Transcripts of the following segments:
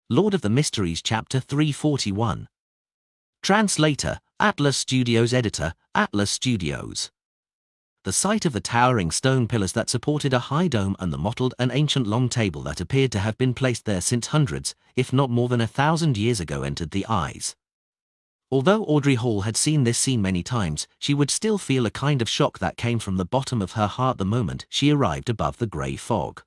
Lord of the Mysteries Chapter 341. Translator, Atlas Studios. Editor, Atlas Studios. The sight of the towering stone pillars that supported a high dome and the mottled and ancient long table that appeared to have been placed there since hundreds, if not more than 1,000 years ago entered the eyes. Although Audrey Hall had seen this scene many times, she would still feel a kind of shock that came from the bottom of her heart the moment she arrived above the grey fog.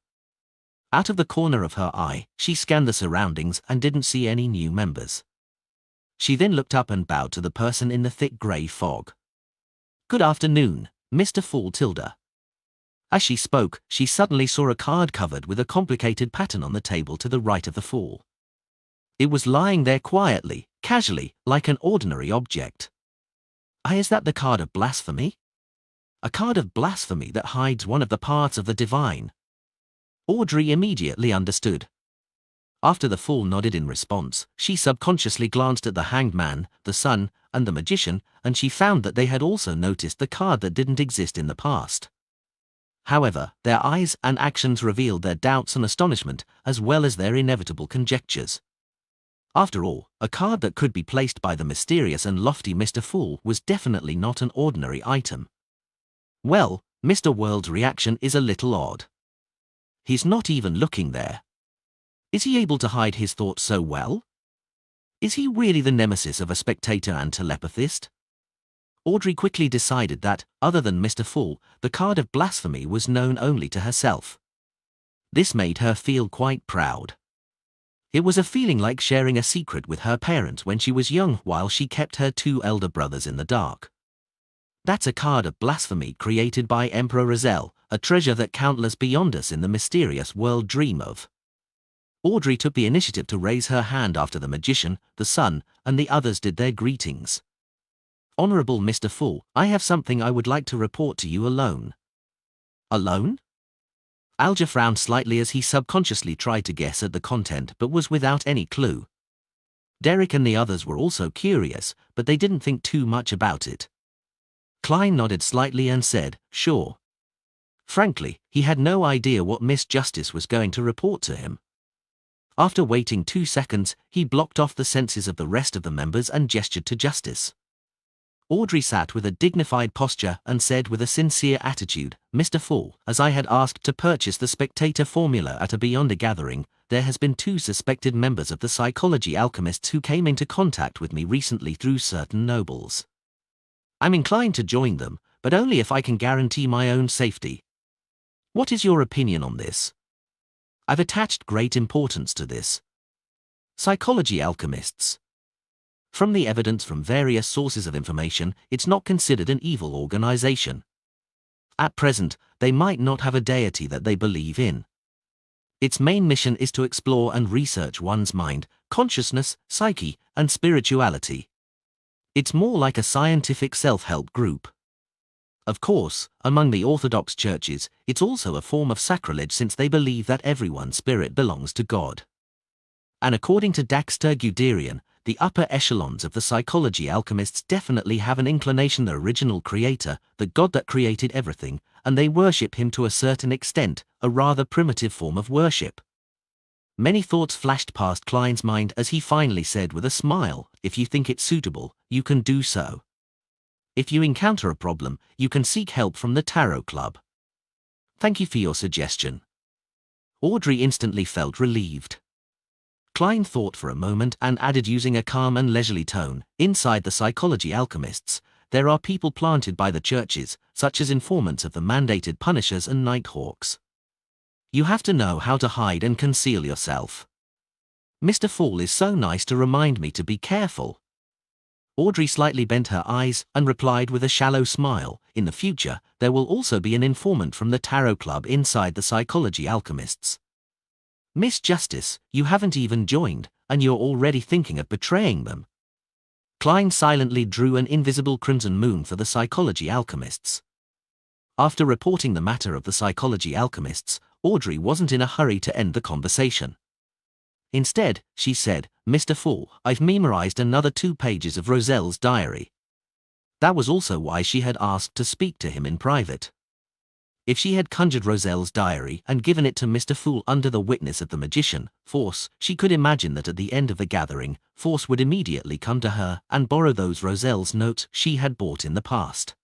Out of the corner of her eye, she scanned the surroundings and didn't see any new members. She then looked up and bowed to the person in the thick grey fog. "Good afternoon, Mr. Fall Tilda." As she spoke, she suddenly saw a card covered with a complicated pattern on the table to the right of the Fall. It was lying there quietly, casually, like an ordinary object. Is that the card of blasphemy? A card of blasphemy that hides one of the parts of the divine. Audrey immediately understood. After the Fall nodded in response, she subconsciously glanced at the Hanged Man, the Sun, and the Magician, and she found that they had also noticed the card that didn't exist in the past. However, their eyes and actions revealed their doubts and astonishment, as well as their inevitable conjectures. After all, a card that could be placed by the mysterious and lofty Mr. Fall was definitely not an ordinary item. Well, Mr. World's reaction is a little odd. He's not even looking there. Is he able to hide his thoughts so well? Is he really the nemesis of a spectator and telepathist? Audrey quickly decided that, other than Mr. Fall, the card of blasphemy was known only to herself. This made her feel quite proud. It was a feeling like sharing a secret with her parents when she was young while she kept her two elder brothers in the dark. That's a card of blasphemy created by Emperor Razel, a treasure that countless beyond us in the mysterious world dream of. Audrey took the initiative to raise her hand after the Magician, the Sun, and the others did their greetings. "Honorable Mr. Fall, I have something I would like to report to you alone." "Alone?" Alger frowned slightly as he subconsciously tried to guess at the content but was without any clue. Derek and the others were also curious, but they didn't think too much about it. Klein nodded slightly and said, "Sure." Frankly, he had no idea what Miss Justice was going to report to him. After waiting 2 seconds, he blocked off the senses of the rest of the members and gestured to Justice. Audrey sat with a dignified posture and said with a sincere attitude, "Mr. Fall, as I had asked to purchase the Spectator formula at a Beyonder gathering, there has been 2 suspected members of the Psychology Alchemists who came into contact with me recently through certain nobles. I'm inclined to join them, but only if I can guarantee my own safety. What is your opinion on this? I've attached great importance to this. Psychology Alchemists. From the evidence from various sources of information, it's not considered an evil organization. At present, they might not have a deity that they believe in. Its main mission is to explore and research one's mind, consciousness, psyche, and spirituality. It's more like a scientific self-help group. Of course, among the Orthodox churches, it's also a form of sacrilege since they believe that everyone's spirit belongs to God. And according to Daxter Guderian, the upper echelons of the Psychology Alchemists definitely have an inclination to the original creator, the God that created everything, and they worship him to a certain extent, a rather primitive form of worship. Many thoughts flashed past Klein's mind as he finally said with a smile, "If you think it's suitable, you can do so. If you encounter a problem, you can seek help from the Tarot Club. Thank you for your suggestion." Audrey instantly felt relieved. Klein thought for a moment and added using a calm and leisurely tone, "Inside the Psychology Alchemists, there are people planted by the churches, such as informants of the mandated Punishers and Nighthawks. You have to know how to hide and conceal yourself. Mr. Fall is so nice to remind me to be careful." Audrey slightly bent her eyes and replied with a shallow smile, "In the future, there will also be an informant from the Tarot Club inside the Psychology Alchemists. Miss Justice, you haven't even joined, and you're already thinking of betraying them." Klein silently drew an invisible crimson moon for the Psychology Alchemists. After reporting the matter of the Psychology Alchemists, Audrey wasn't in a hurry to end the conversation. Instead, she said, "Mr. Fall, I've memorized another 2 pages of Roselle's diary." That was also why she had asked to speak to him in private. If she had conjured Roselle's diary and given it to Mr. Fool under the witness of the magician, Force, she could imagine that at the end of the gathering, Force would immediately come to her and borrow those Roselle's notes she had bought in the past.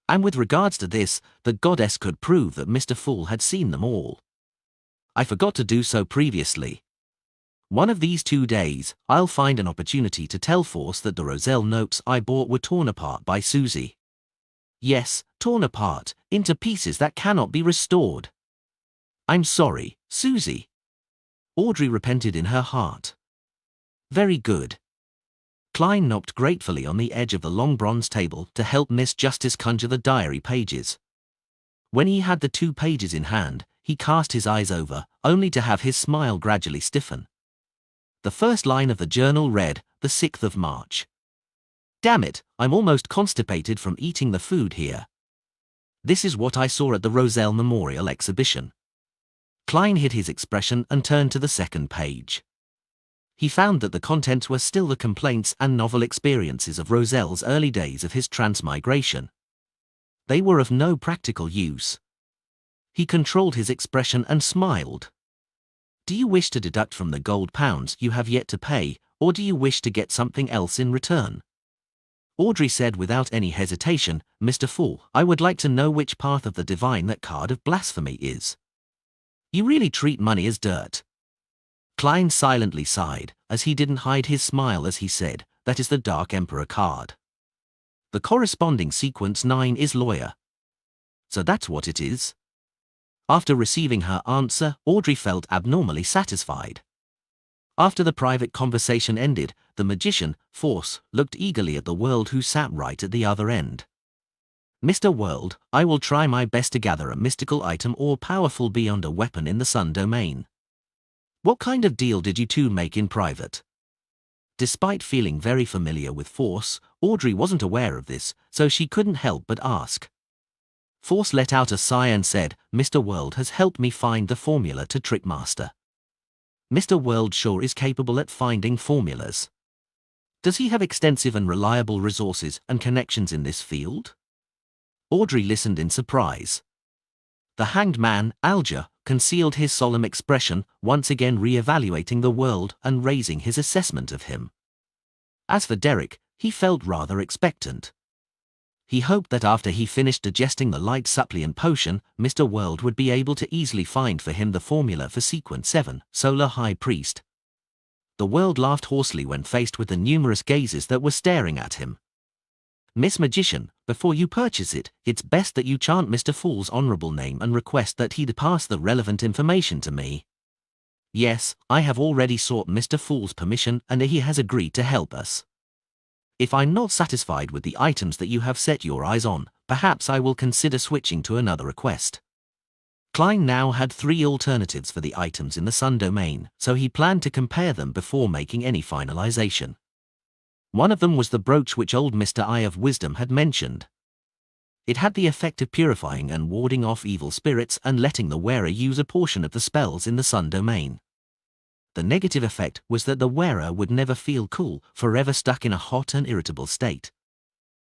And with regards to this, the goddess could prove that Mr. Fool had seen them all. I forgot to do so previously. One of these 2 days, I'll find an opportunity to tell Force that the Roselle notes I bought were torn apart by Susie. Yes, torn apart, into pieces that cannot be restored. I'm sorry, Susie. Audrey repented in her heart. Very good. Klein knocked gratefully on the edge of the long bronze table to help Miss Justice conjure the diary pages. When he had the 2 pages in hand, he cast his eyes over, only to have his smile gradually stiffen. The first line of the journal read, the 6th of March. Damn it, I'm almost constipated from eating the food here. This is what I saw at the Roselle Memorial Exhibition. Klein hid his expression and turned to the second page. He found that the contents were still the complaints and novel experiences of Roselle's early days of his transmigration. They were of no practical use. He controlled his expression and smiled. Do you wish to deduct from the gold pounds you have yet to pay, or do you wish to get something else in return? Audrey said without any hesitation, Mr. Fool, I would like to know which path of the divine that card of blasphemy is. You really treat money as dirt. Klein silently sighed, as he didn't hide his smile as he said, that is the Dark Emperor card. The corresponding sequence 9 is lawyer. So that's what it is. After receiving her answer, Audrey felt abnormally satisfied. After the private conversation ended, the magician, Force, looked eagerly at the World who sat right at the other end. Mr. World, I will try my best to gather a mystical item or powerful beyond a weapon in the Sun domain. What kind of deal did you 2 make in private? Despite feeling very familiar with Force, Audrey wasn't aware of this, so she couldn't help but ask. Force let out a sigh and said, Mr. World has helped me find the formula to Trickmaster. Mr. World sure is capable at finding formulas. Does he have extensive and reliable resources and connections in this field? Audrey listened in surprise. The hanged man, Alger, concealed his solemn expression, once again re-evaluating the world and raising his assessment of him. As for Derek, he felt rather expectant. He hoped that after he finished digesting the light suppliant potion, Mr. World would be able to easily find for him the formula for Sequence 7, Solar High Priest. The World laughed hoarsely when faced with the numerous gazes that were staring at him. Miss Magician, before you purchase it, it's best that you chant Mr. Fool's honorable name and request that he'd pass the relevant information to me. Yes, I have already sought Mr. Fool's permission and he has agreed to help us. If I'm not satisfied with the items that you have set your eyes on, perhaps I will consider switching to another request. Klein now had 3 alternatives for the items in the Sun domain, so he planned to compare them before making any finalization. One of them was the brooch which old Mr. Eye of Wisdom had mentioned. It had the effect of purifying and warding off evil spirits and letting the wearer use a portion of the spells in the Sun domain. The negative effect was that the wearer would never feel cool, forever stuck in a hot and irritable state.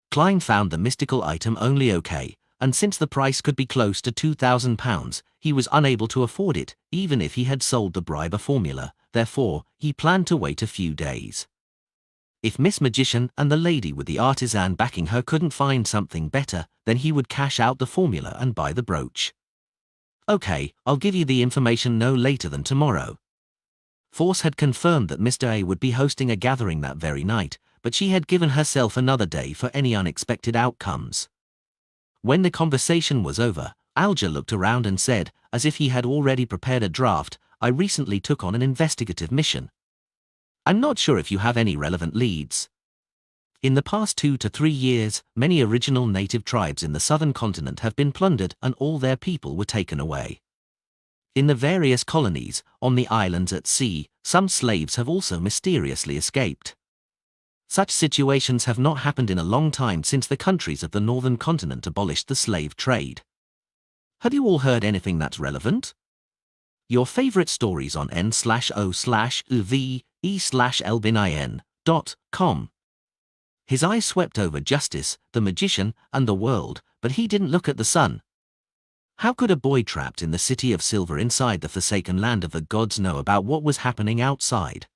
Klein found the mystical item only okay, and since the price could be close to £2,000, he was unable to afford it, even if he had sold the briber formula, therefore, he planned to wait a few days. If Miss Magician and the lady with the artisan backing her couldn't find something better, then he would cash out the formula and buy the brooch. Okay, I'll give you the information no later than tomorrow. Force had confirmed that Mr. A would be hosting a gathering that very night, but she had given herself another day for any unexpected outcomes. When the conversation was over, Alger looked around and said, as if he had already prepared a draft, I recently took on an investigative mission. I'm not sure if you have any relevant leads. In the past 2 to 3 years, many original native tribes in the southern continent have been plundered and all their people were taken away. In the various colonies, on the islands at sea, some slaves have also mysteriously escaped. Such situations have not happened in a long time since the countries of the northern continent abolished the slave trade. Have you all heard anything that's relevant? Your favorite stories on n/o/uve/elbinin.com. His eyes swept over Justice, the Magician, and the World, but he didn't look at the Sun. How could a boy trapped in the city of silver inside the forsaken land of the gods know about what was happening outside?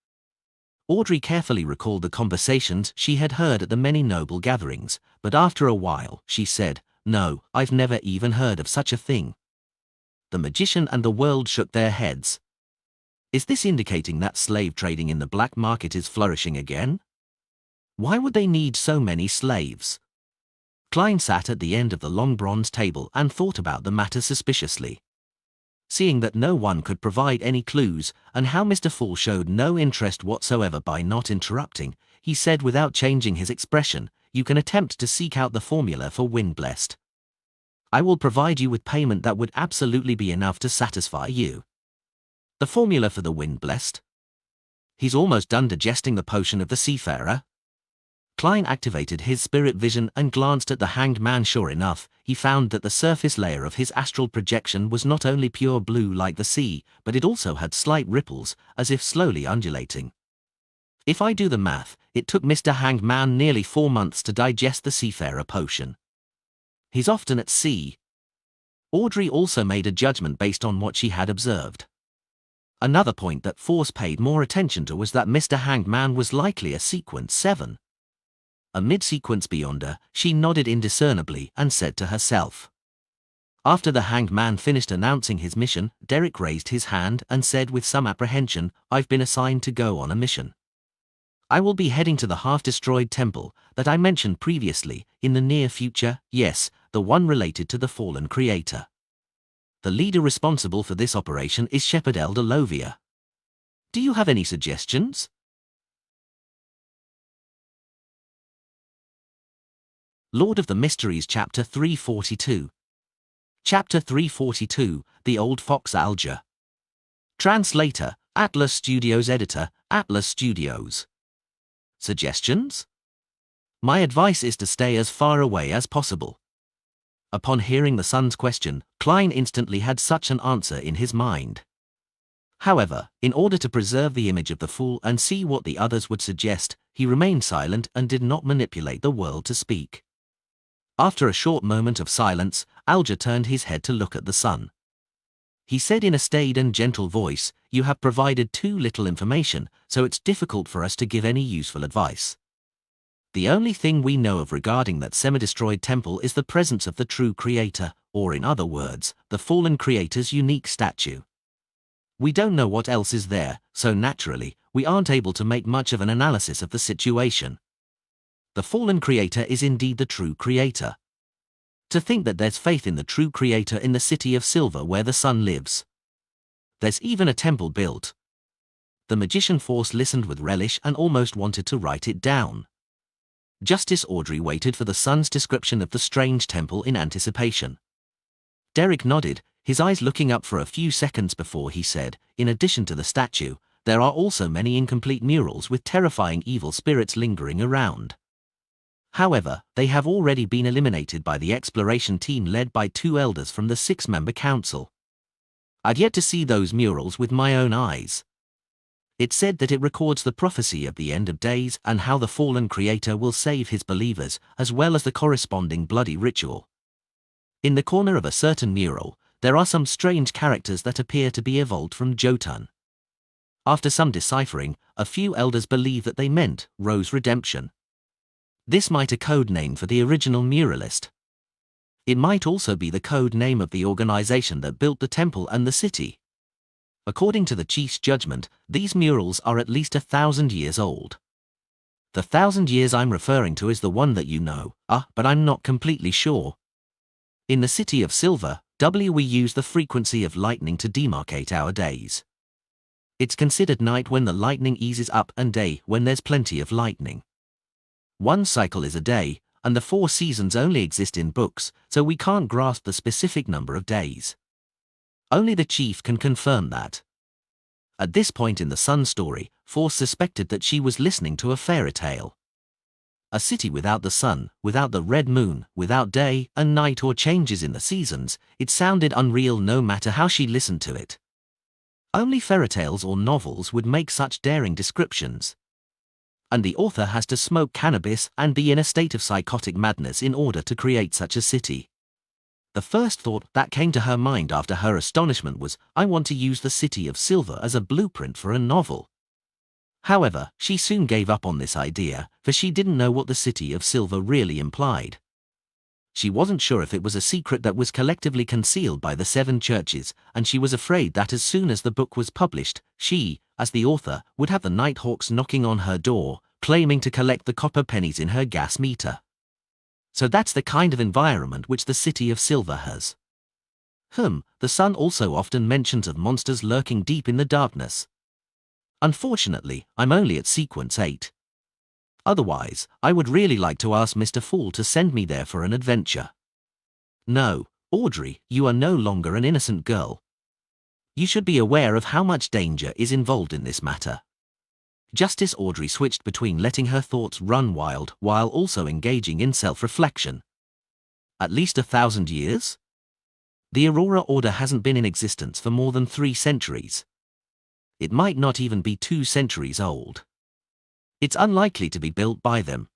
Audrey carefully recalled the conversations she had heard at the many noble gatherings, but after a while, she said, "No, I've never even heard of such a thing." The magician and the world shook their heads. Is this indicating that slave trading in the black market is flourishing again? Why would they need so many slaves? Klein sat at the end of the long bronze table and thought about the matter suspiciously. Seeing that no one could provide any clues, and how Mr. Fool showed no interest whatsoever by not interrupting, he said without changing his expression, "You can attempt to seek out the formula for Wind Blessed. I will provide you with payment that would absolutely be enough to satisfy you." The formula for the Wind Blessed? He's almost done digesting the potion of the seafarer. Klein activated his spirit vision and glanced at the hanged man. Sure enough, he found that the surface layer of his astral projection was not only pure blue like the sea, but it also had slight ripples, as if slowly undulating. If I do the math, it took Mr. Hanged Man nearly 4 months to digest the seafarer potion. He's often at sea. Audrey also made a judgment based on what she had observed. Another point that Force paid more attention to was that Mr. Hanged Man was likely a Sequence 7. A mid-sequence beyonder, she nodded indiscernibly and said to herself. After the Hanged Man finished announcing his mission, Derek raised his hand and said with some apprehension, "I've been assigned to go on a mission. I will be heading to the half-destroyed temple that I mentioned previously, in the near future, yes, the one related to the fallen creator. The leader responsible for this operation is Shepherd Elder Lovia. Do you have any suggestions?" Lord of the Mysteries Chapter 342. Chapter 342, The Old Fox Alger. Translator, Atlas Studios. Editor, Atlas Studios. Suggestions? My advice is to stay as far away as possible. Upon hearing the son's question, Klein instantly had such an answer in his mind. However, in order to preserve the image of the fool and see what the others would suggest, he remained silent and did not manipulate the world to speak. After a short moment of silence, Alger turned his head to look at the son. He said in a staid and gentle voice, "You have provided too little information, so it's difficult for us to give any useful advice. The only thing we know of regarding that semi-destroyed temple is the presence of the true creator, or in other words, the fallen creator's unique statue. We don't know what else is there, so naturally, we aren't able to make much of an analysis of the situation. The fallen creator is indeed the true creator. To think that there's faith in the true creator in the city of silver where the sun lives. There's even a temple built." The magician Force listened with relish and almost wanted to write it down. Justice Audrey waited for the son's description of the strange temple in anticipation. Derek nodded, his eyes looking up for a few seconds before he said, "In addition to the statue, there are also many incomplete murals with terrifying evil spirits lingering around. However, they have already been eliminated by the exploration team led by 2 elders from the 6-member council. I'd yet to see those murals with my own eyes. It said that it records the prophecy of the end of days and how the fallen creator will save his believers, as well as the corresponding bloody ritual. In the corner of a certain mural, there are some strange characters that appear to be evolved from Jotun. After some deciphering, a few elders believe that they meant Rose Redemption. This might be a code name for the original muralist. It might also be the code name of the organization that built the temple and the city. According to the chief's judgment, these murals are at least 1,000 years old. The 1,000 years I'm referring to is the one that you know, but I'm not completely sure. In the city of silver, we use the frequency of lightning to demarcate our days. It's considered night when the lightning eases up and day when there's plenty of lightning. 1 cycle is a day, and the 4 seasons only exist in books, so we can't grasp the specific number of days. Only the chief can confirm that. At this point in the Sun story, Force suspected that she was listening to a fairy tale. A city without the sun, without the red moon, without day and night or changes in the seasons, it sounded unreal no matter how she listened to it. Only fairy tales or novels would make such daring descriptions. And the author has to smoke cannabis and be in a state of psychotic madness in order to create such a city. The first thought that came to her mind after her astonishment was, I want to use the City of Silver as a blueprint for a novel. However, she soon gave up on this idea, for she didn't know what the City of Silver really implied. She wasn't sure if it was a secret that was collectively concealed by the 7 churches, and she was afraid that as soon as the book was published, she, as the author, would have the Nighthawks knocking on her door, claiming to collect the copper pennies in her gas meter. So that's the kind of environment which the City of Silver has. The Sun also often mentions of monsters lurking deep in the darkness. Unfortunately, I'm only at sequence 8. Otherwise, I would really like to ask Mr. Fool to send me there for an adventure. No, Audrey, you are no longer an innocent girl. You should be aware of how much danger is involved in this matter. Justice Audrey switched between letting her thoughts run wild while also engaging in self-reflection. At least 1,000 years? The Aurora Order hasn't been in existence for more than 3 centuries. It might not even be 2 centuries old. It's unlikely to be built by them.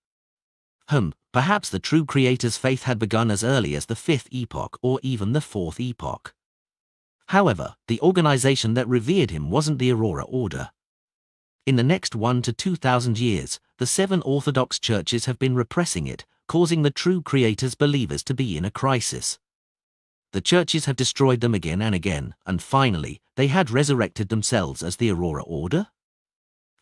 Perhaps the true creator's faith had begun as early as the 5th epoch or even the 4th epoch. However, the organization that revered him wasn't the Aurora Order. In the next 1 to 2,000 years, the 7 Orthodox churches have been repressing it, causing the true creator's believers to be in a crisis. The churches have destroyed them again and again, and finally, they had resurrected themselves as the Aurora Order?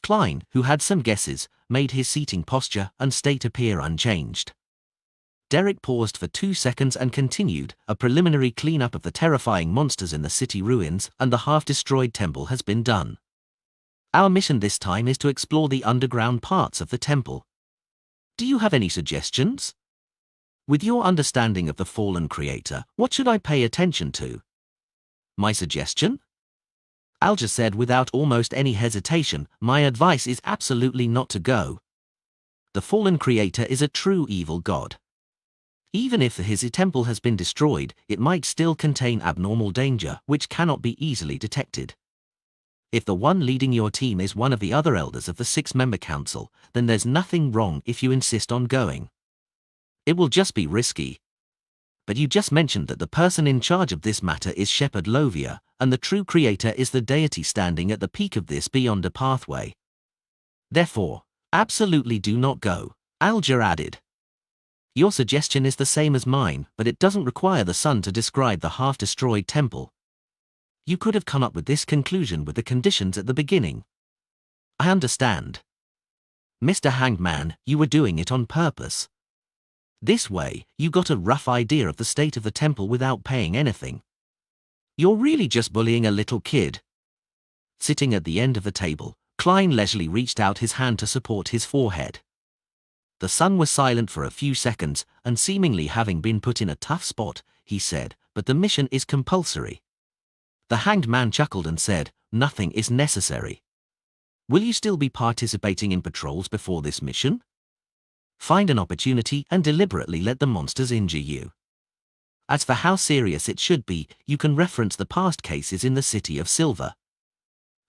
Klein, who had some guesses, made his seating posture and state appear unchanged. Derek paused for 2 seconds and continued, a preliminary cleanup of the terrifying monsters in the city ruins and the half-destroyed temple has been done. Our mission this time is to explore the underground parts of the temple. Do you have any suggestions? With your understanding of the fallen creator, what should I pay attention to? My suggestion? Alger said without almost any hesitation, my advice is absolutely not to go. The fallen creator is a true evil god. Even if his temple has been destroyed, it might still contain abnormal danger which cannot be easily detected. If the one leading your team is one of the other elders of the 6-member council, then there's nothing wrong if you insist on going. It will just be risky. But you just mentioned that the person in charge of this matter is Shepherd Lovia, and the true creator is the deity standing at the peak of this beyond a pathway. Therefore, absolutely do not go, Alger added. Your suggestion is the same as mine, but it doesn't require the sun to describe the half-destroyed temple. You could have come up with this conclusion with the conditions at the beginning. I understand. Mr. Hangman, you were doing it on purpose. This way, you got a rough idea of the state of the temple without paying anything. You're really just bullying a little kid. Sitting at the end of the table, Klein leisurely reached out his hand to support his forehead. The sun was silent for a few seconds, and seemingly having been put in a tough spot, he said, but the mission is compulsory. The hanged man chuckled and said, nothing is necessary. Will you still be participating in patrols before this mission? Find an opportunity and deliberately let the monsters injure you. As for how serious it should be, you can reference the past cases in the City of Silver.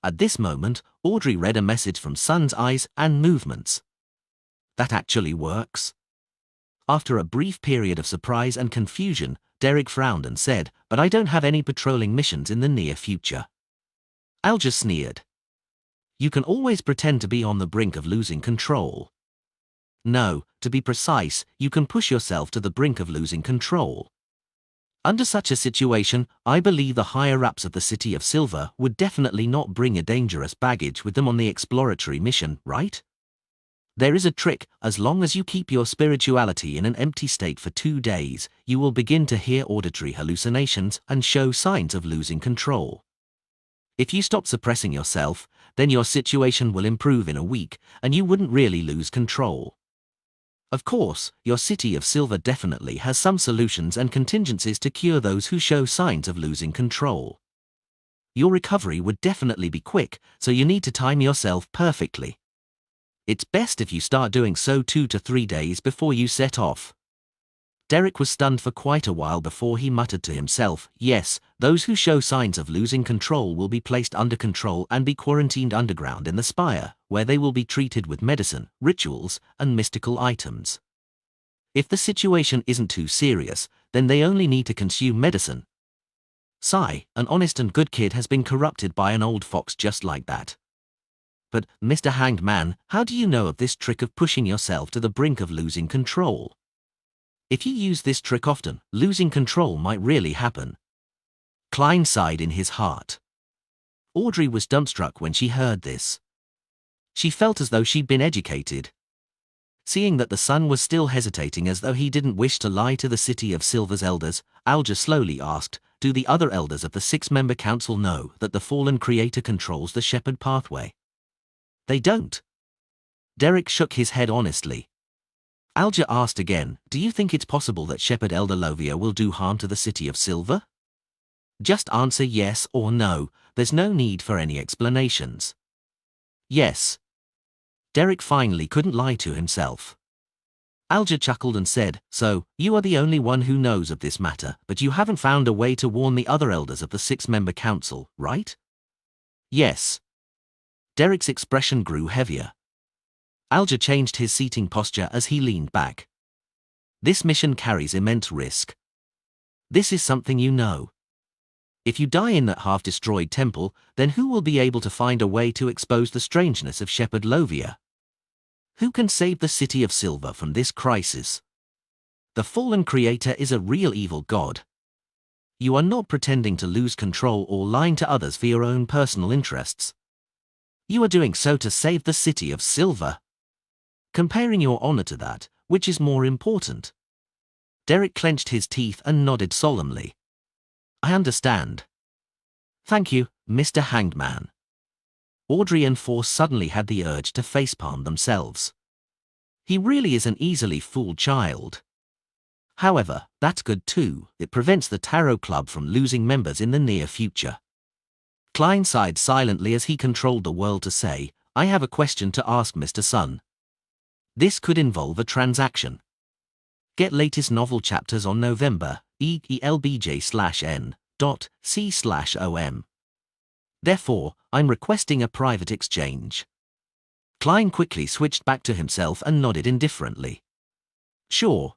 At this moment, Audrey read a message from Sun's eyes and movements. That actually works. After a brief period of surprise and confusion, Derek frowned and said, but I don't have any patrolling missions in the near future. Alger sneered. You can always pretend to be on the brink of losing control. No, to be precise, you can push yourself to the brink of losing control. Under such a situation, I believe the higher-ups of the City of Silver would definitely not bring a dangerous baggage with them on the exploratory mission, right? There is a trick. As long as you keep your spirituality in an empty state for 2 days, you will begin to hear auditory hallucinations and show signs of losing control. If you stop suppressing yourself, then your situation will improve in a week, and you wouldn't really lose control. Of course, your City of Silver definitely has some solutions and contingencies to cure those who show signs of losing control. Your recovery would definitely be quick, so you need to time yourself perfectly. It's best if you start doing so 2 to 3 days before you set off. Derek was stunned for quite a while before he muttered to himself, yes, those who show signs of losing control will be placed under control and be quarantined underground in the spire, where they will be treated with medicine, rituals, and mystical items. If the situation isn't too serious, then they only need to consume medicine. Sigh, an honest and good kid has been corrupted by an old fox just like that. But, Mr. Hanged Man, how do you know of this trick of pushing yourself to the brink of losing control? If you use this trick often, losing control might really happen. Klein sighed in his heart. Audrey was dumbstruck when she heard this. She felt as though she'd been educated. Seeing that the son was still hesitating as though he didn't wish to lie to the City of Silver's elders, Alger slowly asked, do the other elders of the 6-member council know that the fallen creator controls the shepherd pathway? They don't. Derek shook his head honestly. Alger asked again, do you think it's possible that Shepherd Elder Lovia will do harm to the City of Silver? Just answer yes or no, there's no need for any explanations. Yes. Derek finally couldn't lie to himself. Alger chuckled and said, so, you are the only one who knows of this matter, but you haven't found a way to warn the other elders of the 6-member council, right? Yes. Derek's expression grew heavier. Alger changed his seating posture as he leaned back. This mission carries immense risk. This is something you know. If you die in that half-destroyed temple, then who will be able to find a way to expose the strangeness of Shepherd Lovia? Who can save the City of Silver from this crisis? The fallen creator is a real evil god. You are not pretending to lose control or lying to others for your own personal interests. You are doing so to save the City of Silver. Comparing your honor to that, which is more important? Derek clenched his teeth and nodded solemnly. I understand. Thank you, Mr. Hanged Man. Audrey and Force suddenly had the urge to facepalm themselves. He really is an easily fooled child. However, that's good too, it prevents the Tarot Club from losing members in the near future. Klein sighed silently as he controlled the world to say, I have a question to ask Mr. Sun. This could involve a transaction. Get latest novel chapters on November, elbj/n.c/om. Therefore, I'm requesting a private exchange. Klein quickly switched back to himself and nodded indifferently. Sure.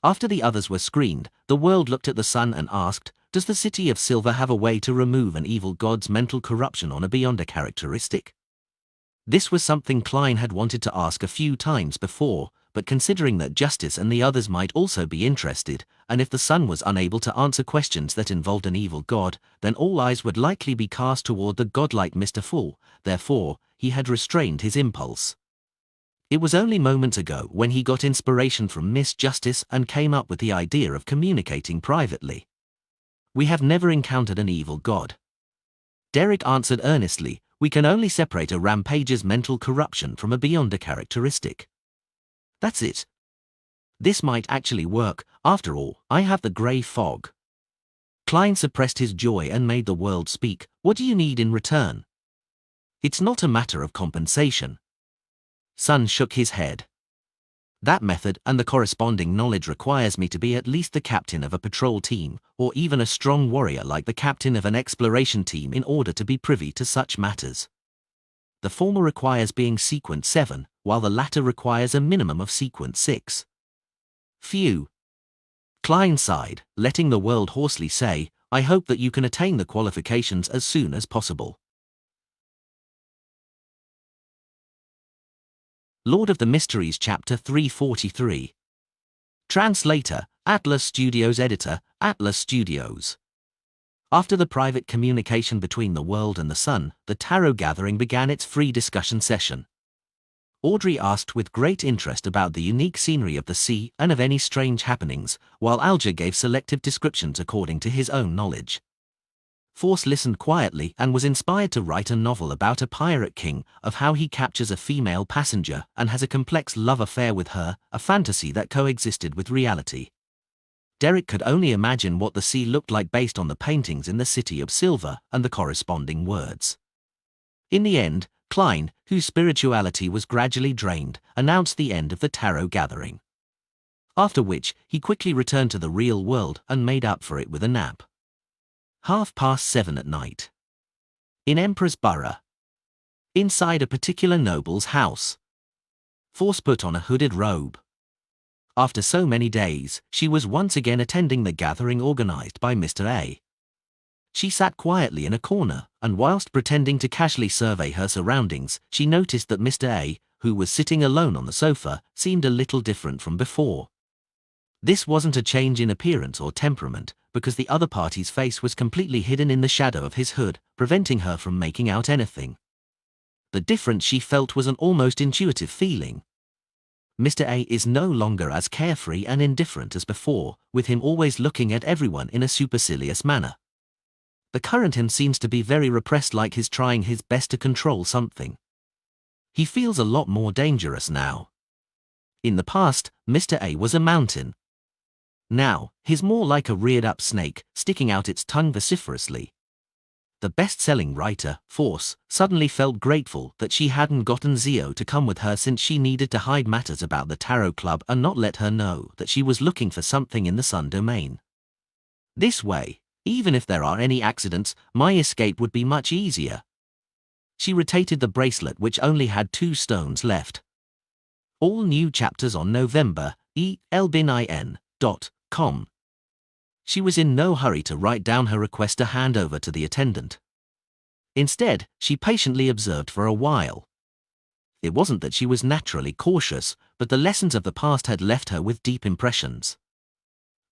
After the others were screened, the world looked at the sun and asked, does the City of Silver have a way to remove an evil god's mental corruption on a Beyonder characteristic? This was something Klein had wanted to ask a few times before, but considering that Justice and the others might also be interested, and if the sun was unable to answer questions that involved an evil god, then all eyes would likely be cast toward the godlike Mr. Fool, therefore, he had restrained his impulse. It was only moments ago when he got inspiration from Miss Justice and came up with the idea of communicating privately. We have never encountered an evil god. Derek answered earnestly, we can only separate a rampager's mental corruption from a Beyonder characteristic. That's it. This might actually work, after all, I have the grey fog. Klein suppressed his joy and made the world speak, what do you need in return? It's not a matter of compensation. Sun shook his head. That method and the corresponding knowledge requires me to be at least the captain of a patrol team, or even a strong warrior like the captain of an exploration team in order to be privy to such matters. The former requires being sequence 7, while the latter requires a minimum of sequence 6. Phew. Klein sighed, letting the world hoarsely say, I hope that you can attain the qualifications as soon as possible. Lord of the Mysteries Chapter 343. Translator, Atlas Studios. Editor, Atlas Studios. After the private communication between the world and the sun, the tarot gathering began its free discussion session. Audrey asked with great interest about the unique scenery of the sea and of any strange happenings, while Alger gave selective descriptions according to his own knowledge. Force listened quietly and was inspired to write a novel about a pirate king, of how he captures a female passenger and has a complex love affair with her, a fantasy that coexisted with reality. Derek could only imagine what the sea looked like based on the paintings in the City of Silver and the corresponding words. In the end, Klein, whose spirituality was gradually drained, announced the end of the tarot gathering. After which, he quickly returned to the real world and made up for it with a nap. 7:30 at night. In Emperor's Borough. Inside a particular noble's house. Force put on a hooded robe. After so many days, she was once again attending the gathering organized by Mr. A. She sat quietly in a corner, and whilst pretending to casually survey her surroundings, she noticed that Mr. A, who was sitting alone on the sofa, seemed a little different from before. This wasn't a change in appearance or temperament, because the other party's face was completely hidden in the shadow of his hood, preventing her from making out anything. The difference she felt was an almost intuitive feeling. Mr. A is no longer as carefree and indifferent as before, with him always looking at everyone in a supercilious manner. The current him seems to be very repressed, like he's trying his best to control something. He feels a lot more dangerous now. In the past, Mr. A was a mountain. Now, he's more like a reared-up snake, sticking out its tongue vociferously. The best-selling writer, Force, suddenly felt grateful that she hadn't gotten Zio to come with her, since she needed to hide matters about the Tarot Club and not let her know that she was looking for something in the Sun domain. This way, even if there are any accidents, my escape would be much easier. She rotated the bracelet, which only had 2 stones left. All new chapters on november.com. She was in no hurry to write down her request to hand over to the attendant. Instead, she patiently observed for a while. It wasn't that she was naturally cautious, but the lessons of the past had left her with deep impressions.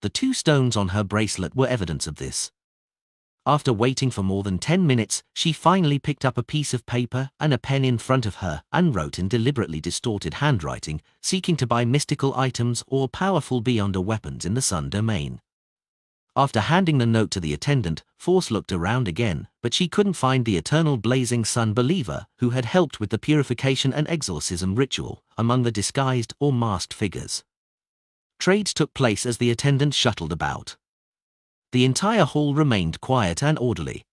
The 2 stones on her bracelet were evidence of this. After waiting for more than 10 minutes, she finally picked up a piece of paper and a pen in front of her and wrote in deliberately distorted handwriting, seeking to buy mystical items or powerful beyonder weapons in the Sun domain. After handing the note to the attendant, Force looked around again, but she couldn't find the eternal blazing sun believer who had helped with the purification and exorcism ritual among the disguised or masked figures. Trades took place as the attendant shuttled about. The entire hall remained quiet and orderly.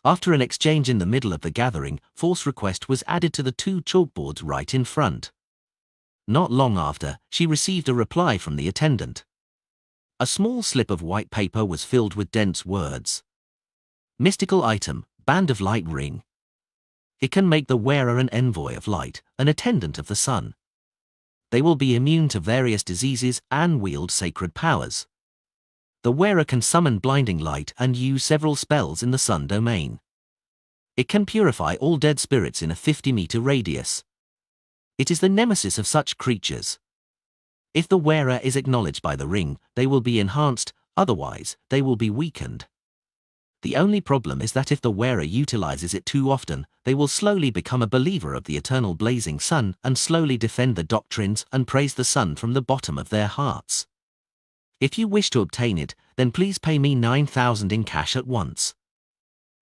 After an exchange in the middle of the gathering, Force's request was added to the 2 chalkboards right in front. Not long after, she received a reply from the attendant. A small slip of white paper was filled with dense words. Mystical item, band of light ring. It can make the wearer an envoy of light, an attendant of the sun. They will be immune to various diseases and wield sacred powers. The wearer can summon blinding light and use several spells in the Sun domain. It can purify all dead spirits in a 50-meter radius. It is the nemesis of such creatures. If the wearer is acknowledged by the ring, they will be enhanced, otherwise, they will be weakened. The only problem is that if the wearer utilizes it too often, they will slowly become a believer of the eternal blazing sun and slowly defend the doctrines and praise the sun from the bottom of their hearts. If you wish to obtain it, then please pay me 9,000 in cash at once.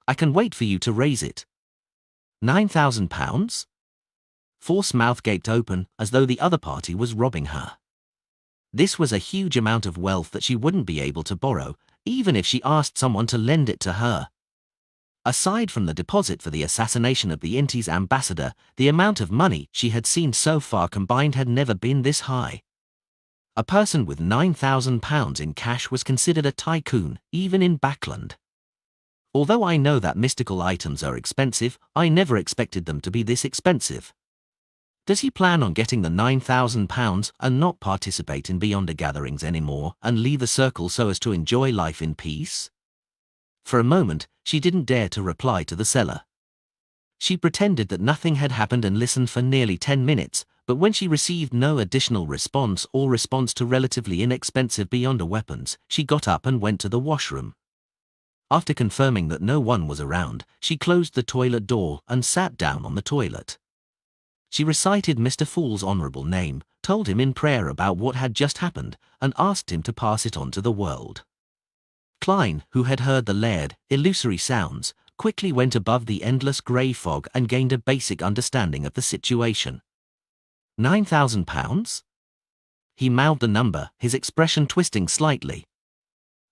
I can wait for you to raise it. £9,000? Force's mouth gaped open, as though the other party was robbing her. This was a huge amount of wealth that she wouldn't be able to borrow, even if she asked someone to lend it to her. Aside from the deposit for the assassination of the Inti's ambassador, the amount of money she had seen so far combined had never been this high. A person with £9,000 in cash was considered a tycoon, even in Backland. Although I know that mystical items are expensive, I never expected them to be this expensive. Does he plan on getting the £9,000 and not participate in Beyonder gatherings anymore and leave the circle so as to enjoy life in peace? For a moment, she didn't dare to reply to the seller. She pretended that nothing had happened and listened for nearly 10 minutes, but when she received no additional response or response to relatively inexpensive Beyonder weapons, she got up and went to the washroom. After confirming that no one was around, she closed the toilet door and sat down on the toilet. She recited Mr. Fool's honorable name, told him in prayer about what had just happened, and asked him to pass it on to the world. Klein, who had heard the layered, illusory sounds, quickly went above the endless grey fog and gained a basic understanding of the situation. £9,000? He mouthed the number, his expression twisting slightly.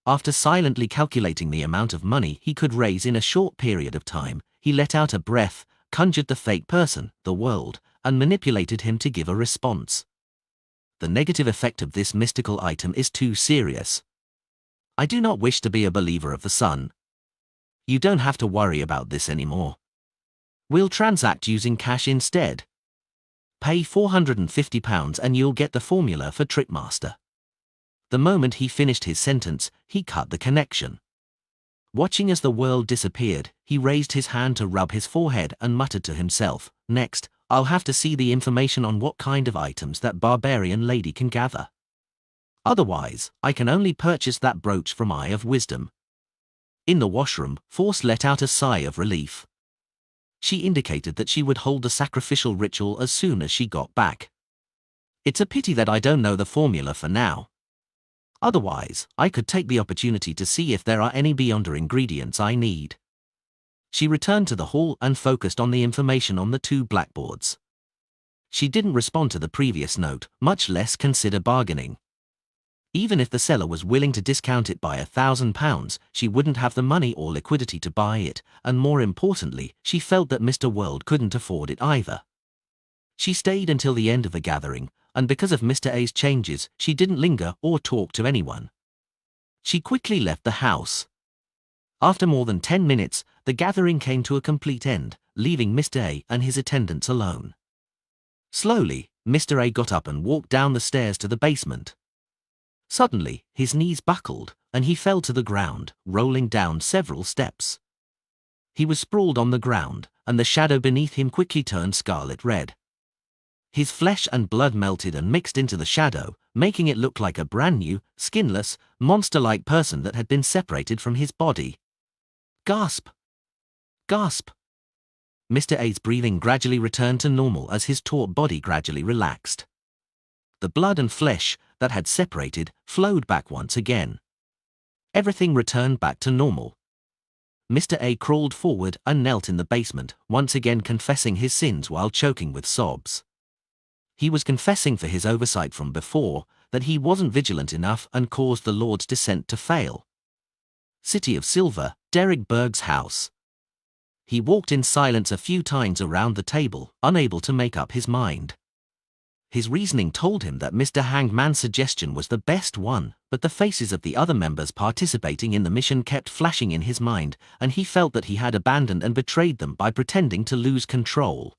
After silently calculating the amount of money he could raise in a short period of time, he let out a breath, conjured the fake person, the world, and manipulated him to give a response. The negative effect of this mystical item is too serious. I do not wish to be a believer of the sun. You don't have to worry about this anymore. We'll transact using cash instead. Pay £450 and you'll get the formula for Trickmaster." The moment he finished his sentence, he cut the connection. Watching as the world disappeared, he raised his hand to rub his forehead and muttered to himself, "Next, I'll have to see the information on what kind of items that barbarian lady can gather. Otherwise, I can only purchase that brooch from Eye of Wisdom." In the washroom, Force let out a sigh of relief. She indicated that she would hold the sacrificial ritual as soon as she got back. "It's a pity that I don't know the formula for now. Otherwise, I could take the opportunity to see if there are any Beyonder ingredients I need." She returned to the hall and focused on the information on the two blackboards. She didn't respond to the previous note, much less consider bargaining. Even if the seller was willing to discount it by £1,000, she wouldn't have the money or liquidity to buy it, and more importantly, she felt that Mr. World couldn't afford it either. She stayed until the end of the gathering, and because of Mr. A's changes, she didn't linger or talk to anyone. She quickly left the house. After more than 10 minutes, the gathering came to a complete end, leaving Mr. A and his attendants alone. Slowly, Mr. A got up and walked down the stairs to the basement. Suddenly, his knees buckled, and he fell to the ground, rolling down several steps. He was sprawled on the ground, and the shadow beneath him quickly turned scarlet red. His flesh and blood melted and mixed into the shadow, making it look like a brand new, skinless, monster-like person that had been separated from his body. Gasp! Gasp! Mr. A's breathing gradually returned to normal as his taut body gradually relaxed. The blood and flesh that had separated flowed back once again. Everything returned back to normal. Mr. A crawled forward and knelt in the basement, once again confessing his sins while choking with sobs. He was confessing for his oversight from before, that he wasn't vigilant enough and caused the Lord's descent to fail. City of Silver, Derek Berg's house. He walked in silence a few times around the table, unable to make up his mind. His reasoning told him that Mr. Hangman's suggestion was the best one, but the faces of the other members participating in the mission kept flashing in his mind, and he felt that he had abandoned and betrayed them by pretending to lose control.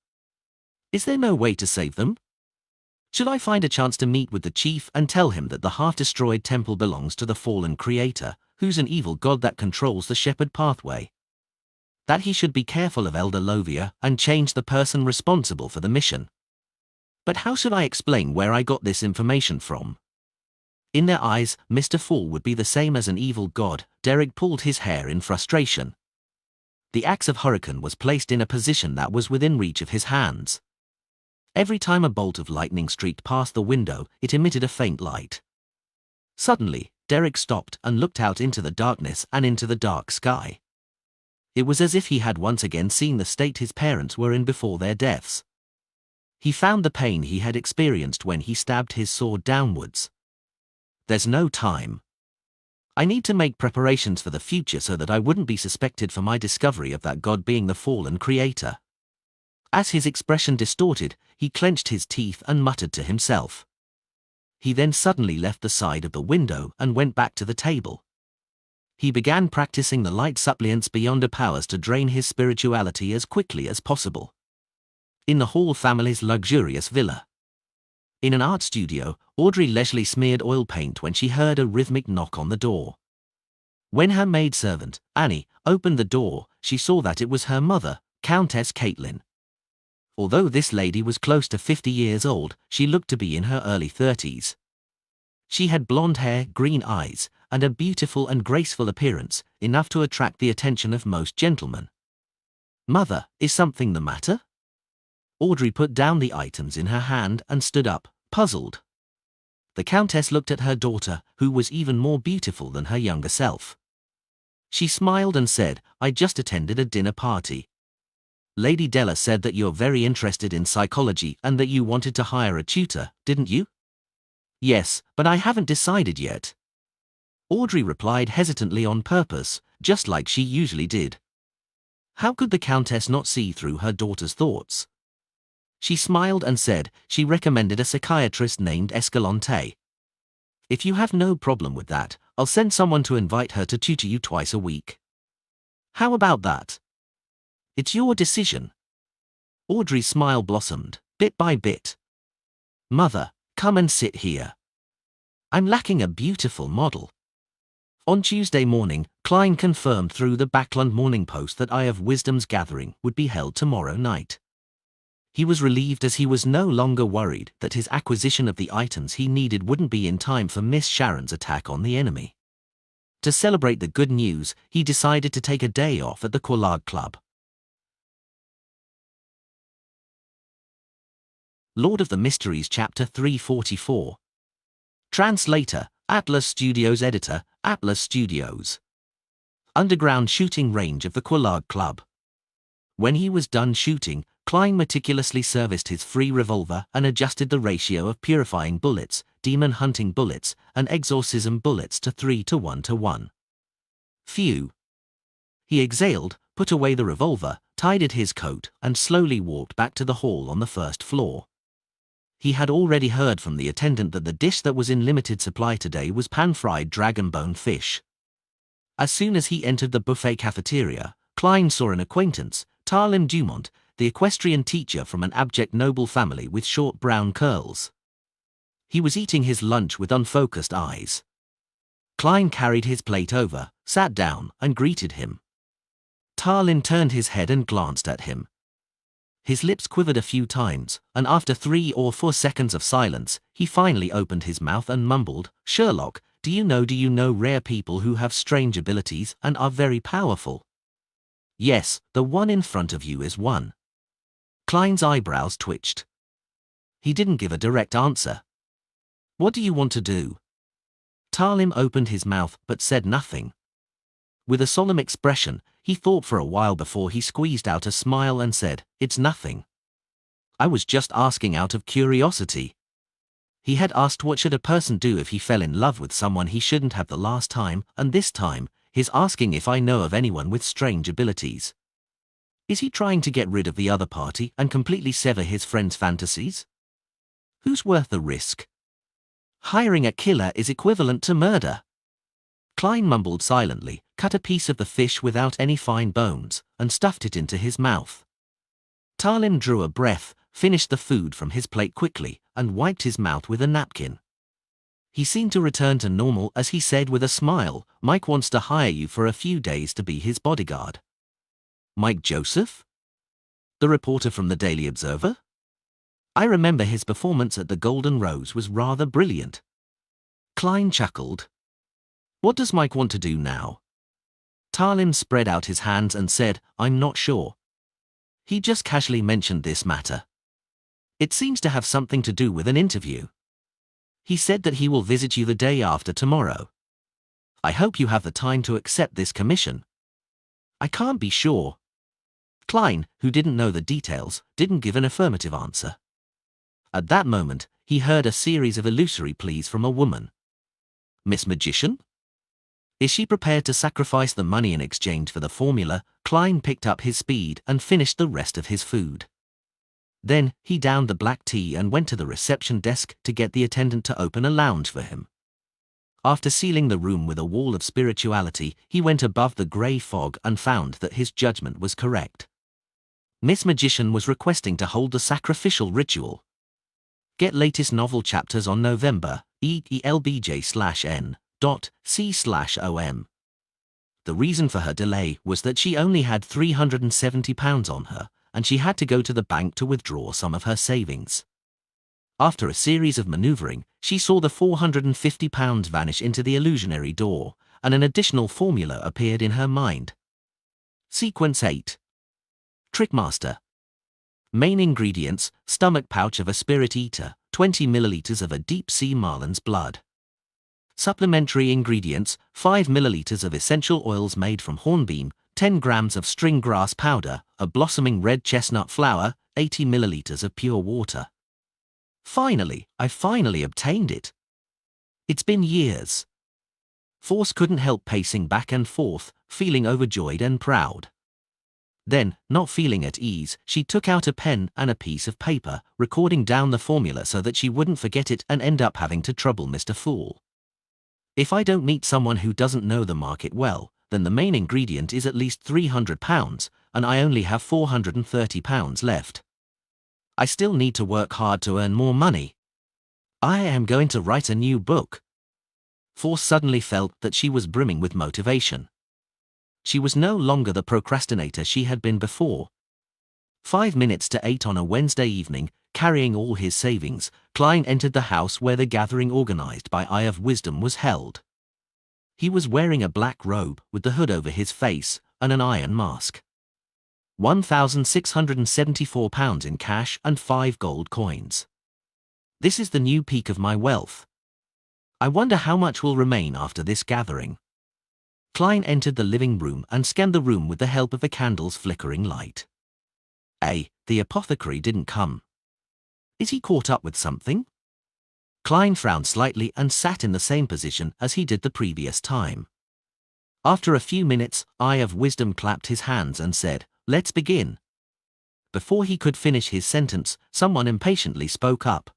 Is there no way to save them? Should I find a chance to meet with the chief and tell him that the half-destroyed temple belongs to the fallen creator, who's an evil god that controls the shepherd pathway? That he should be careful of Elder Lovia and change the person responsible for the mission. But how should I explain where I got this information from? In their eyes, Mr. Fall would be the same as an evil god. Derek pulled his hair in frustration. The axe of Hurricane was placed in a position that was within reach of his hands. Every time a bolt of lightning streaked past the window, it emitted a faint light. Suddenly, Derek stopped and looked out into the darkness and into the dark sky. It was as if he had once again seen the state his parents were in before their deaths. He found the pain he had experienced when he stabbed his sword downwards. There's no time. I need to make preparations for the future so that I wouldn't be suspected for my discovery of that god being the fallen creator. As his expression distorted, he clenched his teeth and muttered to himself. He then suddenly left the side of the window and went back to the table. He began practicing the light suppliants Beyonder powers to drain his spirituality as quickly as possible. In the Hall family's luxurious villa. In an art studio, Audrey leisurely smeared oil paint when she heard a rhythmic knock on the door. When her maidservant, Annie, opened the door, she saw that it was her mother, Countess Caitlin. Although this lady was close to 50 years old, she looked to be in her early 30s. She had blonde hair, green eyes, and a beautiful and graceful appearance, enough to attract the attention of most gentlemen. "Mother, is something the matter?" Audrey put down the items in her hand and stood up, puzzled. The Countess looked at her daughter, who was even more beautiful than her younger self. She smiled and said, "I just attended a dinner party. Lady Della said that you're very interested in psychology and that you wanted to hire a tutor, didn't you?" "Yes, but I haven't decided yet." Audrey replied hesitantly on purpose, just like she usually did. How could the Countess not see through her daughter's thoughts? She smiled and said she recommended a psychiatrist named Escalante. "If you have no problem with that, I'll send someone to invite her to tutor you twice a week. How about that?" "It's your decision." Audrey's smile blossomed. bit by bit. Mother, come and sit here. I'm lacking a beautiful model. On Tuesday morning, Klein confirmed through the Backland Morning Post that Eye of Wisdom's gathering would be held tomorrow night. He was relieved as he was no longer worried that his acquisition of the items he needed wouldn't be in time for Miss Sharon's attack on the enemy. To celebrate the good news, he decided to take a day off at the Quelaag Club. Lord of the Mysteries Chapter 344. Translator, Atlas Studios. Editor, Atlas Studios. Underground shooting range of the Quelaag Club. When he was done shooting, Klein meticulously serviced his free revolver and adjusted the ratio of purifying bullets, demon hunting bullets, and exorcism bullets to 3:1:1. Phew. He exhaled, put away the revolver, tidied his coat, and slowly walked back to the hall on the first floor. He had already heard from the attendant that the dish that was in limited supply today was pan-fried dragon-bone fish. As soon as he entered the buffet cafeteria, Klein saw an acquaintance, Tarlim Dumont, the equestrian teacher from an abject noble family with short brown curls. He was eating his lunch with unfocused eyes. Klein carried his plate over, sat down, and greeted him. Tarlin turned his head and glanced at him. His lips quivered a few times, and after 3 or 4 seconds of silence, he finally opened his mouth and mumbled, "Sherlock, do you know rare people who have strange abilities and are very powerful?" "Yes, the one in front of you is one." Klein's eyebrows twitched. He didn't give a direct answer. "What do you want to do?" Tarlim opened his mouth but said nothing. With a solemn expression, he thought for a while before he squeezed out a smile and said, "It's nothing. I was just asking out of curiosity." He had asked what should a person do if he fell in love with someone he shouldn't have the last time, and this time, he's asking if I know of anyone with strange abilities. Is he trying to get rid of the other party and completely sever his friend's fantasies? Who's worth the risk? Hiring a killer is equivalent to murder. Klein mumbled silently, cut a piece of the fish without any fine bones, and stuffed it into his mouth. Tarlim drew a breath, finished the food from his plate quickly, and wiped his mouth with a napkin. He seemed to return to normal as he said with a smile, "Mike wants to hire you for a few days to be his bodyguard." "Mike Joseph? The reporter from the Daily Observer? I remember his performance at the Golden Rose was rather brilliant." Klein chuckled. "What does Mike want to do now?" Tarlim spread out his hands and said, "I'm not sure. He just casually mentioned this matter. It seems to have something to do with an interview. He said that he will visit you the day after tomorrow. I hope you have the time to accept this commission." "I can't be sure." Klein, who didn't know the details, didn't give an affirmative answer. At that moment, he heard a series of illusory pleas from a woman. "Miss Magician? Is she prepared to sacrifice the money in exchange for the formula?" Klein picked up his speed and finished the rest of his food. Then, he downed the black tea and went to the reception desk to get the attendant to open a lounge for him. After sealing the room with a wall of spirituality, he went above the grey fog and found that his judgment was correct. Miss Magician was requesting to hold the sacrificial ritual. Get latest novel chapters on November, elbj/n.c/om. The reason for her delay was that she only had £370 on her, and she had to go to the bank to withdraw some of her savings. After a series of manoeuvring, she saw the £450 vanish into the illusionary door, and an additional formula appeared in her mind. Sequence 8. Trickmaster. Main ingredients: stomach pouch of a spirit eater, 20 milliliters of a deep-sea marlin's blood. Supplementary ingredients: 5 milliliters of essential oils made from hornbeam, 10 grams of string grass powder, a blossoming red chestnut flower, 80 milliliters of pure water. I finally obtained it. It's been years. Force couldn't help pacing back and forth, feeling overjoyed and proud. Then, not feeling at ease, she took out a pen and a piece of paper, recording down the formula so that she wouldn't forget it and end up having to trouble Mr. Fool. If I don't meet someone who doesn't know the market well, then the main ingredient is at least £300, and I only have £430 left. I still need to work hard to earn more money. I am going to write a new book. Force suddenly felt that she was brimming with motivation. She was no longer the procrastinator she had been before. 5 minutes to 8 on a Wednesday evening, carrying all his savings, Klein entered the house where the gathering organized by Eye of Wisdom was held. He was wearing a black robe with the hood over his face and an iron mask. £1,674 in cash and 5 gold coins. This is the new peak of my wealth. I wonder how much will remain after this gathering. Klein entered the living room and scanned the room with the help of a candle's flickering light. The apothecary didn't come. Is he caught up with something? Klein frowned slightly and sat in the same position as he did the previous time. After a few minutes, Eye of Wisdom clapped his hands and said, "Let's begin." Before he could finish his sentence, someone impatiently spoke up.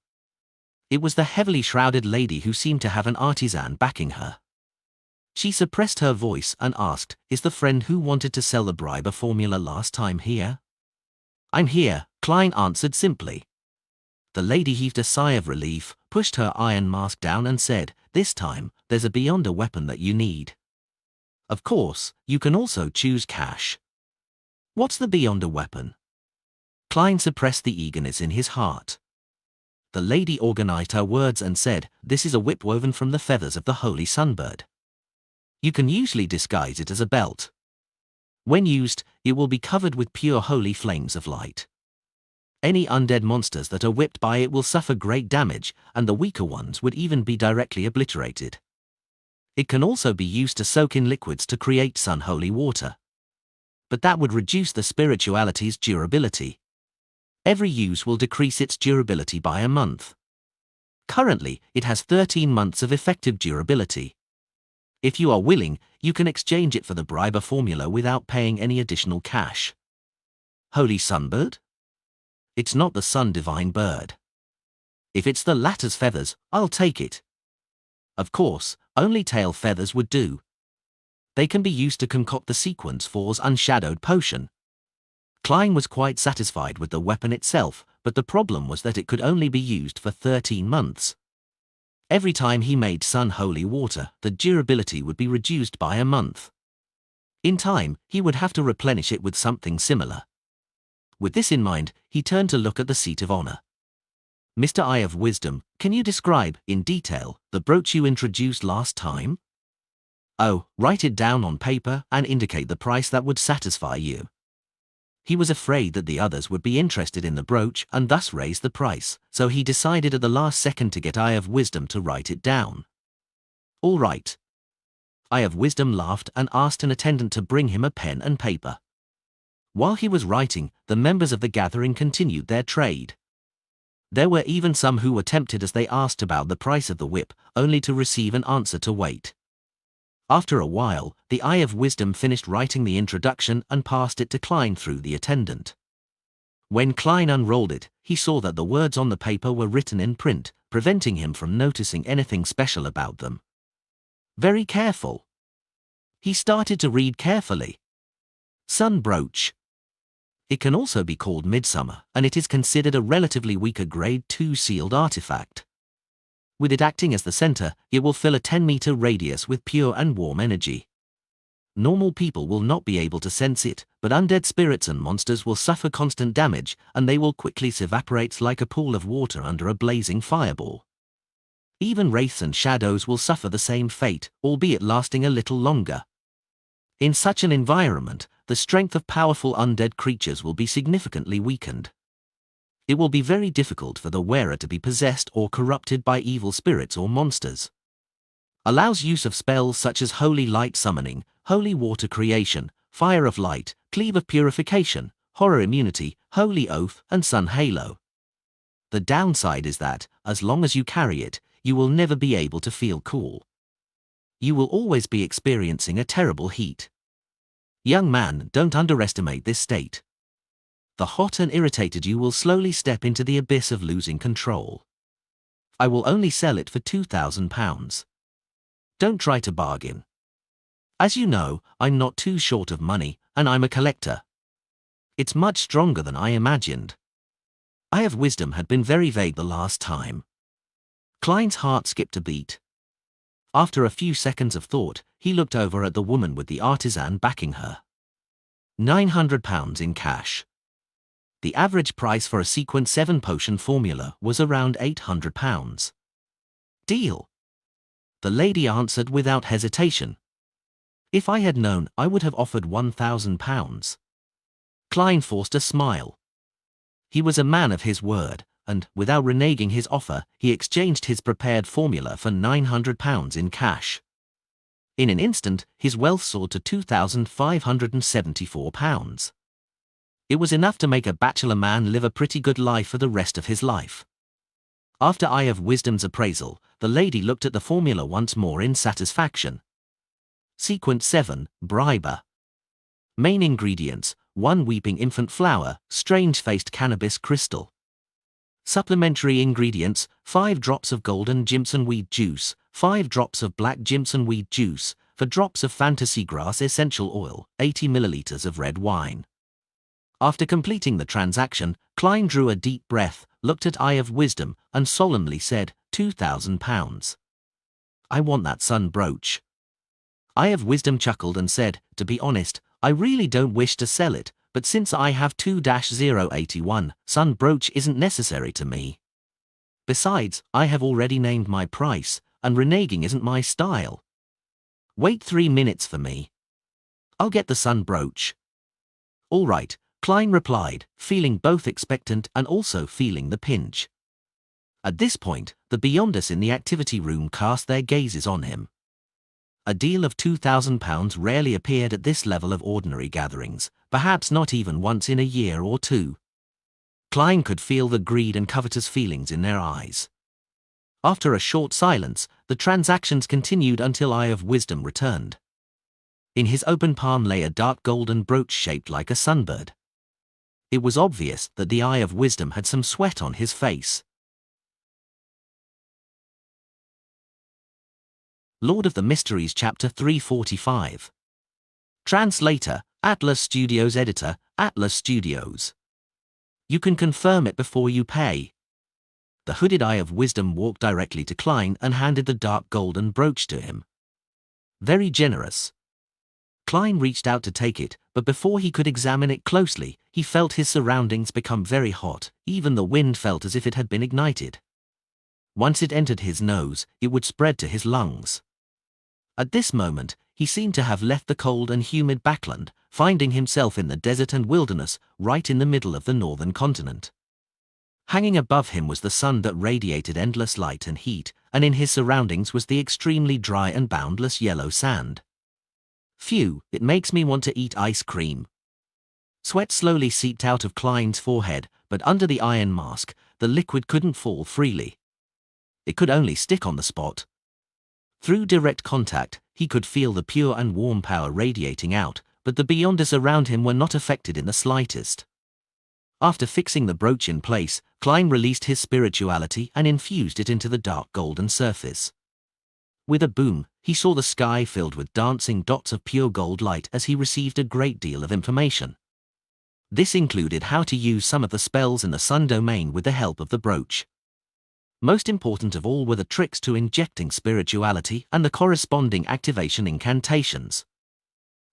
It was the heavily shrouded lady who seemed to have an artisan backing her. She suppressed her voice and asked, "Is the friend who wanted to sell the bribe formula last time here?" "I'm here," Klein answered simply. The lady heaved a sigh of relief, pushed her iron mask down and said, "This time, there's a beyond a weapon that you need. Of course, you can also choose cash." "What's the beyond a weapon?" Klein suppressed the eagerness in his heart. The lady organized her words and said, "This is a whip woven from the feathers of the holy sunbird. You can usually disguise it as a belt. When used, it will be covered with pure holy flames of light. Any undead monsters that are whipped by it will suffer great damage, and the weaker ones would even be directly obliterated. It can also be used to soak in liquids to create sun-holy water. But that would reduce the spirituality's durability. Every use will decrease its durability by a month. Currently, it has 13 months of effective durability. If you are willing, you can exchange it for the bribe formula without paying any additional cash." "Holy sunbird?" "It's not the sun divine bird. If it's the latter's feathers, I'll take it. Of course, only tail feathers would do. They can be used to concoct the sequence for's unshadowed potion." Klein was quite satisfied with the weapon itself, but the problem was that it could only be used for 13 months. Every time he made sun-holy water, the durability would be reduced by a month. In time, he would have to replenish it with something similar. With this in mind, he turned to look at the seat of honor. "Mr. Eye of Wisdom, can you describe, in detail, the brooch you introduced last time?" "Oh, write it down on paper and indicate the price that would satisfy you." He was afraid that the others would be interested in the brooch and thus raise the price, so he decided at the last second to get Eye of Wisdom to write it down. "All right." Eye of Wisdom laughed and asked an attendant to bring him a pen and paper. While he was writing, the members of the gathering continued their trade. There were even some who were tempted as they asked about the price of the whip, only to receive an answer to wait. After a while, the Eye of Wisdom finished writing the introduction and passed it to Klein through the attendant. When Klein unrolled it, he saw that the words on the paper were written in print, preventing him from noticing anything special about them. Very careful. He started to read carefully. Sun brooch. It can also be called Midsummer, and it is considered a relatively weaker Grade 2 sealed artifact. With it acting as the center, it will fill a 10-meter radius with pure and warm energy. Normal people will not be able to sense it, but undead spirits and monsters will suffer constant damage, and they will quickly evaporate like a pool of water under a blazing fireball. Even wraiths and shadows will suffer the same fate, albeit lasting a little longer. In such an environment, the strength of powerful undead creatures will be significantly weakened. It will be very difficult for the wearer to be possessed or corrupted by evil spirits or monsters. Allows use of spells such as Holy Light Summoning, Holy Water Creation, Fire of Light, Cleave of Purification, Horror Immunity, Holy Oath, and Sun Halo. The downside is that, as long as you carry it, you will never be able to feel cool. You will always be experiencing a terrible heat. Young man, don't underestimate this state. The hot and irritated you will slowly step into the abyss of losing control. I will only sell it for £2,000. Don't try to bargain. As you know, I'm not too short of money, and I'm a collector. It's much stronger than I imagined. Eye of Wisdom had been very vague the last time. Klein's heart skipped a beat. After a few seconds of thought, he looked over at the woman with the artisan backing her. £900 in cash. The average price for a Sequence 7 potion formula was around £800. Deal. The lady answered without hesitation. If I had known, I would have offered £1,000. Klein forced a smile. He was a man of his word, and, without reneging his offer, he exchanged his prepared formula for £900 in cash. In an instant, his wealth soared to £2,574. It was enough to make a bachelor man live a pretty good life for the rest of his life. After Eye of Wisdom's appraisal, the lady looked at the formula once more in satisfaction. Sequence 7, Briber. Main ingredients: 1 weeping infant flower, strange-faced cannabis crystal. Supplementary ingredients: 5 drops of golden Jimson weed juice, 5 drops of black Jimson weed juice, 4 drops of fantasy grass essential oil, 80 milliliters of red wine. After completing the transaction, Klein drew a deep breath, looked at Eye of Wisdom, and solemnly said, £2,000. I want that sun brooch. Eye of Wisdom chuckled and said, to be honest, I really don't wish to sell it, but since I have 2-081, sun brooch isn't necessary to me. Besides, I have already named my price, and reneging isn't my style. Wait 3 minutes for me. I'll get the sun brooch. All right, Klein replied, feeling both expectant and also feeling the pinch. At this point, the Beyonders in the activity room cast their gazes on him. A deal of £2,000 rarely appeared at this level of ordinary gatherings, perhaps not even once in a year or two. Klein could feel the greed and covetous feelings in their eyes. After a short silence, the transactions continued until Eye of Wisdom returned. In his open palm lay a dark golden brooch shaped like a sunbird. It was obvious that the Eye of Wisdom had some sweat on his face. Lord of the Mysteries Chapter 345. Translator, Atlas Studios. Editor, Atlas Studios. You can confirm it before you pay. The hooded Eye of Wisdom walked directly to Klein and handed the dark golden brooch to him. Very generous. Klein reached out to take it, but before he could examine it closely, he felt his surroundings become very hot. Even the wind felt as if it had been ignited. Once it entered his nose, it would spread to his lungs. At this moment, he seemed to have left the cold and humid backland, finding himself in the desert and wilderness, right in the middle of the northern continent. Hanging above him was the sun that radiated endless light and heat, and in his surroundings was the extremely dry and boundless yellow sand. Phew, it makes me want to eat ice cream. Sweat slowly seeped out of Klein's forehead, but under the iron mask, the liquid couldn't fall freely. It could only stick on the spot. Through direct contact, he could feel the pure and warm power radiating out, but the Beyonders around him were not affected in the slightest. After fixing the brooch in place, Klein released his spirituality and infused it into the dark golden surface. With a boom, he saw the sky filled with dancing dots of pure gold light as he received a great deal of information. This included how to use some of the spells in the sun domain with the help of the brooch. Most important of all were the tricks to injecting spirituality and the corresponding activation incantations.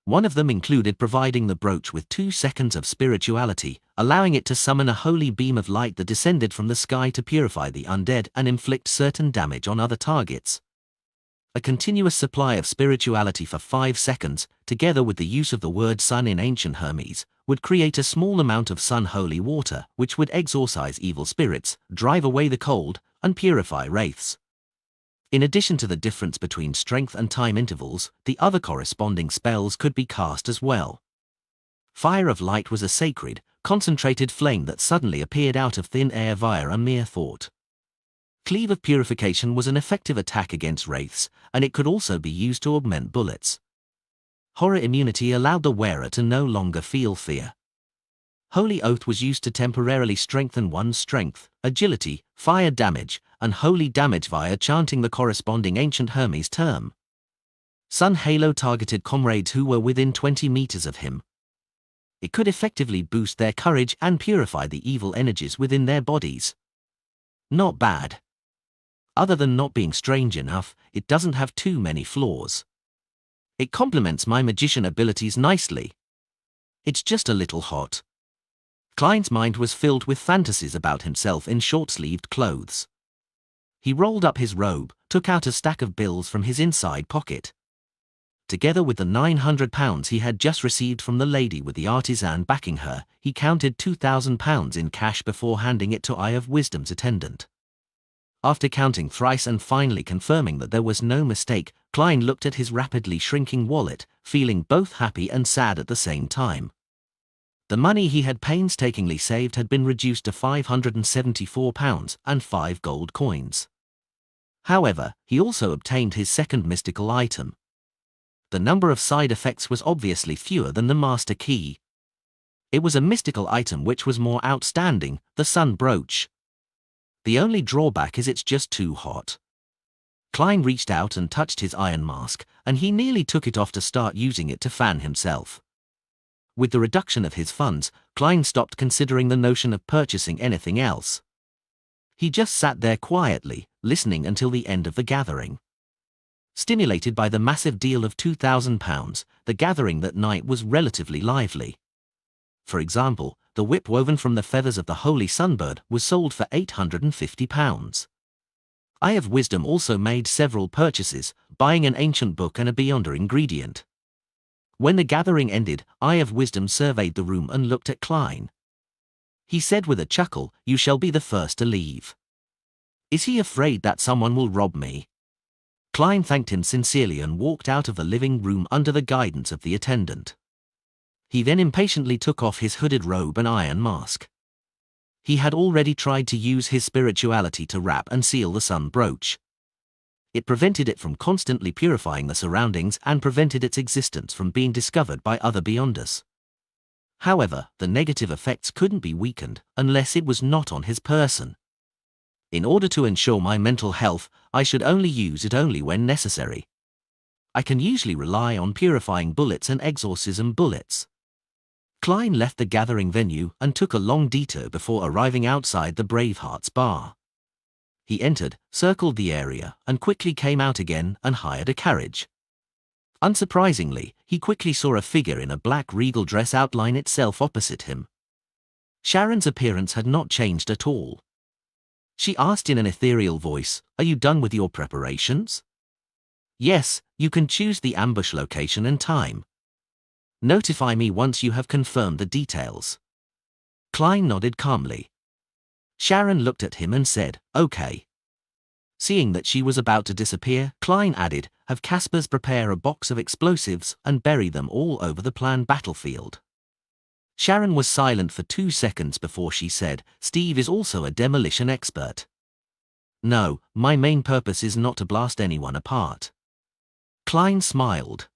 One of them included providing the brooch with 2 seconds of spirituality, allowing it to summon a holy beam of light that descended from the sky to purify the undead and inflict certain damage on other targets. A continuous supply of spirituality for 5 seconds, together with the use of the word sun in ancient Hermes, would create a small amount of sun holy water, which would exorcise evil spirits, drive away the cold, and purify wraiths. In addition to the difference between strength and time intervals, the other corresponding spells could be cast as well. Fire of Light was a sacred, concentrated flame that suddenly appeared out of thin air via a mere thought. Cleave of Purification was an effective attack against wraiths, and it could also be used to augment bullets. Horror Immunity allowed the wearer to no longer feel fear. Holy Oath was used to temporarily strengthen one's strength, agility, fire damage, and holy damage via chanting the corresponding ancient Hermes term. Sun Halo targeted comrades who were within 20 meters of him. It could effectively boost their courage and purify the evil energies within their bodies. Not bad. Other than not being strange enough, it doesn't have too many flaws. It complements my magician abilities nicely. It's just a little hot. Klein's mind was filled with fantasies about himself in short-sleeved clothes. He rolled up his robe, took out a stack of bills from his inside pocket. Together with the £900 he had just received from the lady with the artisan backing her, he counted £2,000 in cash before handing it to Eye of Wisdom's attendant. After counting thrice and finally confirming that there was no mistake, Klein looked at his rapidly shrinking wallet, feeling both happy and sad at the same time. The money he had painstakingly saved had been reduced to £574 and 5 gold coins. However, he also obtained his second mystical item. The number of side effects was obviously fewer than the master key. It was a mystical item which was more outstanding, the sun brooch. The only drawback is it's just too hot. Klein reached out and touched his iron mask, and he nearly took it off to start using it to fan himself. With the reduction of his funds, Klein stopped considering the notion of purchasing anything else. He just sat there quietly, listening until the end of the gathering. Stimulated by the massive deal of £2,000, the gathering that night was relatively lively. For example, the whip woven from the feathers of the holy sunbird was sold for £850. Eye of Wisdom also made several purchases, buying an ancient book and a Beyonder ingredient. When the gathering ended, Eye of Wisdom surveyed the room and looked at Klein. He said with a chuckle, "You shall be the first to leave." Is he afraid that someone will rob me? Klein thanked him sincerely and walked out of the living room under the guidance of the attendant. He then impatiently took off his hooded robe and iron mask. He had already tried to use his spirituality to wrap and seal the sun brooch. It prevented it from constantly purifying the surroundings and prevented its existence from being discovered by other Beyonders. However, the negative effects couldn't be weakened unless it was not on his person. In order to ensure my mental health, I should only use it only when necessary. I can usually rely on purifying bullets and exorcism bullets. Klein left the gathering venue and took a long detour before arriving outside the Bravehearts bar. He entered, circled the area, and quickly came out again and hired a carriage. Unsurprisingly, he quickly saw a figure in a black regal dress outline itself opposite him. Sharon's appearance had not changed at all. She asked in an ethereal voice, "Are you done with your preparations?" "Yes, you can choose the ambush location and time. Notify me once you have confirmed the details." Klein nodded calmly. Sharon looked at him and said, "Okay." Seeing that she was about to disappear, Klein added, "Have Caspers prepare a box of explosives and bury them all over the planned battlefield." Sharon was silent for 2 seconds before she said, "Steve is also a demolition expert." "No, my main purpose is not to blast anyone apart." Klein smiled.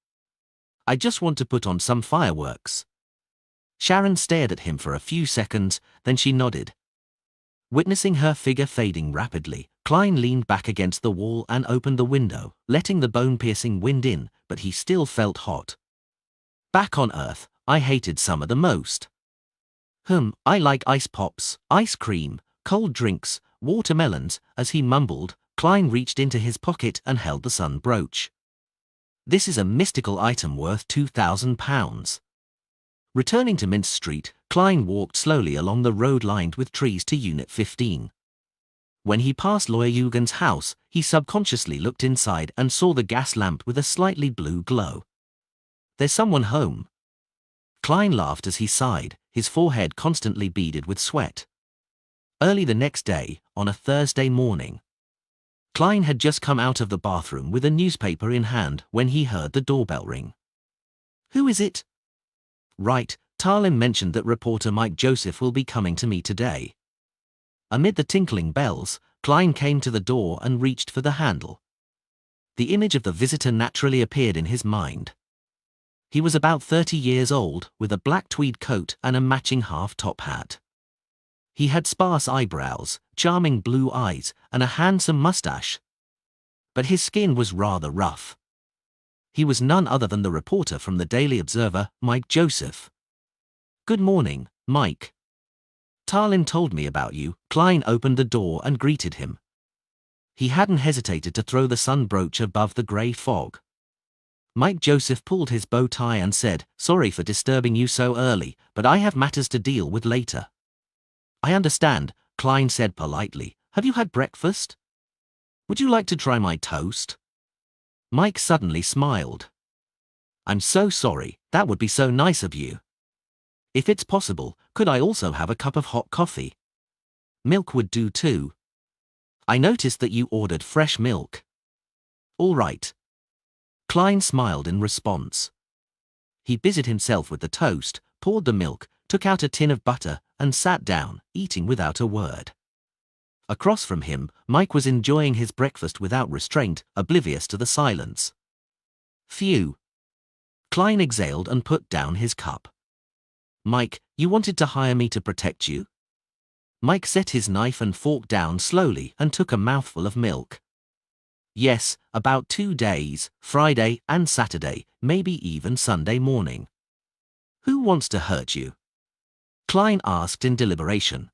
"I just want to put on some fireworks." Sharon stared at him for a few seconds, then she nodded. Witnessing her figure fading rapidly, Klein leaned back against the wall and opened the window, letting the bone-piercing wind in, but he still felt hot. Back on Earth, I hated summer the most. I like ice pops, ice cream, cold drinks, watermelons." As he mumbled, Klein reached into his pocket and held the sun brooch. "This is a mystical item worth £2,000. Returning to Mince Street, Klein walked slowly along the road lined with trees to Unit 15. When he passed Lawyer Eugen's house, he subconsciously looked inside and saw the gas lamp with a slightly blue glow. "There's someone home." Klein laughed as he sighed, his forehead constantly beaded with sweat. Early the next day, on a Thursday morning, Klein had just come out of the bathroom with a newspaper in hand when he heard the doorbell ring. "Who is it?" "Right, Tarlin mentioned that reporter Mike Joseph will be coming to me today." Amid the tinkling bells, Klein came to the door and reached for the handle. The image of the visitor naturally appeared in his mind. He was about 30 years old, with a black tweed coat and a matching half-top hat. He had sparse eyebrows, charming blue eyes, and a handsome mustache. But his skin was rather rough. He was none other than the reporter from the Daily Observer, Mike Joseph. Good morning, Mike. Tarlin told me about you. Klein opened the door and greeted him. He hadn't hesitated to throw the sun brooch above the grey fog. Mike Joseph pulled his bow tie and said, "Sorry for disturbing you so early, but I have matters to deal with later." "I understand," Klein said politely. "Have you had breakfast? Would you like to try my toast?" Mike suddenly smiled. "I'm so sorry, that would be so nice of you. If it's possible, could I also have a cup of hot coffee? Milk would do too. I noticed that you ordered fresh milk." "All right." Klein smiled in response. He busied himself with the toast, poured the milk, took out a tin of butter, and sat down, eating without a word. Across from him, Mike was enjoying his breakfast without restraint, oblivious to the silence. "Phew." Klein exhaled and put down his cup. "Mike, you wanted to hire me to protect you?" Mike set his knife and fork down slowly and took a mouthful of milk. "Yes, about 2 days, Friday and Saturday, maybe even Sunday morning." "Who wants to hurt you?" Klein asked in deliberation.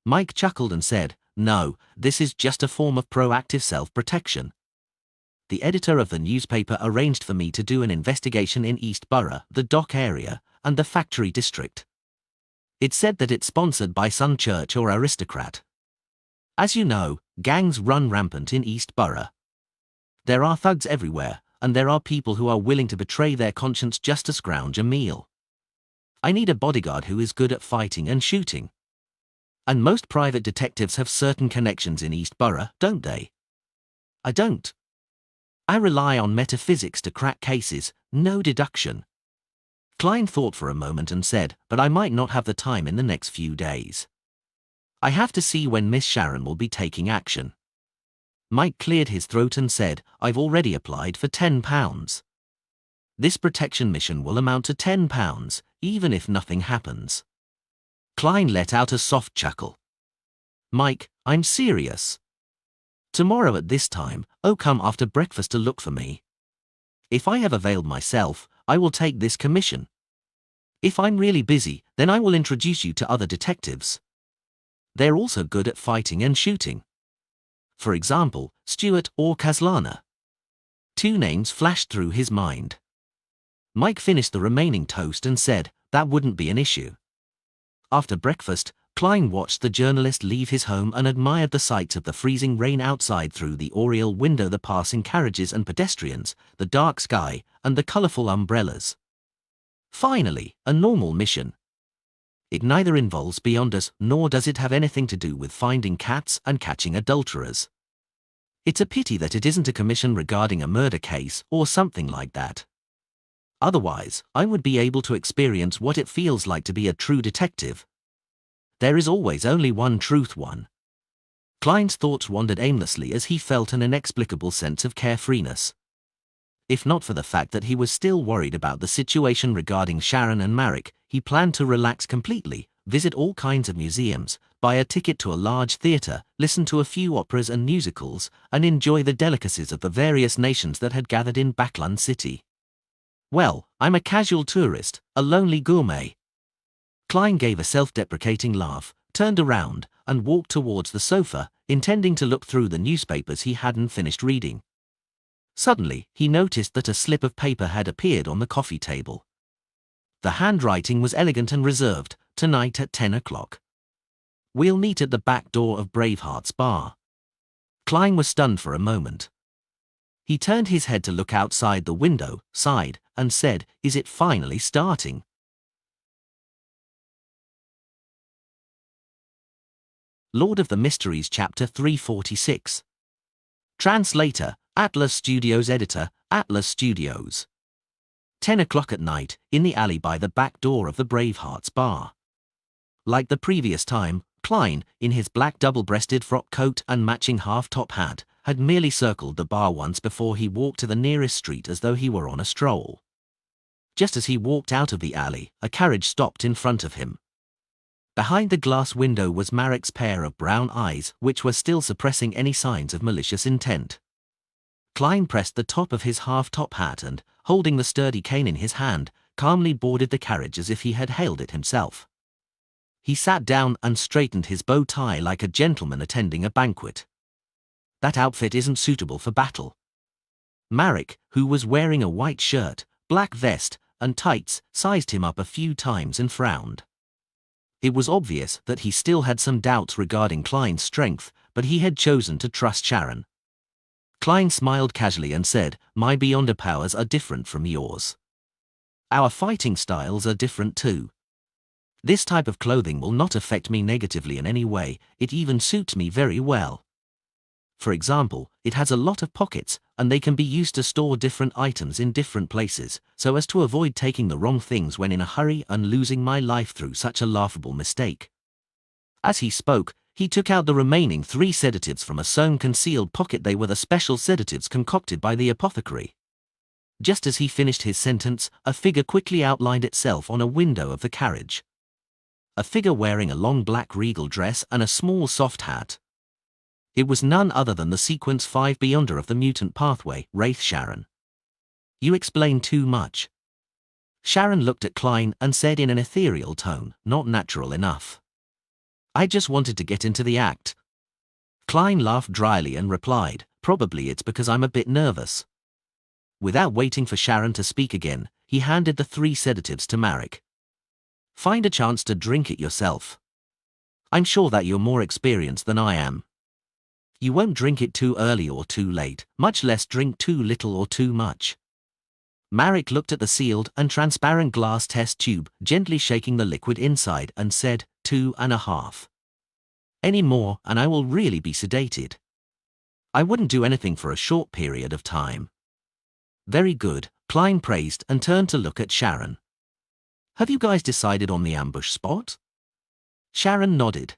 Mike chuckled and said, "No, this is just a form of proactive self-protection. The editor of the newspaper arranged for me to do an investigation in East Borough, the dock area, and the factory district. It said that it's sponsored by some church or aristocrat. As you know, gangs run rampant in East Borough. There are thugs everywhere, and there are people who are willing to betray their conscience just to scrounge a meal. I need a bodyguard who is good at fighting and shooting. And most private detectives have certain connections in East Borough, don't they? I don't. I rely on metaphysics to crack cases, no deduction." Klein thought for a moment and said, "But I might not have the time in the next few days. I have to see when Miss Sharon will be taking action." Mike cleared his throat and said, "I've already applied for £10. This protection mission will amount to £10, even if nothing happens." Klein let out a soft chuckle. "Mike, I'm serious. Tomorrow at this time, come after breakfast to look for me. If I have availed myself, I will take this commission. If I'm really busy, then I will introduce you to other detectives. They're also good at fighting and shooting. For example, Stewart or Kaslana." 2 names flashed through his mind. Mike finished the remaining toast and said, "That wouldn't be an issue." After breakfast, Klein watched the journalist leave his home and admired the sights of the freezing rain outside through the oriel window, the passing carriages and pedestrians, the dark sky, and the colorful umbrellas. Finally, a normal mission. It neither involves beyonders nor does it have anything to do with finding cats and catching adulterers. It's a pity that it isn't a commission regarding a murder case or something like that. Otherwise, I would be able to experience what it feels like to be a true detective. There is always only one truth one. Klein's thoughts wandered aimlessly as he felt an inexplicable sense of carefreeness. If not for the fact that he was still worried about the situation regarding Sharon and Marek, he planned to relax completely, visit all kinds of museums, buy a ticket to a large theatre, listen to a few operas and musicals, and enjoy the delicacies of the various nations that had gathered in Backland City. "Well, I'm a casual tourist, a lonely gourmet." Klein gave a self-deprecating laugh, turned around, and walked towards the sofa, intending to look through the newspapers he hadn't finished reading. Suddenly, he noticed that a slip of paper had appeared on the coffee table. The handwriting was elegant and reserved, "Tonight at 10 o'clock. We'll meet at the back door of Braveheart's bar." Klein was stunned for a moment. He turned his head to look outside the window, sighed, and said, "Is it finally starting?" Lord of the Mysteries Chapter 346. Translator, Atlas Studios. Editor, Atlas Studios. 10 o'clock at night, in the alley by the back door of the Braveheart's bar. Like the previous time, Klein, in his black double-breasted frock coat and matching half-top hat, had merely circled the bar once before he walked to the nearest street as though he were on a stroll. Just as he walked out of the alley, a carriage stopped in front of him. Behind the glass window was Marek's pair of brown eyes, which were still suppressing any signs of malicious intent. Klein pressed the top of his half-top hat and, holding the sturdy cane in his hand, calmly boarded the carriage as if he had hailed it himself. He sat down and straightened his bow tie like a gentleman attending a banquet. That outfit isn't suitable for battle. Marek, who was wearing a white shirt, black vest, and tights, sized him up a few times and frowned. It was obvious that he still had some doubts regarding Klein's strength, but he had chosen to trust Sharon. Klein smiled casually and said, "My Beyonder powers are different from yours. Our fighting styles are different too. This type of clothing will not affect me negatively in any way, it even suits me very well. For example, it has a lot of pockets, and they can be used to store different items in different places, so as to avoid taking the wrong things when in a hurry and losing my life through such a laughable mistake." As he spoke, he took out the remaining 3 sedatives from a sewn concealed pocket. They were the special sedatives concocted by the apothecary. Just as he finished his sentence, a figure quickly outlined itself on a window of the carriage. A figure wearing a long black regal dress and a small soft hat. It was none other than the Sequence 5 Beyonder of the mutant pathway, Wraith Sharon. "You explain too much." Sharon looked at Klein and said in an ethereal tone, "Not natural enough. I just wanted to get into the act." Klein laughed dryly and replied, "Probably it's because I'm a bit nervous." Without waiting for Sharon to speak again, he handed the 3 sedatives to Marek. "Find a chance to drink it yourself. I'm sure that you're more experienced than I am. You won't drink it too early or too late, much less drink too little or too much." Marek looked at the sealed and transparent glass test tube, gently shaking the liquid inside, and said, 2.5. Any more and I will really be sedated. I wouldn't do anything for a short period of time." "Very good," Klein praised and turned to look at Sharon. "Have you guys decided on the ambush spot?" Sharon nodded.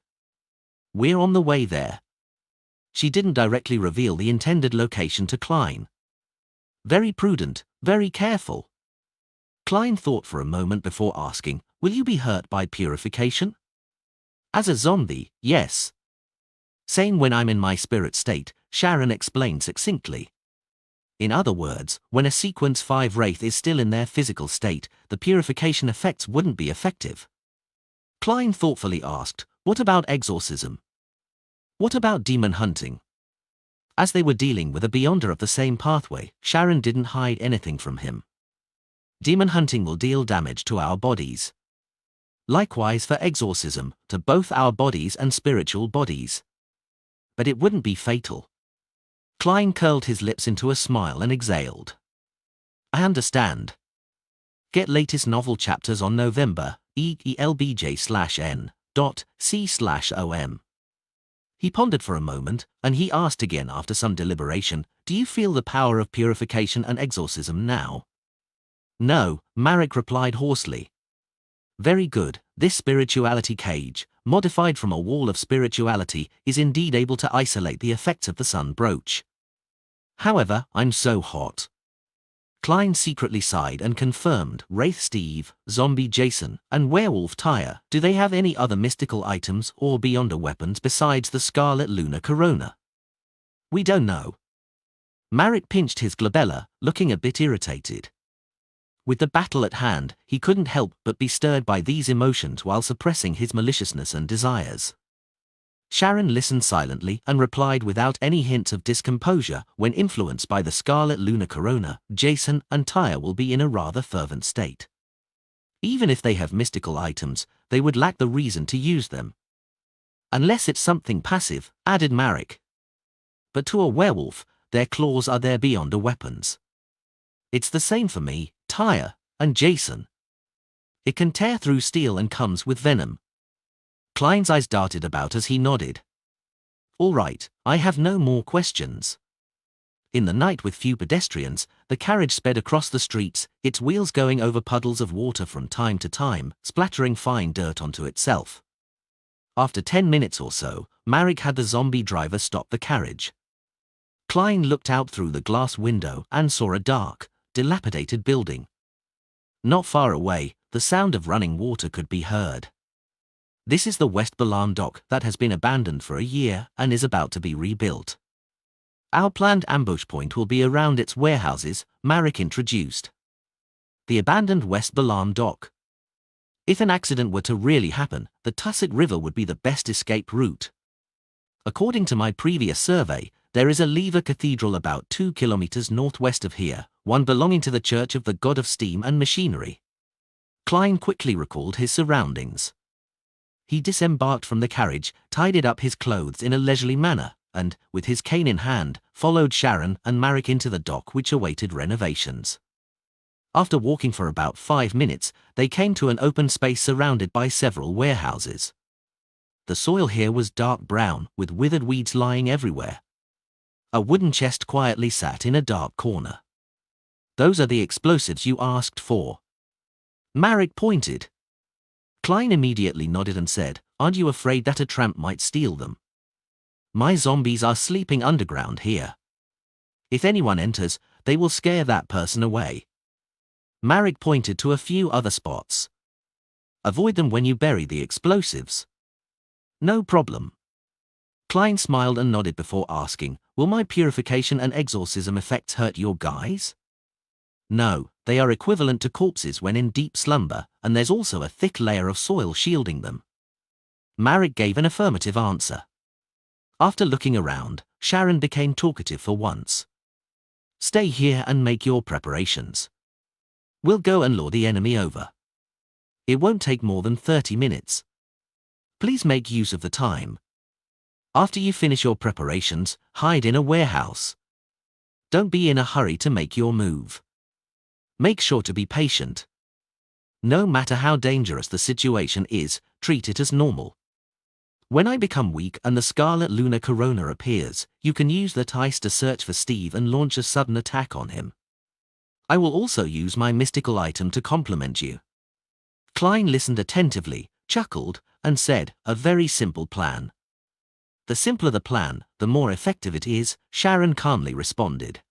"We're on the way there." She didn't directly reveal the intended location to Klein. "Very prudent, very careful." Klein thought for a moment before asking, "Will you be hurt by purification?" "As a zombie, yes. Same when I'm in my spirit state," Sharon explained succinctly. In other words, when a Sequence 5 Wraith is still in their physical state, the purification effects wouldn't be effective. Klein thoughtfully asked, "What about exorcism? What about demon hunting?" As they were dealing with a Beyonder of the same pathway, Sharon didn't hide anything from him. "Demon hunting will deal damage to our bodies. Likewise for exorcism, to both our bodies and spiritual bodies. But it wouldn't be fatal." Klein curled his lips into a smile and exhaled. "I understand. Get latest novel chapters on November, elbj/n.c/om. He pondered for a moment, and he asked again after some deliberation, "Do you feel the power of purification and exorcism now?" "No," Marek replied hoarsely. "Very good. This spirituality cage, modified from a wall of spirituality, is indeed able to isolate the effects of the sun brooch. However, I'm so hot." Klein secretly sighed and confirmed, "Wraith Steve, Zombie Jason, and Werewolf Tyre, do they have any other mystical items or Beyonder weapons besides the Scarlet Lunar Corona?" "We don't know." Marek pinched his glabella, looking a bit irritated. With the battle at hand, he couldn't help but be stirred by these emotions while suppressing his maliciousness and desires. Sharon listened silently and replied without any hint of discomposure, "When influenced by the Scarlet Lunar Corona, Jason and Tyre will be in a rather fervent state. Even if they have mystical items, they would lack the reason to use them. Unless it's something passive," added Marek. "But to a werewolf, their claws are their Beyonder weapons. It's the same for me, Tyre, and Jason. It can tear through steel and comes with venom." Klein's eyes darted about as he nodded. "All right, I have no more questions." In the night with few pedestrians, the carriage sped across the streets, its wheels going over puddles of water from time to time, splattering fine dirt onto itself. After 10 minutes or so, Marek had the zombie driver stop the carriage. Klein looked out through the glass window and saw a dark, dilapidated building. Not far away, the sound of running water could be heard. "This is the West Balan dock that has been abandoned for a year and is about to be rebuilt. Our planned ambush point will be around its warehouses," Marek introduced. The abandoned West Balam dock. If an accident were to really happen, the Tussock River would be the best escape route. According to my previous survey, there is a Lever Cathedral about 2 kilometers northwest of here, one belonging to the Church of the God of Steam and Machinery. Klein quickly recalled his surroundings. He disembarked from the carriage, tidied up his clothes in a leisurely manner, and, with his cane in hand, followed Sharon and Marek into the dock which awaited renovations. After walking for about 5 minutes, they came to an open space surrounded by several warehouses. The soil here was dark brown, with withered weeds lying everywhere. A wooden chest quietly sat in a dark corner. "Those are the explosives you asked for." Marek pointed. Klein immediately nodded and said, "Aren't you afraid that a tramp might steal them? My zombies are sleeping underground here. If anyone enters, they will scare that person away." Marek pointed to a few other spots. "Avoid them when you bury the explosives." "No problem." Klein smiled and nodded before asking, "Will my purification and exorcism effects hurt your guys?" "No, they are equivalent to corpses when in deep slumber, and there's also a thick layer of soil shielding them." Marek gave an affirmative answer. After looking around, Sharon became talkative for once. "Stay here and make your preparations. We'll go and lure the enemy over. It won't take more than 30 minutes. Please make use of the time. After you finish your preparations, hide in a warehouse. Don't be in a hurry to make your move. Make sure to be patient. No matter how dangerous the situation is, treat it as normal. When I become weak and the Scarlet Lunar Corona appears, you can use that ice to search for Steve and launch a sudden attack on him. I will also use my mystical item to complement you." Klein listened attentively, chuckled, and said, "A very simple plan." "The simpler the plan, the more effective it is," Sharon calmly responded.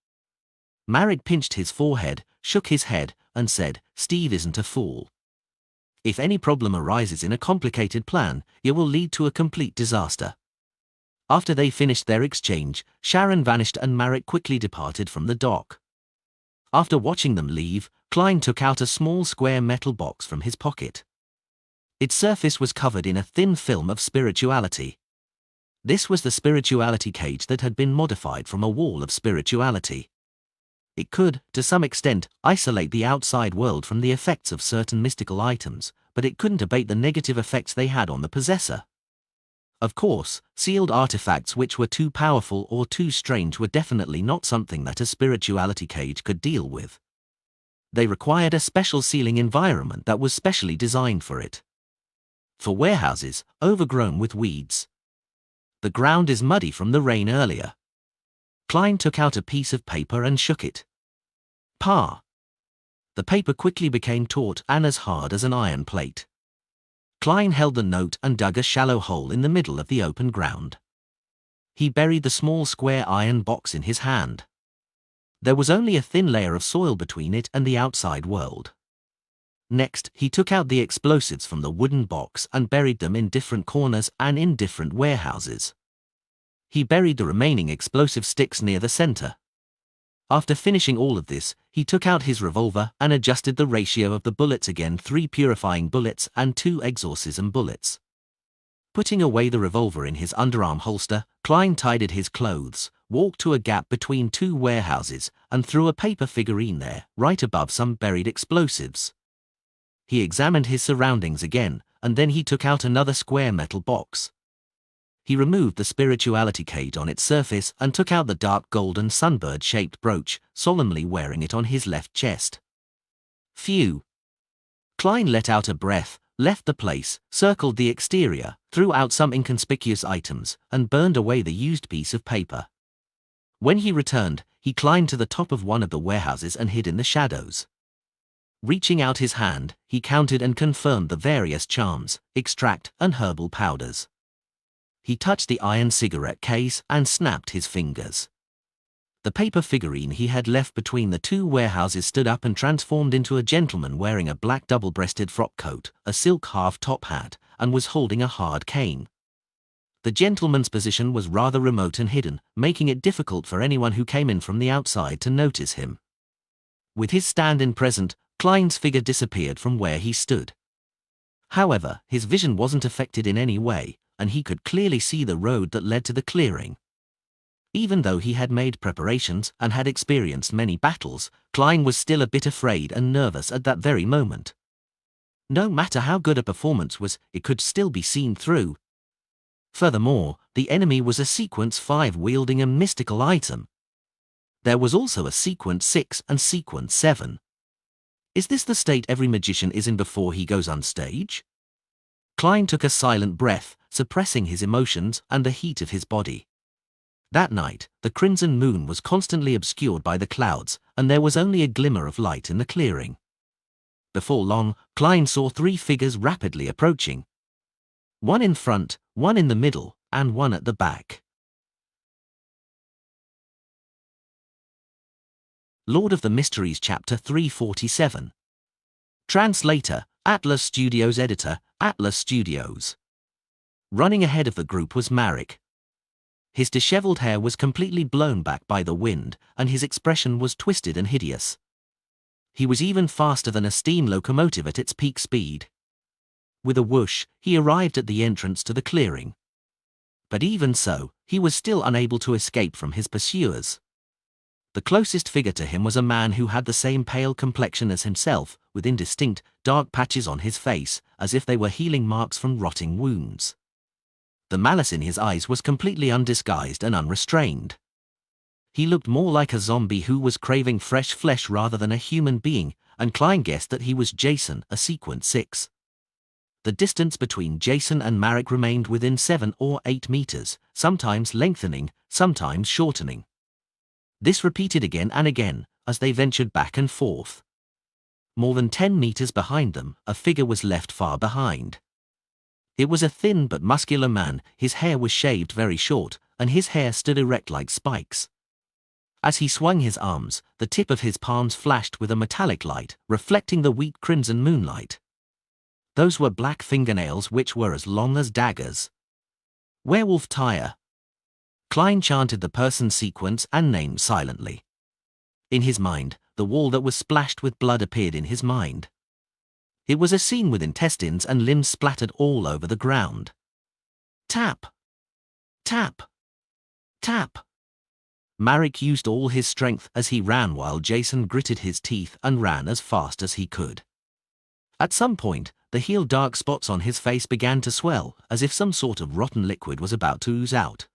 Marek pinched his forehead, shook his head, and said, "Steve isn't a fool. If any problem arises in a complicated plan, it will lead to a complete disaster." After they finished their exchange, Sharon vanished and Marek quickly departed from the dock. After watching them leave, Klein took out a small square metal box from his pocket. Its surface was covered in a thin film of spirituality. This was the spirituality cage that had been modified from a wall of spirituality. It could, to some extent, isolate the outside world from the effects of certain mystical items, but it couldn't abate the negative effects they had on the possessor. Of course, sealed artifacts which were too powerful or too strange were definitely not something that a spirituality cage could deal with. They required a special sealing environment that was specially designed for it. For warehouses, overgrown with weeds. The ground is muddy from the rain earlier. Klein took out a piece of paper and shook it. "Pa!" The paper quickly became taut and as hard as an iron plate. Klein held the note and dug a shallow hole in the middle of the open ground. He buried the small square iron box in his hand. There was only a thin layer of soil between it and the outside world. Next, he took out the explosives from the wooden box and buried them in different corners and in different warehouses. He buried the remaining explosive sticks near the center. After finishing all of this, he took out his revolver and adjusted the ratio of the bullets again: 3 purifying bullets and 2 exorcism bullets. Putting away the revolver in his underarm holster, Klein tidied his clothes, walked to a gap between 2 warehouses, and threw a paper figurine there, right above some buried explosives. He examined his surroundings again, and then he took out another square metal box. He removed the spirituality cage on its surface and took out the dark golden sunbird-shaped brooch, solemnly wearing it on his left chest. Phew! Klein let out a breath, left the place, circled the exterior, threw out some inconspicuous items, and burned away the used piece of paper. When he returned, he climbed to the top of one of the warehouses and hid in the shadows. Reaching out his hand, he counted and confirmed the various charms, extract, and herbal powders. He touched the iron cigarette case and snapped his fingers. The paper figurine he had left between the 2 warehouses stood up and transformed into a gentleman wearing a black double-breasted frock coat, a silk half-top hat, and was holding a hard cane. The gentleman's position was rather remote and hidden, making it difficult for anyone who came in from the outside to notice him. With his stand-in present, Klein's figure disappeared from where he stood. However, his vision wasn't affected in any way, and he could clearly see the road that led to the clearing. Even though he had made preparations and had experienced many battles, Klein was still a bit afraid and nervous at that very moment. No matter how good a performance was, it could still be seen through. Furthermore, the enemy was a Sequence 5 wielding a mystical item. There was also a Sequence 6 and Sequence 7. Is this the state every magician is in before he goes on stage? Klein took a silent breath, suppressing his emotions and the heat of his body. That night, the crimson moon was constantly obscured by the clouds, and there was only a glimmer of light in the clearing. Before long, Klein saw 3 figures rapidly approaching. One in front, one in the middle, and one at the back. Lord of the Mysteries Chapter 347. Translator, Atlas Studios. Editor, Atlas Studios. Running ahead of the group was Marek. His disheveled hair was completely blown back by the wind, and his expression was twisted and hideous. He was even faster than a steam locomotive at its peak speed. With a whoosh, he arrived at the entrance to the clearing. But even so, he was still unable to escape from his pursuers. The closest figure to him was a man who had the same pale complexion as himself, with indistinct, dark patches on his face, as if they were healing marks from rotting wounds. The malice in his eyes was completely undisguised and unrestrained. He looked more like a zombie who was craving fresh flesh rather than a human being, and Klein guessed that he was Jason, a Sequence 6. The distance between Jason and Marek remained within 7 or 8 meters, sometimes lengthening, sometimes shortening. This repeated again and again, as they ventured back and forth. More than 10 meters behind them, a figure was left far behind. It was a thin but muscular man. His hair was shaved very short, and his hair stood erect like spikes. As he swung his arms, the tip of his palms flashed with a metallic light, reflecting the weak crimson moonlight. Those were black fingernails which were as long as daggers. Werewolf Tyre. Klein chanted the person sequence and name silently. In his mind, the wall that was splashed with blood appeared in his mind. It was a scene with intestines and limbs splattered all over the ground. Tap! Tap! Tap! Marek used all his strength as he ran while Jason gritted his teeth and ran as fast as he could. At some point, the heel dark spots on his face began to swell, as if some sort of rotten liquid was about to ooze out.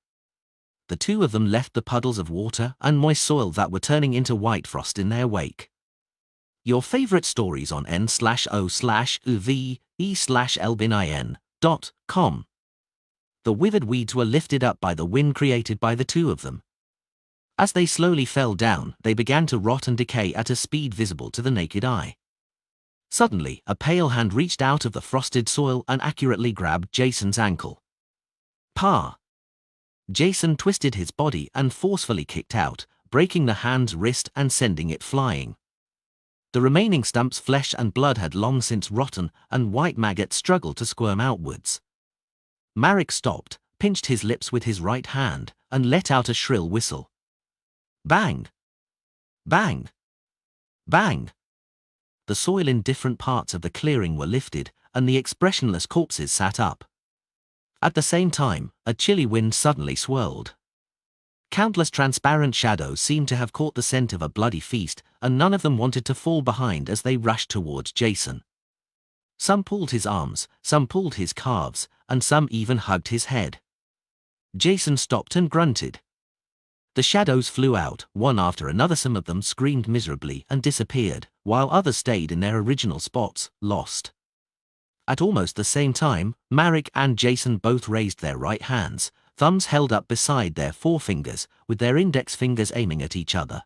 The two of them left the puddles of water and moist soil that were turning into white frost in their wake. Your favorite stories on n/o/uve/elbin.com. The withered weeds were lifted up by the wind created by the two of them. As they slowly fell down, they began to rot and decay at a speed visible to the naked eye. Suddenly, a pale hand reached out of the frosted soil and accurately grabbed Jason's ankle. Pa! Jason twisted his body and forcefully kicked out, breaking the hand's wrist and sending it flying. The remaining stump's flesh and blood had long since rotten, and white maggots struggled to squirm outwards. Marek stopped, pinched his lips with his right hand, and let out a shrill whistle. Bang! Bang! Bang! The soil in different parts of the clearing were lifted, and the expressionless corpses sat up. At the same time, a chilly wind suddenly swirled. Countless transparent shadows seemed to have caught the scent of a bloody feast, and none of them wanted to fall behind as they rushed towards Jason. Some pulled his arms, some pulled his calves, and some even hugged his head. Jason stopped and grunted. The shadows flew out, one after another. Some of them screamed miserably and disappeared, while others stayed in their original spots, lost. At almost the same time, Marek and Jason both raised their right hands, thumbs held up beside their forefingers, with their index fingers aiming at each other.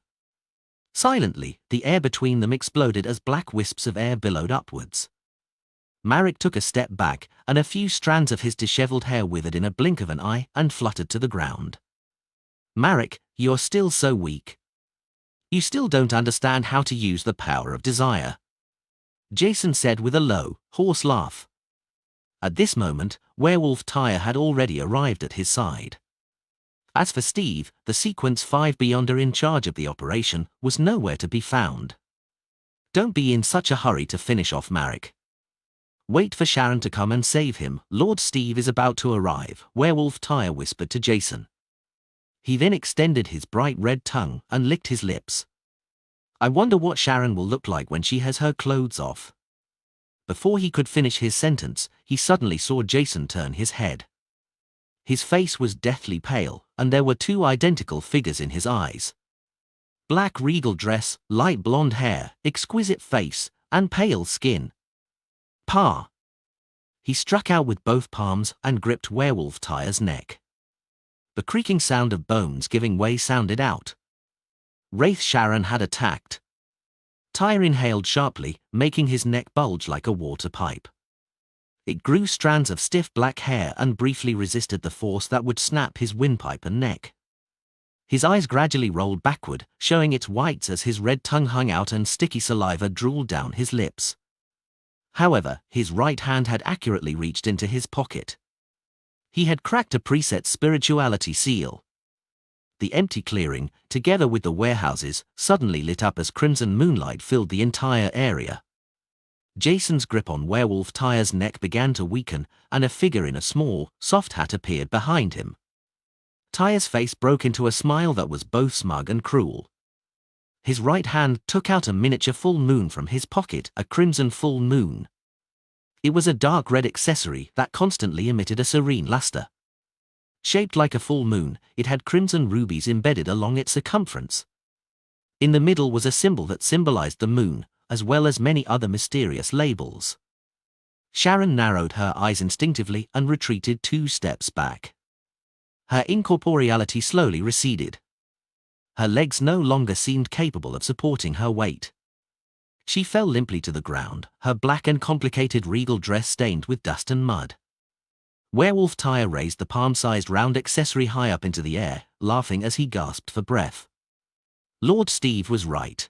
Silently, the air between them exploded as black wisps of air billowed upwards. Marek took a step back, and a few strands of his disheveled hair withered in a blink of an eye and fluttered to the ground. Marek, you're still so weak. You still don't understand how to use the power of desire. Jason said with a low, hoarse laugh. At this moment, Werewolf Tyre had already arrived at his side. As for Steve, the Sequence 5 Beyonder in charge of the operation was nowhere to be found. Don't be in such a hurry to finish off Marek. Wait for Sharon to come and save him. Lord Steve is about to arrive, Werewolf Tyre whispered to Jason. He then extended his bright red tongue and licked his lips. I wonder what Sharon will look like when she has her clothes off. Before he could finish his sentence, he suddenly saw Jason turn his head. His face was deathly pale, and there were two identical figures in his eyes. Black regal dress, light blonde hair, exquisite face, and pale skin. Pa! He struck out with both palms and gripped Werewolf Tyre's neck. The creaking sound of bones giving way sounded out. Wraith Sharon had attacked. Tyre inhaled sharply, making his neck bulge like a water pipe. It grew strands of stiff black hair and briefly resisted the force that would snap his windpipe and neck. His eyes gradually rolled backward, showing its whites as his red tongue hung out and sticky saliva drooled down his lips. However, his right hand had accurately reached into his pocket. He had cracked a preset spirituality seal. The empty clearing, together with the warehouses, suddenly lit up as crimson moonlight filled the entire area. Jason's grip on Werewolf Tyre's neck began to weaken, and a figure in a small, soft hat appeared behind him. Tyre's face broke into a smile that was both smug and cruel. His right hand took out a miniature full moon from his pocket, a crimson full moon. It was a dark red accessory that constantly emitted a serene luster. Shaped like a full moon, it had crimson rubies embedded along its circumference. In the middle was a symbol that symbolized the moon, as well as many other mysterious labels. Sharon narrowed her eyes instinctively and retreated 2 steps back. Her incorporeality slowly receded. Her legs no longer seemed capable of supporting her weight. She fell limply to the ground, her black and complicated regal dress stained with dust and mud. Werewolf Tyre raised the palm-sized round accessory high up into the air, laughing as he gasped for breath. Lord Steve was right.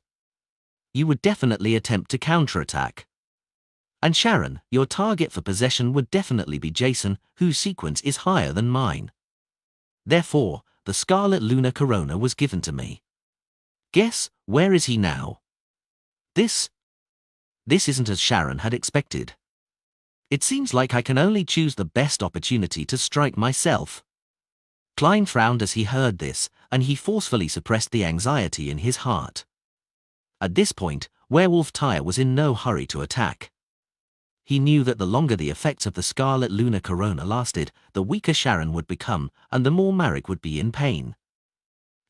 You would definitely attempt to counterattack. And Sharon, your target for possession would definitely be Jason, whose sequence is higher than mine. Therefore, the Scarlet Lunar Corona was given to me. Guess, where is he now? This isn't as Sharon had expected. It seems like I can only choose the best opportunity to strike myself. Klein frowned as he heard this, and he forcefully suppressed the anxiety in his heart. At this point, Werewolf Tyre was in no hurry to attack. He knew that the longer the effects of the Scarlet Lunar Corona lasted, the weaker Sharon would become, and the more Marek would be in pain.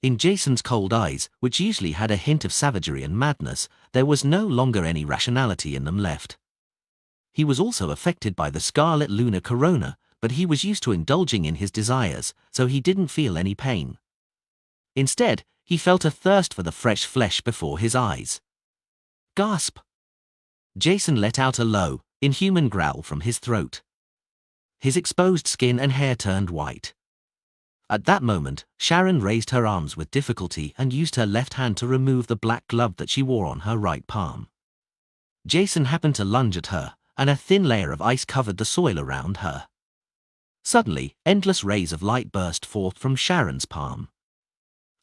In Jason's cold eyes, which usually had a hint of savagery and madness, there was no longer any rationality in them left. He was also affected by the Scarlet Lunar Corona, but he was used to indulging in his desires, so he didn't feel any pain. Instead, he felt a thirst for the fresh flesh before his eyes. Gasp! Jason let out a low, inhuman growl from his throat. His exposed skin and hair turned white. At that moment, Sharon raised her arms with difficulty and used her left hand to remove the black glove that she wore on her right palm. Jason happened to lunge at her, and a thin layer of ice covered the soil around her. Suddenly, endless rays of light burst forth from Sharon's palm.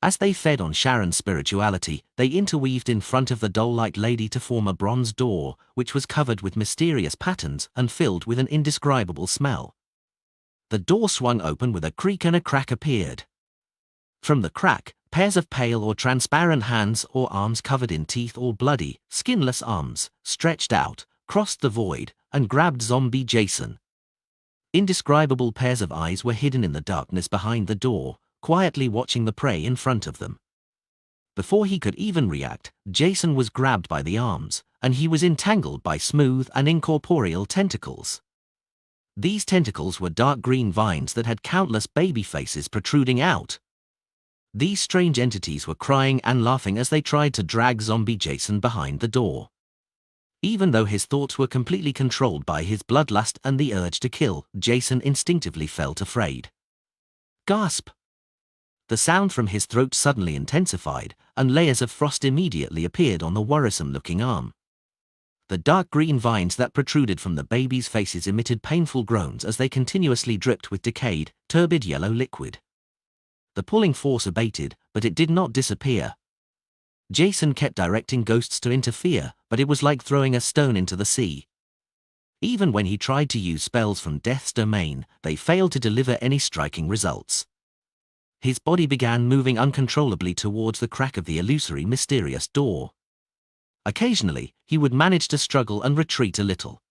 As they fed on Sharon's spirituality, they interweaved in front of the doll-like lady to form a bronze door, which was covered with mysterious patterns and filled with an indescribable smell. The door swung open with a creak and a crack appeared. From the crack, pairs of pale or transparent hands or arms covered in teeth or bloody, skinless arms, stretched out, crossed the void, and grabbed zombie Jason. Indescribable pairs of eyes were hidden in the darkness behind the door, quietly watching the prey in front of them. Before he could even react, Jason was grabbed by the arms, and he was entangled by smooth and incorporeal tentacles. These tentacles were dark green vines that had countless baby faces protruding out. These strange entities were crying and laughing as they tried to drag zombie Jason behind the door. Even though his thoughts were completely controlled by his bloodlust and the urge to kill, Jason instinctively felt afraid. Gasp! The sound from his throat suddenly intensified, and layers of frost immediately appeared on the worrisome-looking arm. The dark green vines that protruded from the babies' faces emitted painful groans as they continuously dripped with decayed, turbid yellow liquid. The pulling force abated, but it did not disappear. Jason kept directing ghosts to interfere, but but it was like throwing a stone into the sea. Even when he tried to use spells from Death's domain, they failed to deliver any striking results. His body began moving uncontrollably towards the crack of the illusory, mysterious door. Occasionally, he would manage to struggle and retreat a little.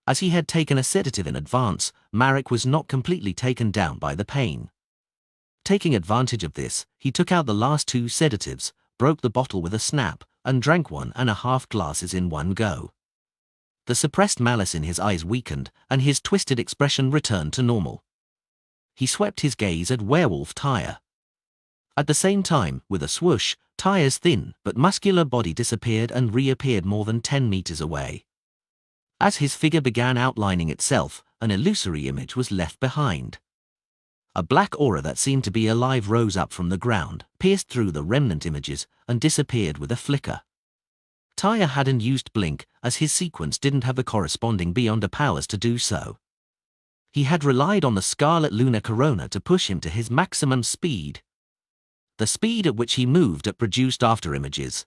As he had taken a sedative in advance, Marek was not completely taken down by the pain. Taking advantage of this, he took out the last 2 sedatives, broke the bottle with a snap, and drank 1.5 glasses in one go. The suppressed malice in his eyes weakened, and his twisted expression returned to normal. He swept his gaze at Werewolf Tyre. At the same time, with a swoosh, Tyre's thin but muscular body disappeared and reappeared more than 10 meters away. As his figure began outlining itself, an illusory image was left behind. A black aura that seemed to be alive rose up from the ground, pierced through the remnant images, and disappeared with a flicker. Tyre hadn't used Blink, as his sequence didn't have the corresponding Beyonder powers to do so. He had relied on the Scarlet Lunar Corona to push him to his maximum speed. The speed at which he moved produced afterimages.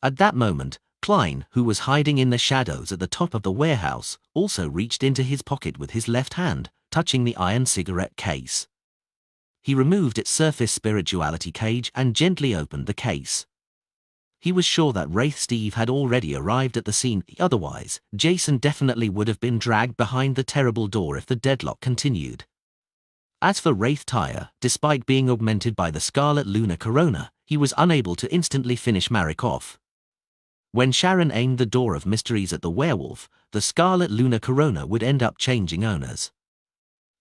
At that moment, Klein, who was hiding in the shadows at the top of the warehouse, also reached into his pocket with his left hand, touching the iron cigarette case. He removed its surface spirituality cage and gently opened the case. He was sure that Wraith Steve had already arrived at the scene, otherwise, Jason definitely would have been dragged behind the terrible door if the deadlock continued. As for Wraith Tyre, despite being augmented by the Scarlet Lunar Corona, he was unable to instantly finish Marek off. When Sharon aimed the Door of Mysteries at the werewolf, the Scarlet Lunar Corona would end up changing owners.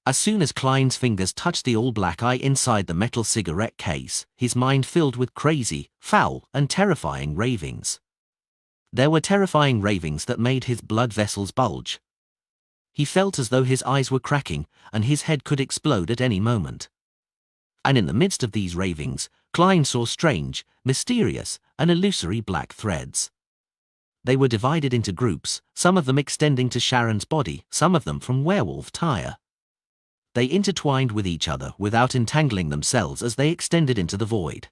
As soon as Klein's fingers touched the all-black eye inside the metal cigarette case, his mind filled with crazy, foul, and terrifying ravings. There were terrifying ravings that made his blood vessels bulge. He felt as though his eyes were cracking, and his head could explode at any moment. And in the midst of these ravings, Klein saw strange, mysterious, and illusory black threads. They were divided into groups, some of them extending to Sharon's body, some of them from Werewolf Tyre. They intertwined with each other without entangling themselves as they extended into the void.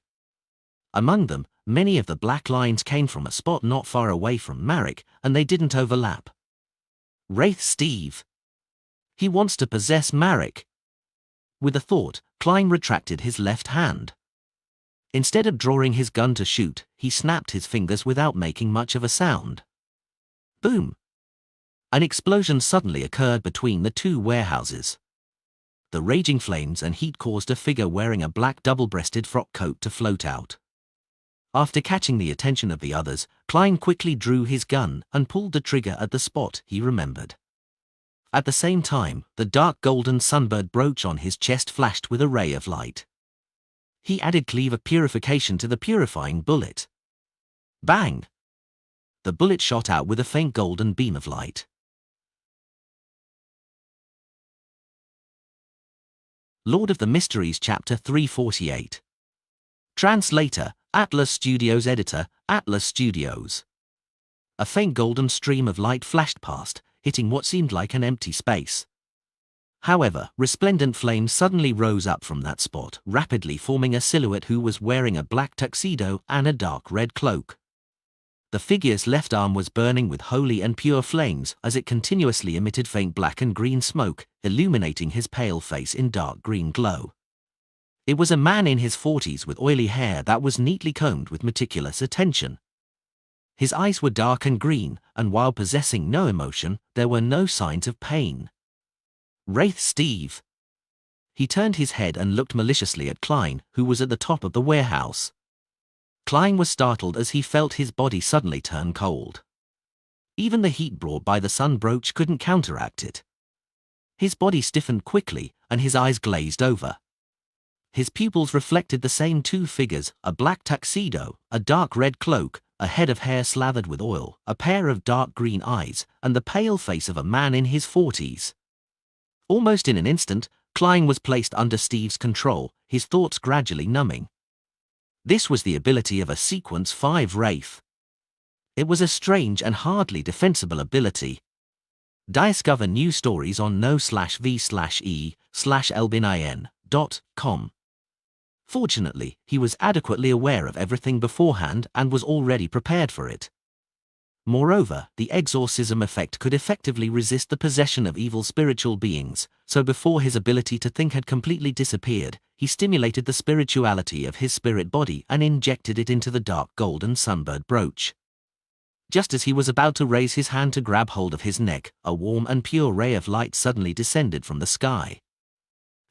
Among them, many of the black lines came from a spot not far away from Marek, and they didn't overlap. Wraith Steve. He wants to possess Marek. With a thought, Klein retracted his left hand. Instead of drawing his gun to shoot, he snapped his fingers without making much of a sound. Boom! An explosion suddenly occurred between the 2 warehouses. The raging flames and heat caused a figure wearing a black double-breasted frock coat to float out. After catching the attention of the others, Klein quickly drew his gun and pulled the trigger at the spot he remembered. At the same time, the dark golden sunbird brooch on his chest flashed with a ray of light. He added cleaver purification to the purifying bullet. Bang! The bullet shot out with a faint golden beam of light. Lord of the Mysteries Chapter 348. Translator, Atlas Studios. Editor, Atlas Studios. A faint golden stream of light flashed past, hitting what seemed like an empty space. However, resplendent flames suddenly rose up from that spot, rapidly forming a silhouette who was wearing a black tuxedo and a dark red cloak. The figure's left arm was burning with holy and pure flames as it continuously emitted faint black and green smoke, illuminating his pale face in dark green glow. It was a man in his 40s with oily hair that was neatly combed with meticulous attention. His eyes were dark and green, and while possessing no emotion, there were no signs of pain. Wraith Steve. He turned his head and looked maliciously at Klein, who was at the top of the warehouse. Klein was startled as he felt his body suddenly turn cold. Even the heat brought by the sun brooch couldn't counteract it. His body stiffened quickly, and his eyes glazed over. His pupils reflected the same 2 figures, a black tuxedo, a dark red cloak, a head of hair slathered with oil, a pair of dark green eyes, and the pale face of a man in his 40s. Almost in an instant, Klein was placed under Steve's control, his thoughts gradually numbing. This was the ability of a Sequence 5 Wraith. It was a strange and hardly defensible ability. Discover new stories on no/v/e/elbinin.com. Fortunately, he was adequately aware of everything beforehand and was already prepared for it. Moreover, the exorcism effect could effectively resist the possession of evil spiritual beings, so before his ability to think had completely disappeared, he stimulated the spirituality of his spirit body and injected it into the dark golden sunbird brooch. Just as he was about to raise his hand to grab hold of his neck, a warm and pure ray of light suddenly descended from the sky.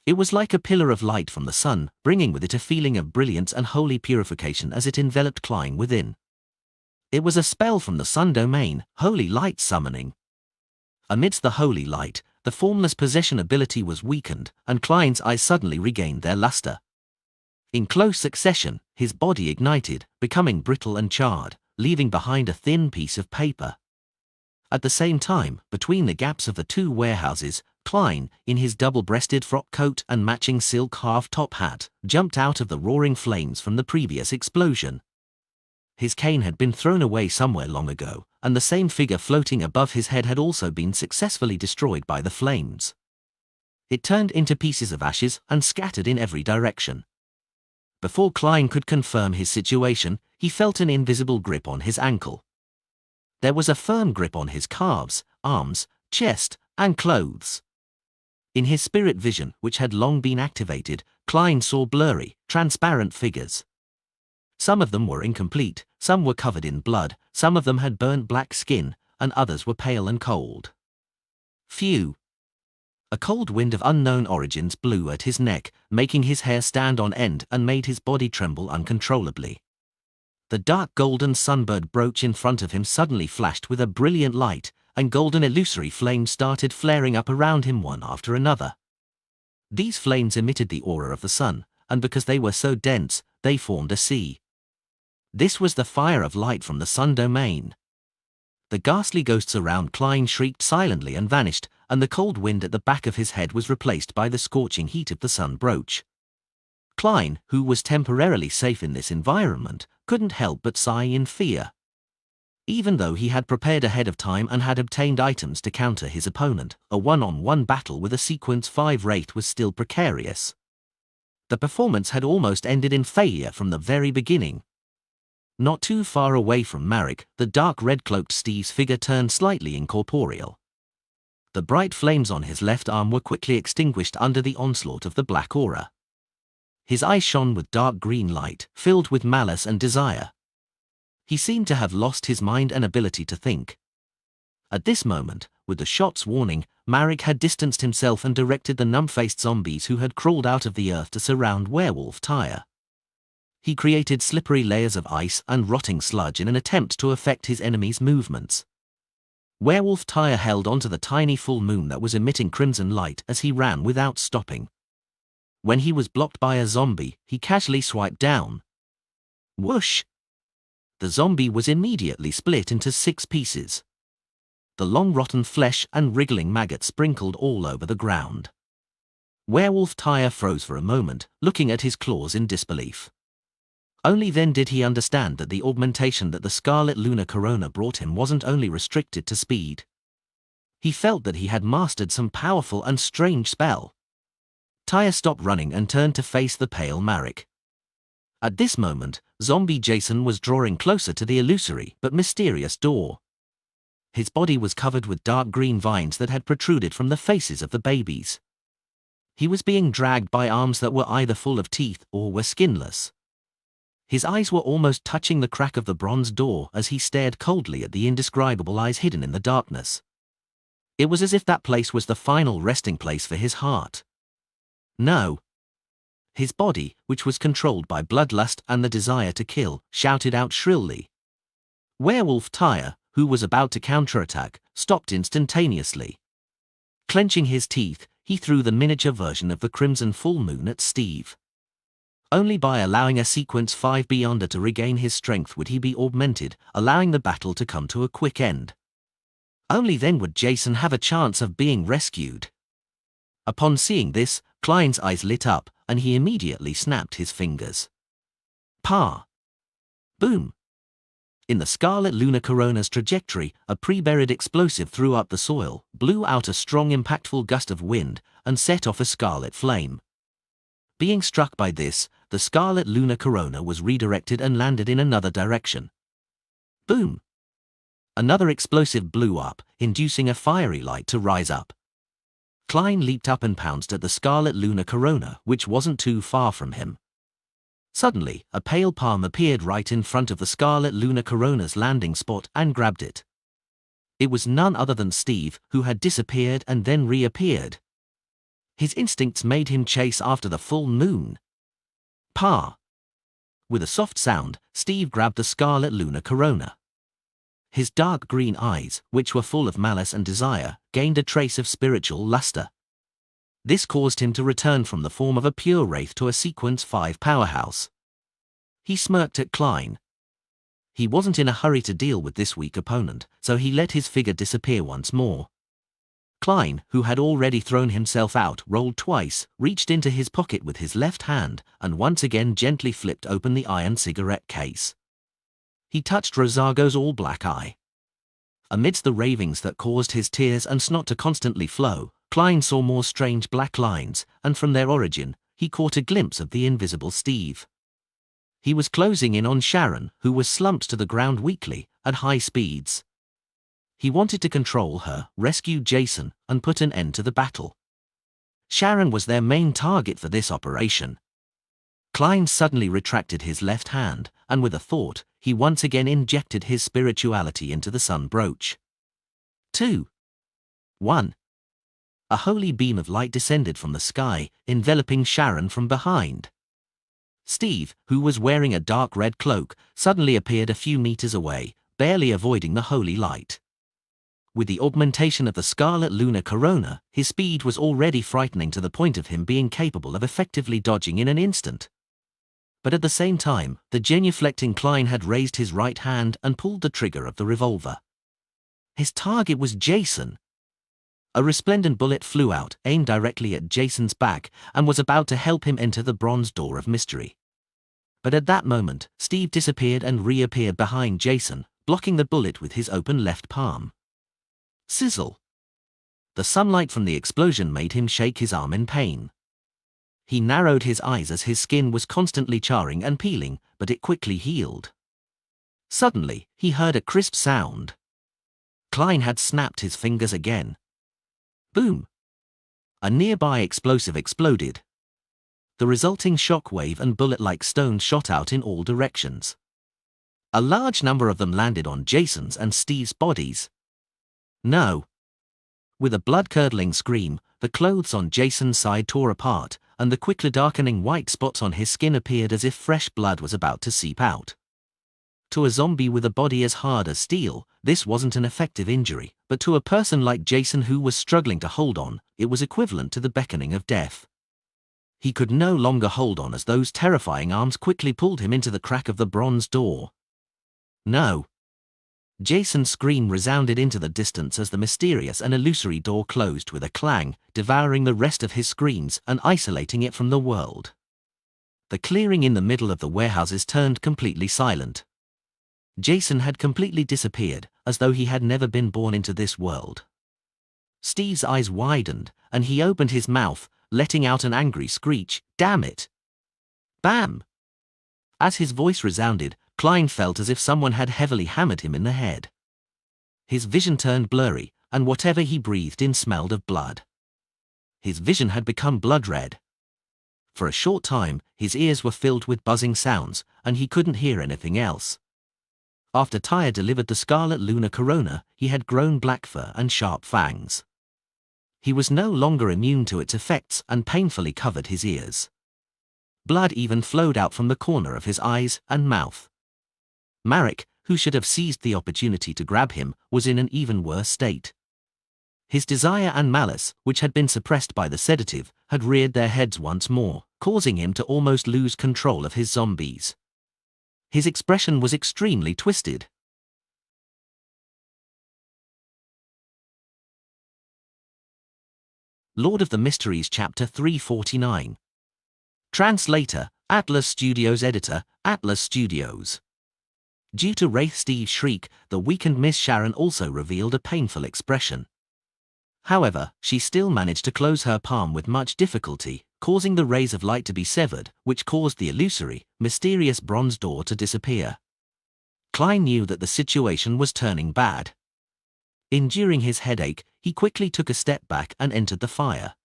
It was like a pillar of light from the sun, bringing with it a feeling of brilliance and holy purification as it enveloped Klein within. It was a spell from the sun domain, holy light summoning. Amidst the holy light, the formless possession ability was weakened, and Klein's eyes suddenly regained their luster. In close succession, his body ignited, becoming brittle and charred, leaving behind a thin piece of paper. At the same time, between the gaps of the two warehouses, Klein, in his double-breasted frock coat and matching silk half-top hat, jumped out of the roaring flames from the previous explosion. His cane had been thrown away somewhere long ago, and the same figure floating above his head had also been successfully destroyed by the flames. It turned into pieces of ashes and scattered in every direction. Before Klein could confirm his situation, he felt an invisible grip on his ankle. There was a firm grip on his calves, arms, chest, and clothes. In his spirit vision, which had long been activated, Klein saw blurry, transparent figures. Some of them were incomplete, some were covered in blood, some of them had burnt black skin, and others were pale and cold. Phew! A cold wind of unknown origins blew at his neck, making his hair stand on end and made his body tremble uncontrollably. The dark golden sunbird brooch in front of him suddenly flashed with a brilliant light, and golden illusory flames started flaring up around him one after another. These flames emitted the aura of the sun, and because they were so dense, they formed a sea. This was the fire of light from the sun domain. The ghastly ghosts around Klein shrieked silently and vanished, and the cold wind at the back of his head was replaced by the scorching heat of the sun brooch. Klein, who was temporarily safe in this environment, couldn't help but sigh in fear. Even though he had prepared ahead of time and had obtained items to counter his opponent, a one-on-one battle with a Sequence 5 Wraith was still precarious. The performance had almost ended in failure from the very beginning. Not too far away from Marek, the dark red-cloaked Steve's figure turned slightly incorporeal. The bright flames on his left arm were quickly extinguished under the onslaught of the black aura. His eyes shone with dark green light, filled with malice and desire. He seemed to have lost his mind and ability to think. At this moment, with the shot's warning, Marek had distanced himself and directed the numb-faced zombies who had crawled out of the earth to surround Werewolf Tyre. He created slippery layers of ice and rotting sludge in an attempt to affect his enemies' movements. Werewolf Tyre held onto the tiny full moon that was emitting crimson light as he ran without stopping. When he was blocked by a zombie, he casually swiped down. Whoosh! The zombie was immediately split into 6 pieces. The long rotten flesh and wriggling maggots sprinkled all over the ground. Werewolf Tyre froze for a moment, looking at his claws in disbelief. Only then did he understand that the augmentation that the Scarlet Lunar Corona brought him wasn't only restricted to speed. He felt that he had mastered some powerful and strange spell. Tyre stopped running and turned to face the pale Marek. At this moment, zombie Jason was drawing closer to the illusory but mysterious door. His body was covered with dark green vines that had protruded from the faces of the babies. He was being dragged by arms that were either full of teeth or were skinless. His eyes were almost touching the crack of the bronze door as he stared coldly at the indescribable eyes hidden in the darkness. It was as if that place was the final resting place for his heart. No. His body, which was controlled by bloodlust and the desire to kill, shouted out shrilly. Werewolf Tyre, who was about to counterattack, stopped instantaneously. Clenching his teeth, he threw the miniature version of the Crimson Full Moon at Steve. Only by allowing a Sequence 5 Beyonder to regain his strength would he be augmented, allowing the battle to come to a quick end. Only then would Jason have a chance of being rescued. Upon seeing this, Klein's eyes lit up, and he immediately snapped his fingers. Pa! Boom! In the Scarlet Lunar Corona's trajectory, a pre-buried explosive threw up the soil, blew out a strong impactful gust of wind, and set off a scarlet flame. Being struck by this, the Scarlet Lunar Corona was redirected and landed in another direction. Boom! Another explosive blew up, inducing a fiery light to rise up. Klein leaped up and pounced at the scarlet lunar corona, which wasn't too far from him. Suddenly, a pale palm appeared right in front of the scarlet lunar corona's landing spot and grabbed it. It was none other than Steve, who had disappeared and then reappeared. His instincts made him chase after the full moon. Pa! With a soft sound, Steve grabbed the scarlet lunar corona. His dark green eyes, which were full of malice and desire, gained a trace of spiritual luster. This caused him to return from the form of a pure wraith to a Sequence 5 powerhouse. He smirked at Klein. He wasn't in a hurry to deal with this weak opponent, so he let his figure disappear once more. Klein, who had already thrown himself out, rolled twice, reached into his pocket with his left hand, and once again gently flipped open the iron cigarette case. He touched Rosago's all-black eye. Amidst the ravings that caused his tears and snot to constantly flow, Klein saw more strange black lines, and from their origin, he caught a glimpse of the invisible Steve. He was closing in on Sharon, who was slumped to the ground weakly, at high speeds. He wanted to control her, rescue Jason, and put an end to the battle. Sharon was their main target for this operation. Klein suddenly retracted his left hand, and with a thought, he once again injected his spirituality into the sun brooch. 2. 1. A holy beam of light descended from the sky, enveloping Sharon from behind. Steve, who was wearing a dark red cloak, suddenly appeared a few meters away, barely avoiding the holy light. With the augmentation of the scarlet lunar corona, his speed was already frightening to the point of him being capable of effectively dodging in an instant. But at the same time, the genuflecting Klein had raised his right hand and pulled the trigger of the revolver. His target was Jason. A resplendent bullet flew out, aimed directly at Jason's back, and was about to help him enter the bronze door of mystery. But at that moment, Steve disappeared and reappeared behind Jason, blocking the bullet with his open left palm. Sizzle! The sunlight from the explosion made him shake his arm in pain. He narrowed his eyes as his skin was constantly charring and peeling, but it quickly healed. Suddenly, he heard a crisp sound. Klein had snapped his fingers again. Boom! A nearby explosive exploded. The resulting shockwave and bullet-like stones shot out in all directions. A large number of them landed on Jason's and Steve's bodies. No! With a blood-curdling scream, the clothes on Jason's side tore apart, and the quickly darkening white spots on his skin appeared as if fresh blood was about to seep out. To a zombie with a body as hard as steel, this wasn't an effective injury, but to a person like Jason who was struggling to hold on, it was equivalent to the beckoning of death. He could no longer hold on as those terrifying arms quickly pulled him into the crack of the bronze door. No! Jason's scream resounded into the distance as the mysterious and illusory door closed with a clang, devouring the rest of his screams and isolating it from the world. The clearing in the middle of the warehouses turned completely silent. Jason had completely disappeared, as though he had never been born into this world. Steve's eyes widened, and he opened his mouth, letting out an angry screech, "Damn it!" Bam! As his voice resounded, Klein felt as if someone had heavily hammered him in the head. His vision turned blurry, and whatever he breathed in smelled of blood. His vision had become blood red. For a short time, his ears were filled with buzzing sounds, and he couldn't hear anything else. After Tyre delivered the scarlet lunar corona, he had grown black fur and sharp fangs. He was no longer immune to its effects and painfully covered his ears. Blood even flowed out from the corner of his eyes and mouth. Marek, who should have seized the opportunity to grab him, was in an even worse state. His desire and malice, which had been suppressed by the sedative, had reared their heads once more, causing him to almost lose control of his zombies. His expression was extremely twisted. Lord of the Mysteries Chapter 349. Translator, Atlas Studios. Editor, Atlas Studios. Due to Wraith Steve's shriek, the weakened Miss Sharon also revealed a painful expression. However, she still managed to close her palm with much difficulty, causing the rays of light to be severed, which caused the illusory, mysterious bronze door to disappear. Klein knew that the situation was turning bad. Enduring his headache, he quickly took a step back and entered the fire.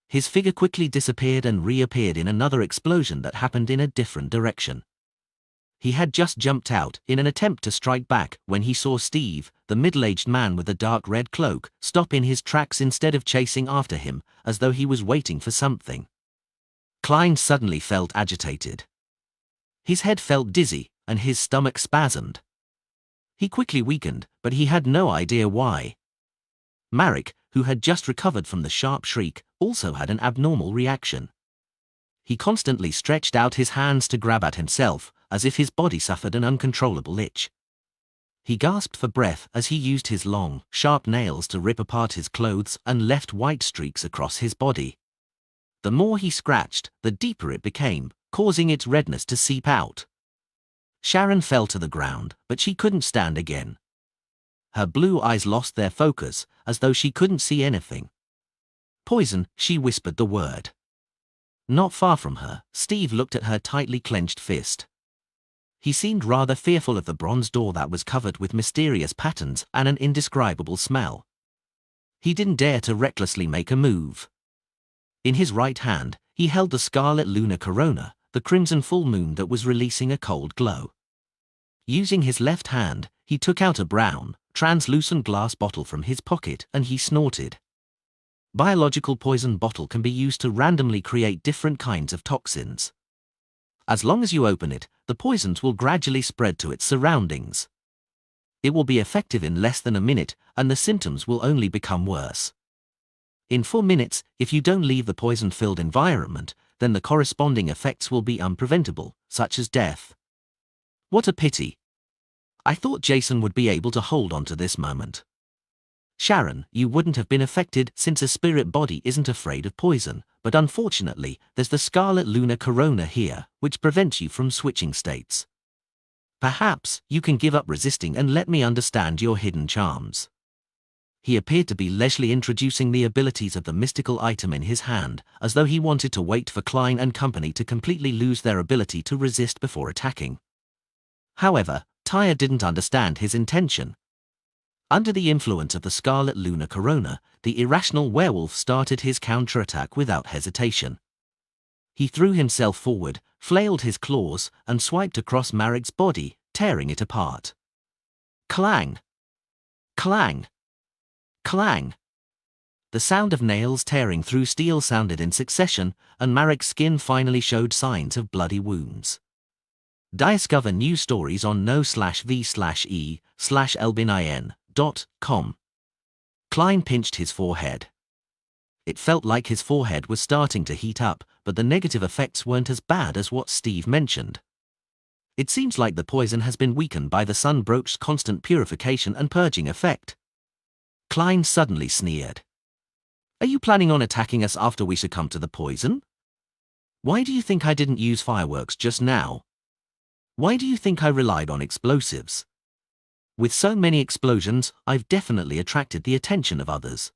His figure quickly disappeared and reappeared in another explosion that happened in a different direction. He had just jumped out in an attempt to strike back when he saw Steve, the middle-aged man with the dark red cloak, stop in his tracks instead of chasing after him, as though he was waiting for something. Klein suddenly felt agitated. His head felt dizzy, and his stomach spasmed. He quickly weakened, but he had no idea why. Marek, who had just recovered from the sharp shriek, also had an abnormal reaction. He constantly stretched out his hands to grab at himself, as if his body suffered an uncontrollable itch. He gasped for breath as he used his long, sharp nails to rip apart his clothes and left white streaks across his body. The more he scratched, the deeper it became, causing its redness to seep out. Sharon fell to the ground, but she couldn't stand again. Her blue eyes lost their focus, as though she couldn't see anything. "Poison," she whispered the word. Not far from her, Steve looked at her tightly clenched fist. He seemed rather fearful of the bronze door that was covered with mysterious patterns and an indescribable smell. He didn't dare to recklessly make a move. In his right hand, he held the scarlet lunar corona, the crimson full moon that was releasing a cold glow. Using his left hand, he took out a brown, translucent glass bottle from his pocket and he snorted. Biological poison bottle can be used to randomly create different kinds of toxins. As long as you open it, the poisons will gradually spread to its surroundings. It will be effective in less than a minute, and the symptoms will only become worse. In 4 minutes, if you don't leave the poison-filled environment, then the corresponding effects will be unpreventable, such as death. What a pity. I thought Jason would be able to hold on to this moment. Sharon, you wouldn't have been affected since a spirit body isn't afraid of poison, but unfortunately, there's the scarlet lunar corona here, which prevents you from switching states. Perhaps you can give up resisting and let me understand your hidden charms. He appeared to be leisurely introducing the abilities of the mystical item in his hand, as though he wanted to wait for Klein and company to completely lose their ability to resist before attacking. However, Tyre didn't understand his intention. Under the influence of the scarlet lunar corona, the irrational werewolf started his counterattack without hesitation. He threw himself forward, flailed his claws, and swiped across Marek's body, tearing it apart. Clang! Clang! Clang! The sound of nails tearing through steel sounded in succession, and Marek's skin finally showed signs of bloody wounds. Discover new stories on no/v/e/elbinin.com. Klein pinched his forehead. It felt like his forehead was starting to heat up, but the negative effects weren't as bad as what Steve mentioned. It seems like the poison has been weakened by the Sunbroach's constant purification and purging effect. Klein suddenly sneered. Are you planning on attacking us after we succumb to the poison? Why do you think I didn't use fireworks just now? Why do you think I relied on explosives? With so many explosions, I've definitely attracted the attention of others.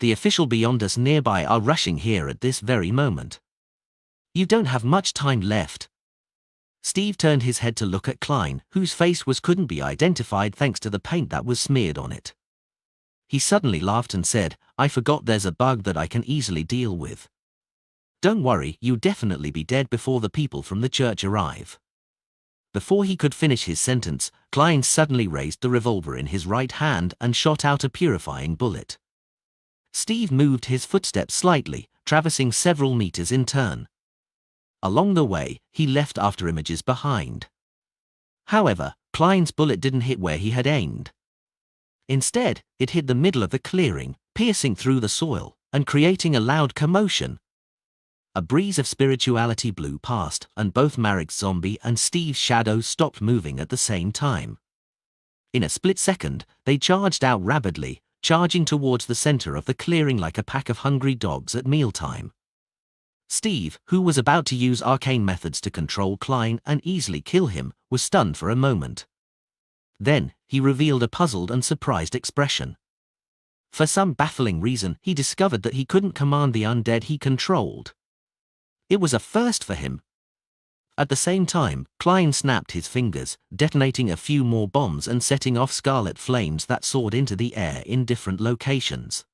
The official beyond us nearby are rushing here at this very moment. You don't have much time left. Steve turned his head to look at Klein, whose face couldn't be identified thanks to the paint that was smeared on it. He suddenly laughed and said, I forgot there's a bug that I can easily deal with. Don't worry, you'll definitely be dead before the people from the church arrive. Before he could finish his sentence, Klein suddenly raised the revolver in his right hand and shot out a purifying bullet. Steve moved his footsteps slightly, traversing several meters in turn. Along the way, he left after images behind. However, Klein's bullet didn't hit where he had aimed. Instead, it hit the middle of the clearing, piercing through the soil, and creating a loud commotion. A breeze of spirituality blew past, and both Marek's zombie and Steve's shadow stopped moving at the same time. In a split second, they charged out rapidly, charging towards the center of the clearing like a pack of hungry dogs at mealtime. Steve, who was about to use arcane methods to control Klein and easily kill him, was stunned for a moment. Then, he revealed a puzzled and surprised expression. For some baffling reason, he discovered that he couldn't command the undead he controlled. It was a first for him. At the same time, Klein snapped his fingers, detonating a few more bombs and setting off scarlet flames that soared into the air in different locations.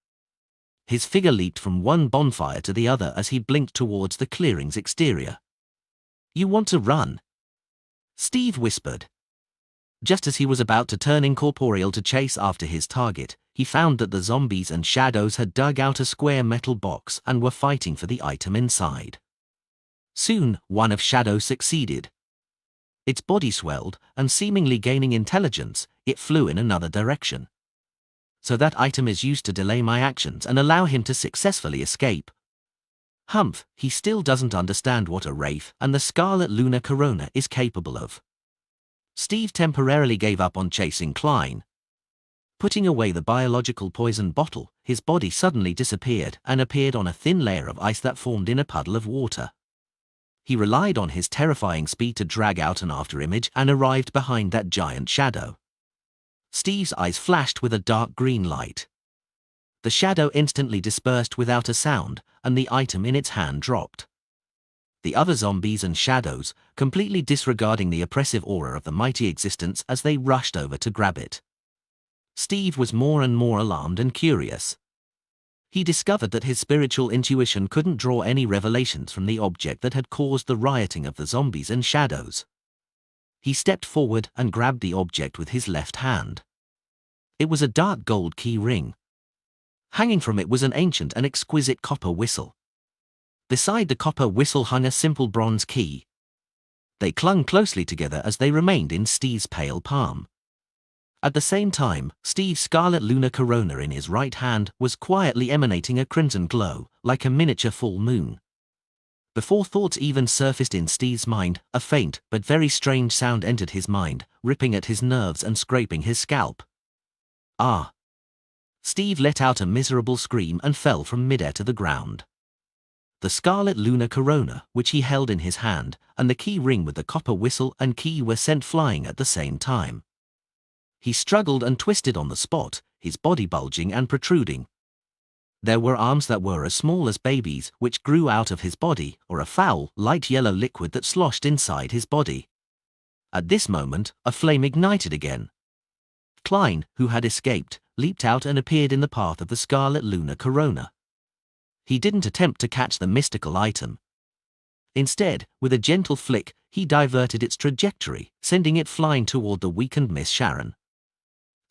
His figure leaped from one bonfire to the other as he blinked towards the clearing's exterior. "You want to run?" Steve whispered. Just as he was about to turn incorporeal to chase after his target, he found that the zombies and shadows had dug out a square metal box and were fighting for the item inside. Soon, one of Shadow succeeded. Its body swelled, and seemingly gaining intelligence, it flew in another direction. "So that item is used to delay my actions and allow him to successfully escape." Humph, he still doesn't understand what a wraith and the Scarlet Lunar Corona is capable of. Steve temporarily gave up on chasing Klein. Putting away the biological poison bottle, his body suddenly disappeared and appeared on a thin layer of ice that formed in a puddle of water. He relied on his terrifying speed to drag out an afterimage and arrived behind that giant shadow. Steve's eyes flashed with a dark green light. The shadow instantly dispersed without a sound, and the item in its hand dropped. The other zombies and shadows, completely disregarding the oppressive aura of the mighty existence as they rushed over to grab it. Steve was more and more alarmed and curious. He discovered that his spiritual intuition couldn't draw any revelations from the object that had caused the rioting of the zombies and shadows. He stepped forward and grabbed the object with his left hand. It was a dark gold key ring. Hanging from it was an ancient and exquisite copper whistle. Beside the copper whistle hung a simple bronze key. They clung closely together as they remained in Steve's pale palm. At the same time, Steve's Scarlet Lunar Corona in his right hand was quietly emanating a crimson glow, like a miniature full moon. Before thoughts even surfaced in Steve's mind, a faint but very strange sound entered his mind, ripping at his nerves and scraping his scalp. "Ah!" Steve let out a miserable scream and fell from midair to the ground. The Scarlet Lunar Corona, which he held in his hand, and the key ring with the copper whistle and key were sent flying at the same time. He struggled and twisted on the spot, his body bulging and protruding. There were arms that were as small as babies, which grew out of his body, or a foul, light yellow liquid that sloshed inside his body. At this moment, a flame ignited again. Klein, who had escaped, leaped out and appeared in the path of the Scarlet Lunar Corona. He didn't attempt to catch the mystical item. Instead, with a gentle flick, he diverted its trajectory, sending it flying toward the weakened Miss Sharon.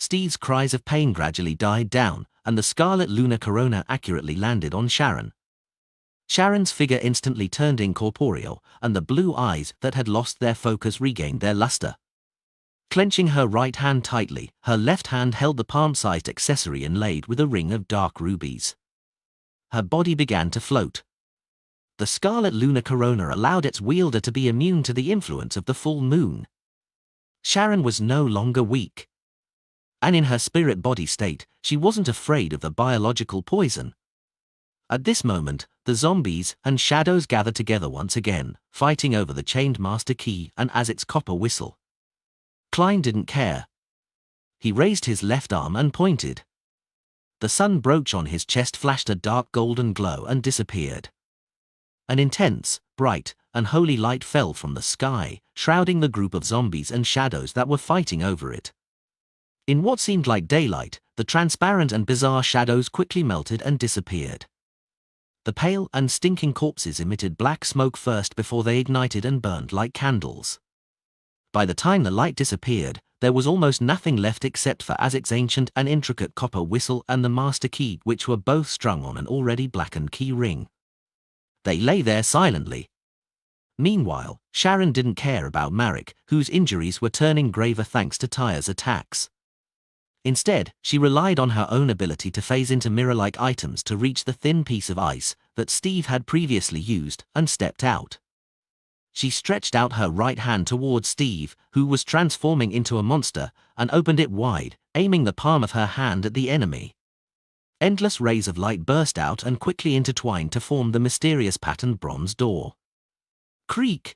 Steve's cries of pain gradually died down, and the Scarlet Lunar Corona accurately landed on Sharon. Sharon's figure instantly turned incorporeal, and the blue eyes that had lost their focus regained their luster. Clenching her right hand tightly, her left hand held the palm-sized accessory inlaid with a ring of dark rubies. Her body began to float. The Scarlet Lunar Corona allowed its wielder to be immune to the influence of the full moon. Sharon was no longer weak. And in her spirit body state, she wasn't afraid of the biological poison. At this moment, the zombies and shadows gathered together once again, fighting over the chained master key and as its copper whistle. Klein didn't care. He raised his left arm and pointed. The sun brooch on his chest flashed a dark golden glow and disappeared. An intense, bright, and holy light fell from the sky, shrouding the group of zombies and shadows that were fighting over it. In what seemed like daylight, the transparent and bizarre shadows quickly melted and disappeared. The pale and stinking corpses emitted black smoke first before they ignited and burned like candles. By the time the light disappeared, there was almost nothing left except for Azic's ancient and intricate copper whistle and the master key, which were both strung on an already blackened key ring. They lay there silently. Meanwhile, Sharon didn't care about Marek, whose injuries were turning graver thanks to Tyre's attacks. Instead, she relied on her own ability to phase into mirror-like items to reach the thin piece of ice that Steve had previously used and stepped out. She stretched out her right hand towards Steve, who was transforming into a monster, and opened it wide, aiming the palm of her hand at the enemy. Endless rays of light burst out and quickly intertwined to form the mysterious patterned bronze door. Creak!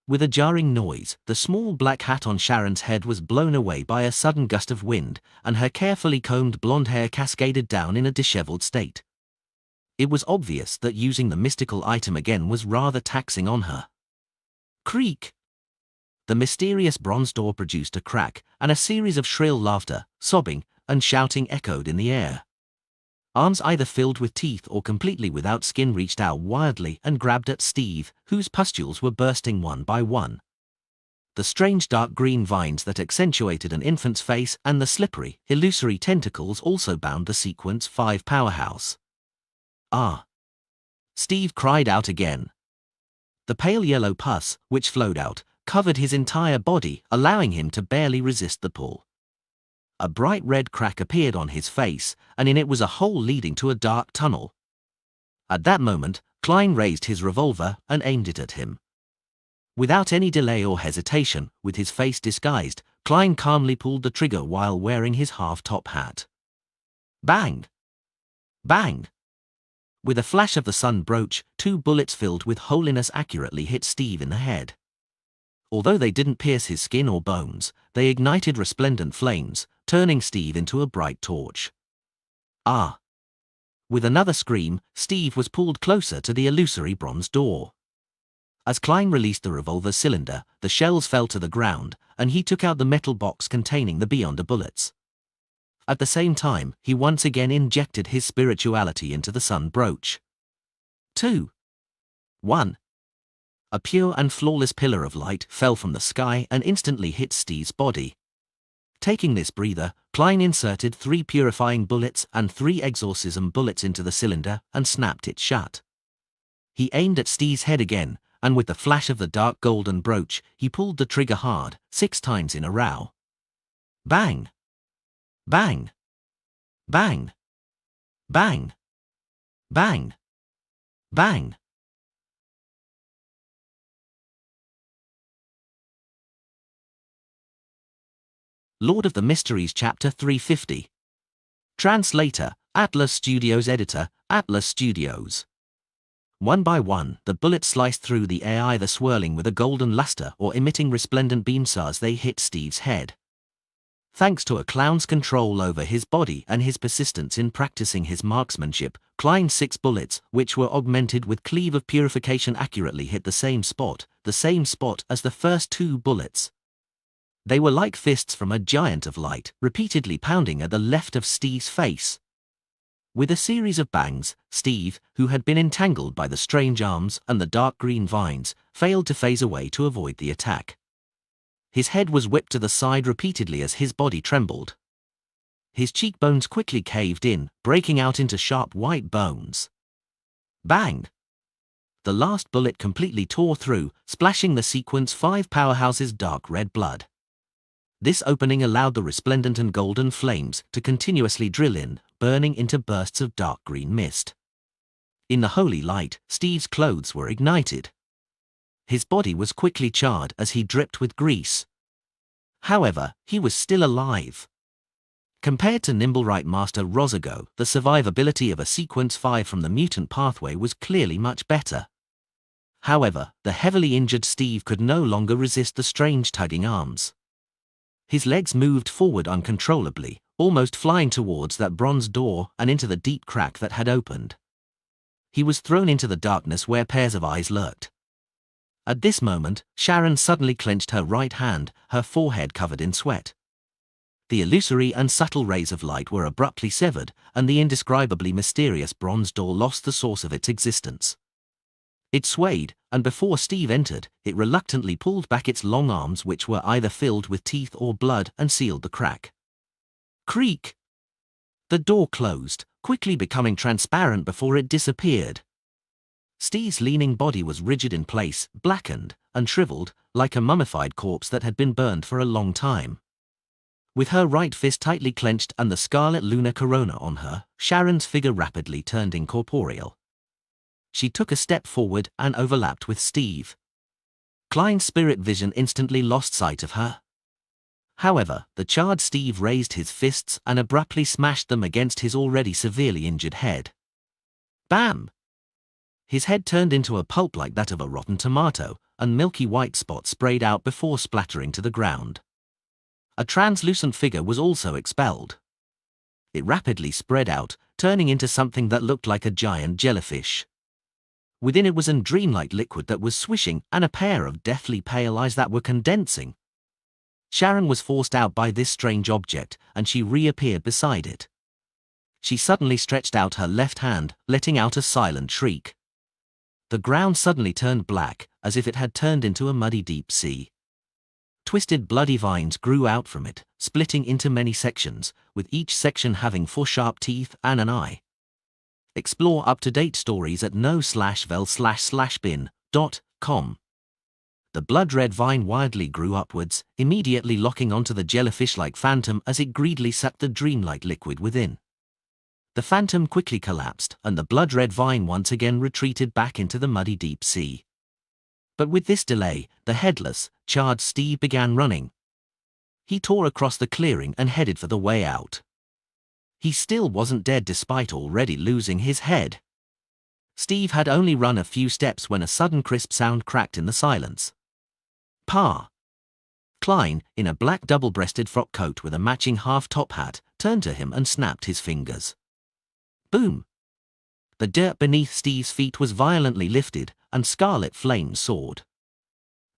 With a jarring noise, the small black hat on Sharon's head was blown away by a sudden gust of wind, and her carefully combed blonde hair cascaded down in a disheveled state. It was obvious that using the mystical item again was rather taxing on her. Creak! The mysterious bronze door produced a crack, and a series of shrill laughter, sobbing, and shouting echoed in the air. Arms either filled with teeth or completely without skin reached out wildly and grabbed at Steve, whose pustules were bursting one by one. The strange dark green vines that accentuated an infant's face and the slippery, illusory tentacles also bound the Sequence 5 powerhouse. Ah! Steve cried out again. The pale yellow pus, which flowed out, covered his entire body, allowing him to barely resist the pull. A bright red crack appeared on his face, and in it was a hole leading to a dark tunnel. At that moment, Klein raised his revolver and aimed it at him. Without any delay or hesitation, with his face disguised, Klein calmly pulled the trigger while wearing his half-top hat. Bang! Bang! With a flash of the sun brooch, 2 bullets filled with holiness accurately hit Steve in the head. Although they didn't pierce his skin or bones, they ignited resplendent flames, turning Steve into a bright torch. Ah! With another scream, Steve was pulled closer to the illusory bronze door. As Klein released the revolver cylinder, the shells fell to the ground, and he took out the metal box containing the Beyonder bullets. At the same time, he once again injected his spirituality into the sun brooch. 2. 1. A pure and flawless pillar of light fell from the sky and instantly hit Steve's body. Taking this breather, Klein inserted 3 purifying bullets and 3 exorcism bullets into the cylinder and snapped it shut. He aimed at Steve's head again, and with the flash of the dark golden brooch, he pulled the trigger hard, 6 times in a row. Bang! Bang! Bang! Bang! Bang! Bang! Lord of the Mysteries Chapter 350. Translator, Atlas Studios. Editor, Atlas Studios. One by one, the bullets sliced through the air, either swirling with a golden luster or emitting resplendent beams as they hit Steve's head. Thanks to a clown's control over his body and his persistence in practicing his marksmanship, Klein's 6 bullets, which were augmented with cleave of purification, accurately hit the same spot as the first 2 bullets. They were like fists from a giant of light, repeatedly pounding at the left of Steve's face. With a series of bangs, Steve, who had been entangled by the strange arms and the dark green vines, failed to phase away to avoid the attack. His head was whipped to the side repeatedly as his body trembled. His cheekbones quickly caved in, breaking out into sharp white bones. Bang! The last bullet completely tore through, splashing the Sequence 5 powerhouse's dark red blood. This opening allowed the resplendent and golden flames to continuously drill in, burning into bursts of dark green mist. In the holy light, Steve's clothes were ignited. His body was quickly charred as he dripped with grease. However, he was still alive. Compared to Nimble Right Master Rosago, the survivability of a Sequence 5 from the mutant pathway was clearly much better. However, the heavily injured Steve could no longer resist the strange tugging arms. His legs moved forward uncontrollably, almost flying towards that bronze door and into the deep crack that had opened. He was thrown into the darkness where pairs of eyes lurked. At this moment, Sharon suddenly clenched her right hand, her forehead covered in sweat. The illusory and subtle rays of light were abruptly severed, and the indescribably mysterious bronze door lost the source of its existence. It swayed, and before Steve entered, it reluctantly pulled back its long arms, which were either filled with teeth or blood, and sealed the crack. Creak! The door closed, quickly becoming transparent before it disappeared. Steve's leaning body was rigid in place, blackened, and shriveled, like a mummified corpse that had been burned for a long time. With her right fist tightly clenched and the scarlet lunar corona on her, Sharon's figure rapidly turned incorporeal. She took a step forward and overlapped with Steve. Klein's spirit vision instantly lost sight of her. However, the charred Steve raised his fists and abruptly smashed them against his already severely injured head. Bam! His head turned into a pulp like that of a rotten tomato, and milky white spots sprayed out before splattering to the ground. A translucent figure was also expelled. It rapidly spread out, turning into something that looked like a giant jellyfish. Within it was a dreamlike liquid that was swishing and a pair of deathly pale eyes that were condensing. Sharon was forced out by this strange object, and she reappeared beside it. She suddenly stretched out her left hand, letting out a silent shriek. The ground suddenly turned black, as if it had turned into a muddy deep sea. Twisted bloody vines grew out from it, splitting into many sections, with each section having 4 sharp teeth and an eye. Explore up-to-date stories at no/vel/bin.com. The blood-red vine wildly grew upwards, immediately locking onto the jellyfish-like phantom as it greedily sucked the dreamlike liquid within. The phantom quickly collapsed, and the blood-red vine once again retreated back into the muddy deep sea. But with this delay, the headless, charred Steve began running. He tore across the clearing and headed for the way out. He still wasn't dead despite already losing his head. Steve had only run a few steps when a sudden crisp sound cracked in the silence. Pa! Klein, in a black double-breasted frock coat with a matching half-top hat, turned to him and snapped his fingers. Boom! The dirt beneath Steve's feet was violently lifted, and scarlet flames soared.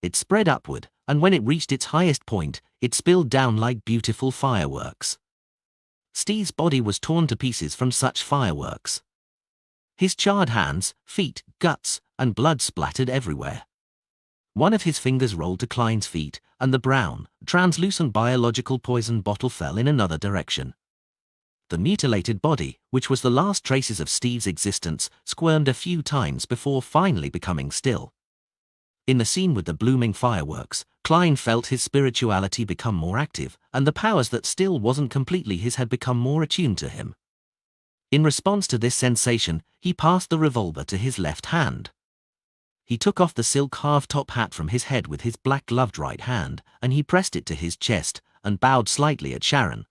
It spread upward, and when it reached its highest point, it spilled down like beautiful fireworks. Steve's body was torn to pieces from such fireworks. His charred hands, feet, guts, and blood splattered everywhere. One of his fingers rolled to Klein's feet, and the brown, translucent biological poison bottle fell in another direction. The mutilated body, which was the last traces of Steve's existence, squirmed a few times before finally becoming still. In the scene with the blooming fireworks, Klein felt his spirituality become more active, and the powers that still wasn't completely his had become more attuned to him. In response to this sensation, he passed the revolver to his left hand. He took off the silk half-top hat from his head with his black-gloved right hand, and he pressed it to his chest, and bowed slightly at Sharon.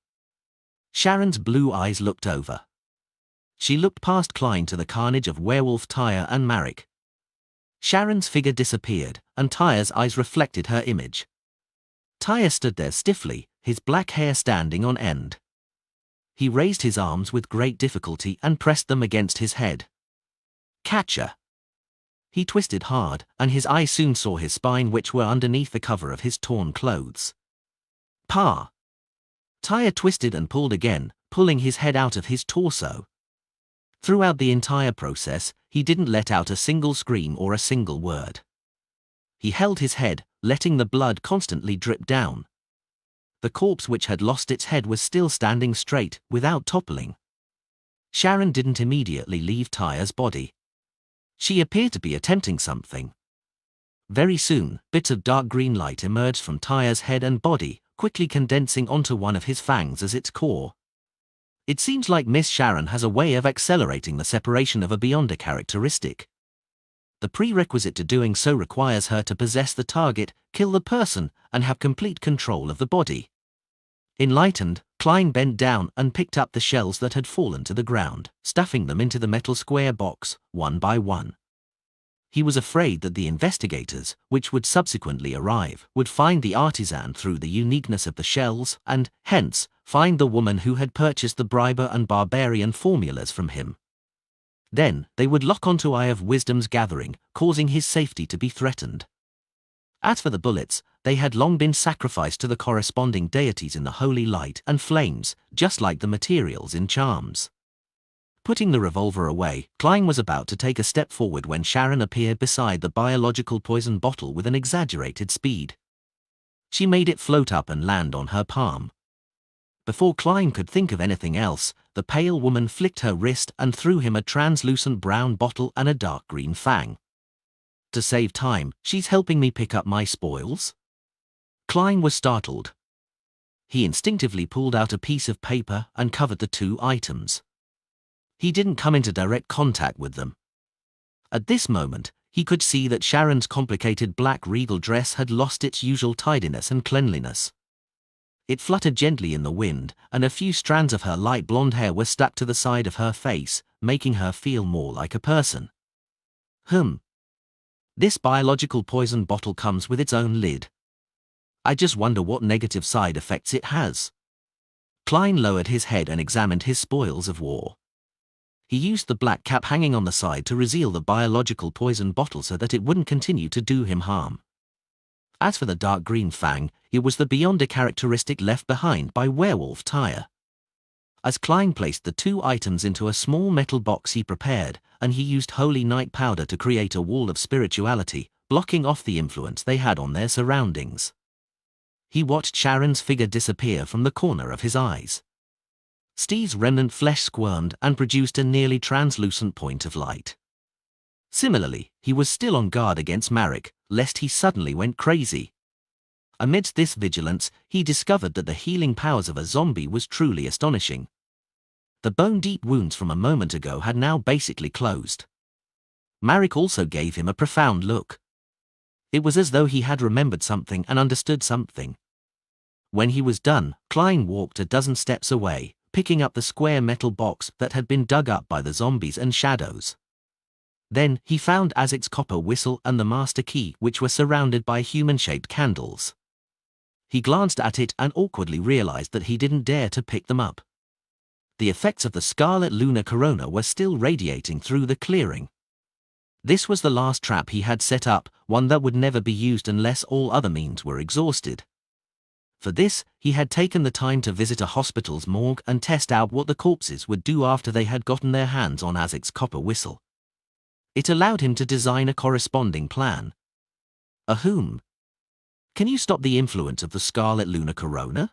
Sharon's blue eyes looked over. She looked past Klein to the carnage of Werewolf Tyre and Marek. Sharon's figure disappeared, and Tyre's eyes reflected her image. Tyre stood there stiffly, his black hair standing on end. He raised his arms with great difficulty and pressed them against his head. Catcher! He twisted hard, and his eyes soon saw his spine, which were underneath the cover of his torn clothes. Pa! Tyre twisted and pulled again, pulling his head out of his torso. Throughout the entire process, he didn't let out a single scream or a single word. He held his head, letting the blood constantly drip down. The corpse which had lost its head was still standing straight, without toppling. Sharon didn't immediately leave Tyre's body. She appeared to be attempting something. Very soon, bits of dark green light emerged from Tyre's head and body, quickly condensing onto one of his fangs as its core. It seems like Miss Sharon has a way of accelerating the separation of a Beyonder characteristic. The prerequisite to doing so requires her to possess the target, kill the person, and have complete control of the body. Enlightened, Klein bent down and picked up the shells that had fallen to the ground, stuffing them into the metal square box, one by one. He was afraid that the investigators, which would subsequently arrive, would find the artisan through the uniqueness of the shells and, hence, find the woman who had purchased the Briber and Barbarian formulas from him. Then, they would lock onto Eye of Wisdom's gathering, causing his safety to be threatened. As for the bullets, they had long been sacrificed to the corresponding deities in the holy light and flames, just like the materials in charms. Putting the revolver away, Klein was about to take a step forward when Sharon appeared beside the biological poison bottle with an exaggerated speed. She made it float up and land on her palm. Before Klein could think of anything else, the pale woman flicked her wrist and threw him a translucent brown bottle and a dark green fang. To save time, she's helping me pick up my spoils? Klein was startled. He instinctively pulled out a piece of paper and covered the two items. He didn't come into direct contact with them. At this moment, he could see that Sharon's complicated black regal dress had lost its usual tidiness and cleanliness. It fluttered gently in the wind, and a few strands of her light blonde hair were stuck to the side of her face, making her feel more like a person. This biological poison bottle comes with its own lid. I just wonder what negative side effects it has. Klein lowered his head and examined his spoils of war. He used the black cap hanging on the side to reseal the biological poison bottle so that it wouldn't continue to do him harm. As for the dark green fang, it was the Beyonder characteristic left behind by Werewolf Tyre. As Klein placed the two items into a small metal box he prepared, and he used holy night powder to create a wall of spirituality, blocking off the influence they had on their surroundings. He watched Sharon's figure disappear from the corner of his eyes. Steve's remnant flesh squirmed and produced a nearly translucent point of light. Similarly, he was still on guard against Marek, lest he suddenly went crazy. Amidst this vigilance, he discovered that the healing powers of a zombie was truly astonishing. The bone-deep wounds from a moment ago had now basically closed. Marek also gave him a profound look. It was as though he had remembered something and understood something. When he was done, Klein walked a dozen steps away, picking up the square metal box that had been dug up by the zombies and shadows. Then he found Isaac's copper whistle and the master key, which were surrounded by human-shaped candles. He glanced at it and awkwardly realized that he didn't dare to pick them up. The effects of the scarlet lunar corona were still radiating through the clearing. This was the last trap he had set up, one that would never be used unless all other means were exhausted. For this, he had taken the time to visit a hospital's morgue and test out what the corpses would do after they had gotten their hands on Isaac's copper whistle. It allowed him to design a corresponding plan. Whom? Can you stop the influence of the scarlet lunar corona?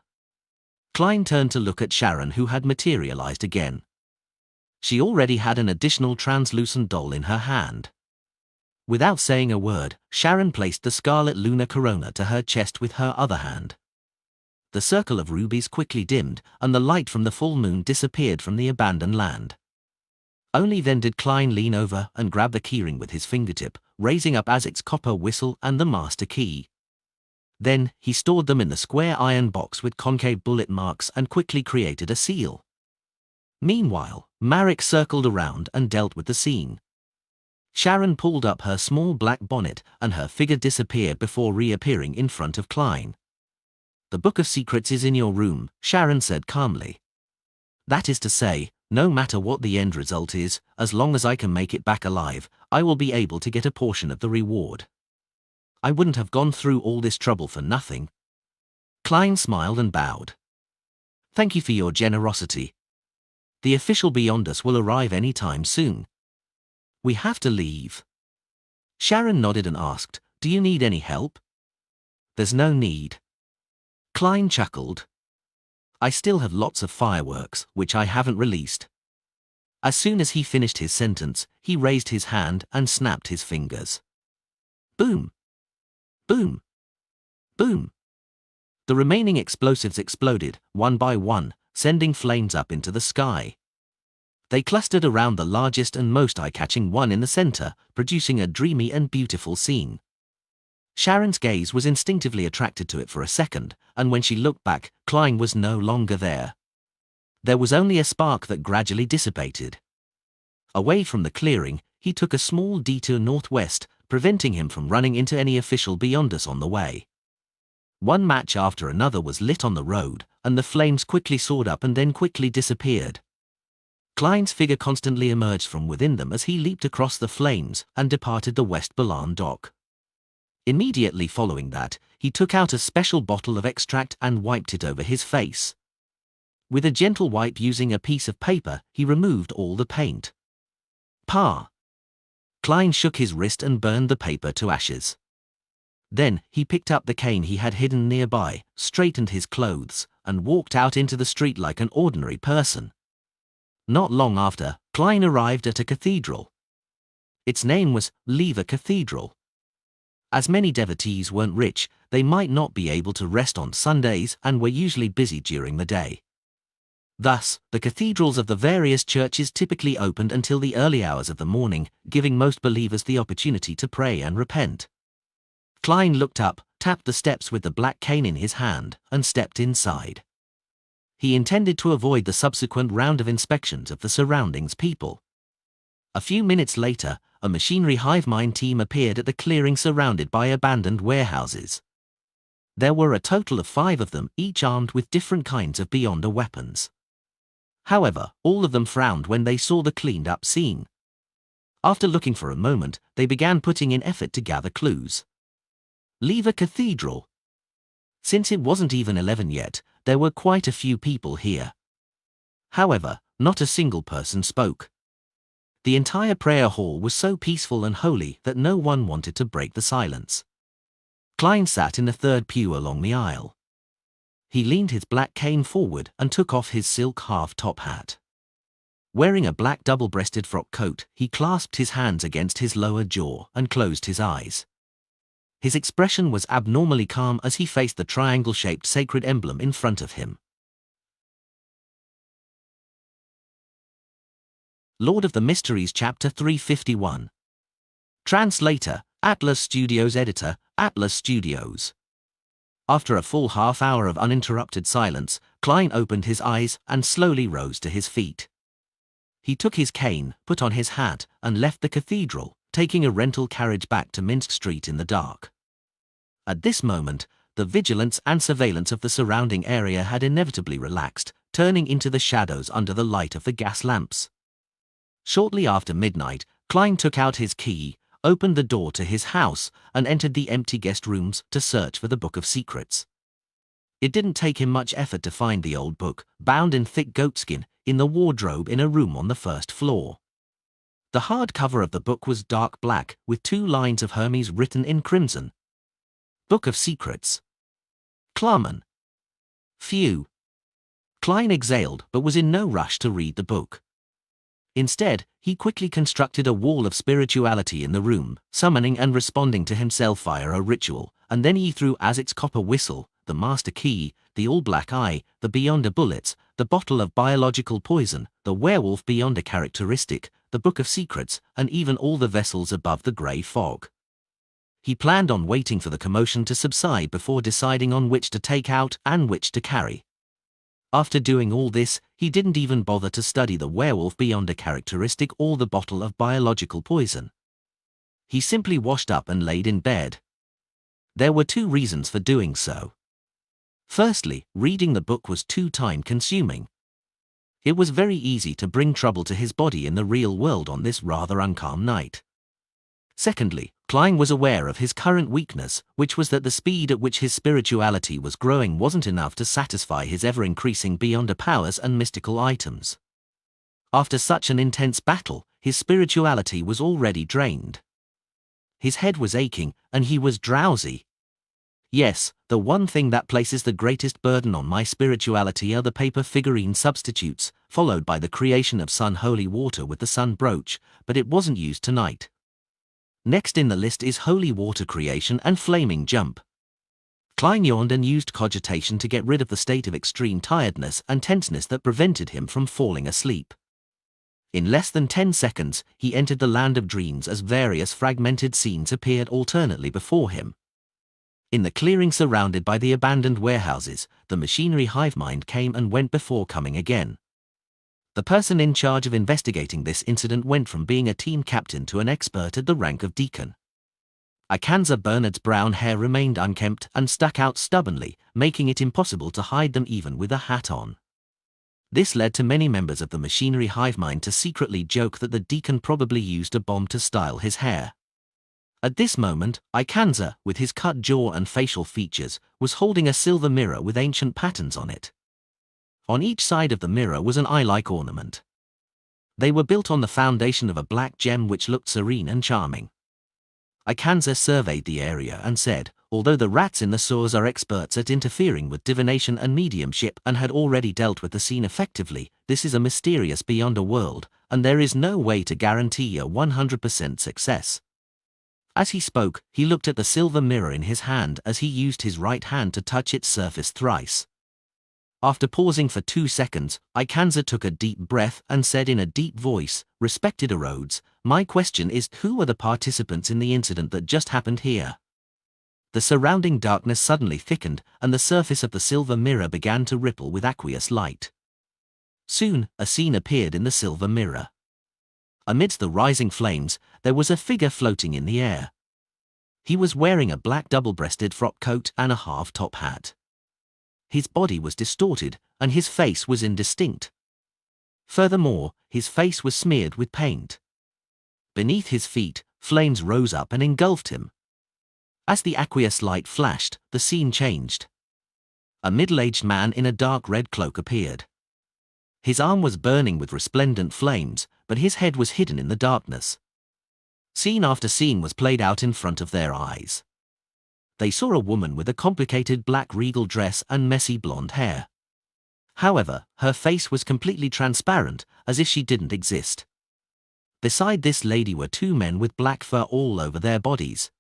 Klein turned to look at Sharon, who had materialized again. She already had an additional translucent doll in her hand. Without saying a word, Sharon placed the scarlet lunar corona to her chest with her other hand. The circle of rubies quickly dimmed, and the light from the full moon disappeared from the abandoned land. Only then did Klein lean over and grab the keyring with his fingertip, raising up Isaac's copper whistle and the master key. Then, he stored them in the square iron box with concave bullet marks and quickly created a seal. Meanwhile, Marek circled around and dealt with the scene. Sharon pulled up her small black bonnet and her figure disappeared before reappearing in front of Klein. "The Book of Secrets is in your room," Sharon said calmly. "That is to say, no matter what the end result is, as long as I can make it back alive, I will be able to get a portion of the reward. I wouldn't have gone through all this trouble for nothing." Klein smiled and bowed. "Thank you for your generosity. The official beyond us will arrive any time soon. We have to leave." Sharon nodded and asked, "Do you need any help?" "There's no need." Klein chuckled. "I still have lots of fireworks, which I haven't released." As soon as he finished his sentence, he raised his hand and snapped his fingers. Boom! Boom! Boom! The remaining explosives exploded, one by one, sending flames up into the sky. They clustered around the largest and most eye-catching one in the center, producing a dreamy and beautiful scene. Sharon's gaze was instinctively attracted to it for a second, and when she looked back, Klein was no longer there. There was only a spark that gradually dissipated. Away from the clearing, he took a small detour northwest, preventing him from running into any official beyond us on the way. One match after another was lit on the road, and the flames quickly soared up and then quickly disappeared. Klein's figure constantly emerged from within them as he leaped across the flames and departed the West Balan dock. Immediately following that, he took out a special bottle of extract and wiped it over his face. With a gentle wipe using a piece of paper, he removed all the paint. "Pa!" Klein shook his wrist and burned the paper to ashes. Then, he picked up the cane he had hidden nearby, straightened his clothes, and walked out into the street like an ordinary person. Not long after, Klein arrived at a cathedral. Its name was Leva Cathedral. As many devotees weren't rich, they might not be able to rest on Sundays and were usually busy during the day. Thus, the cathedrals of the various churches typically opened until the early hours of the morning, giving most believers the opportunity to pray and repent. Klein looked up, tapped the steps with the black cane in his hand, and stepped inside. He intended to avoid the subsequent round of inspections of the surroundings people. A few minutes later, a machinery hive mind team appeared at the clearing surrounded by abandoned warehouses. There were a total of 5 of them, each armed with different kinds of Beyonder weapons. However, all of them frowned when they saw the cleaned-up scene. After looking for a moment, they began putting in effort to gather clues. Leave a cathedral. Since it wasn't even 11 yet, there were quite a few people here. However, not a single person spoke. The entire prayer hall was so peaceful and holy that no one wanted to break the silence. Klein sat in the third pew along the aisle. He leaned his black cane forward and took off his silk half-top hat. Wearing a black double-breasted frock coat, he clasped his hands against his lower jaw and closed his eyes. His expression was abnormally calm as he faced the triangle-shaped sacred emblem in front of him. Lord of the Mysteries Chapter 351. Translator, Atlas Studios. Editor, Atlas Studios. After a full half hour of uninterrupted silence, Klein opened his eyes and slowly rose to his feet. He took his cane, put on his hat, and left the cathedral, taking a rental carriage back to Minsk Street in the dark. At this moment, the vigilance and surveillance of the surrounding area had inevitably relaxed, turning into the shadows under the light of the gas lamps. Shortly after midnight, Klein took out his key, opened the door to his house, and entered the empty guest rooms to search for the Book of Secrets. It didn't take him much effort to find the old book, bound in thick goatskin, in the wardrobe in a room on the first floor. The hardcover of the book was dark black, with 2 lines of Hermes written in crimson. Book of Secrets. Klamen. Phew. Klein exhaled but was in no rush to read the book. Instead, he quickly constructed a wall of spirituality in the room, summoning and responding to himself via a ritual, and then he threw Azic's copper whistle, the master key, the all-black eye, the Beyonder bullets, the bottle of biological poison, the werewolf Beyonder characteristic, the Book of Secrets, and even all the vessels above the grey fog. He planned on waiting for the commotion to subside before deciding on which to take out and which to carry. After doing all this, he didn't even bother to study the werewolf Beyonder characteristic or the bottle of biological poison. He simply washed up and laid in bed. There were 2 reasons for doing so. Firstly, reading the book was too time-consuming. It was very easy to bring trouble to his body in the real world on this rather uncalm night. Secondly, Klein was aware of his current weakness, which was that the speed at which his spirituality was growing wasn't enough to satisfy his ever-increasing Beyonder powers and mystical items. After such an intense battle, his spirituality was already drained. His head was aching, and he was drowsy. Yes, the one thing that places the greatest burden on my spirituality are the paper figurine substitutes, followed by the creation of sun holy water with the sun brooch, but it wasn't used tonight. Next in the list is holy water creation and flaming jump. Klein yawned and used cogitation to get rid of the state of extreme tiredness and tenseness that prevented him from falling asleep. In less than 10 seconds, he entered the land of dreams as various fragmented scenes appeared alternately before him. In the clearing surrounded by the abandoned warehouses, the machinery hive mind came and went before coming again. The person in charge of investigating this incident went from being a team captain to an expert at the rank of deacon. Ikanza Bernard's brown hair remained unkempt and stuck out stubbornly, making it impossible to hide them even with a hat on. This led to many members of the machinery hive mind to secretly joke that the deacon probably used a bomb to style his hair. At this moment, Ikanza, with his cut jaw and facial features, was holding a silver mirror with ancient patterns on it. On each side of the mirror was an eye-like ornament. They were built on the foundation of a black gem which looked serene and charming. Ikanza surveyed the area and said, although the rats in the sewers are experts at interfering with divination and mediumship and had already dealt with the scene effectively, this is a mysterious Beyonder world, and there is no way to guarantee a 100% success. As he spoke, he looked at the silver mirror in his hand as he used his right hand to touch its surface thrice. After pausing for 2 seconds, Ikanza took a deep breath and said in a deep voice, "Respected Rhodes, my question is, who are the participants in the incident that just happened here?" The surrounding darkness suddenly thickened, and the surface of the silver mirror began to ripple with aqueous light. Soon, a scene appeared in the silver mirror. Amidst the rising flames, there was a figure floating in the air. He was wearing a black double-breasted frock coat and a half-top hat. His body was distorted, and his face was indistinct. Furthermore, his face was smeared with paint. Beneath his feet, flames rose up and engulfed him. As the aqueous light flashed, the scene changed. A middle-aged man in a dark red cloak appeared. His arm was burning with resplendent flames, but his head was hidden in the darkness. Scene after scene was played out in front of their eyes. They saw a woman with a complicated black regal dress and messy blonde hair. However, her face was completely transparent, as if she didn't exist. Beside this lady were two men with black fur all over their bodies.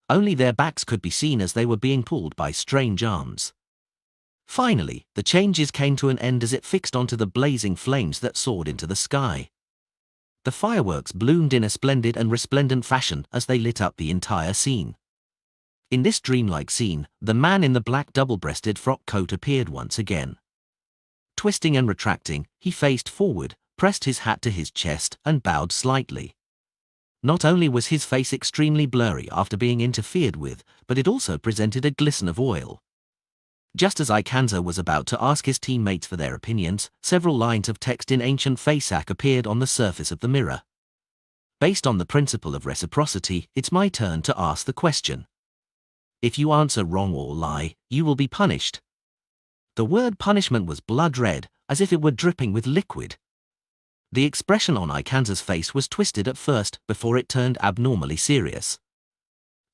Only their backs could be seen as they were being pulled by strange arms. Finally, the changes came to an end as it fixed onto the blazing flames that soared into the sky. The fireworks bloomed in a splendid and resplendent fashion as they lit up the entire scene. In this dreamlike scene, the man in the black double-breasted frock coat appeared once again. Twisting and retracting, he faced forward, pressed his hat to his chest, and bowed slightly. Not only was his face extremely blurry after being interfered with, but it also presented a glisten of oil. Just as Ikanza was about to ask his teammates for their opinions, several lines of text in ancient Fasak appeared on the surface of the mirror. Based on the principle of reciprocity, it's my turn to ask the question. If you answer wrong or lie, you will be punished. The word punishment was blood red, as if it were dripping with liquid. The expression on Ikanza's face was twisted at first, before it turned abnormally serious.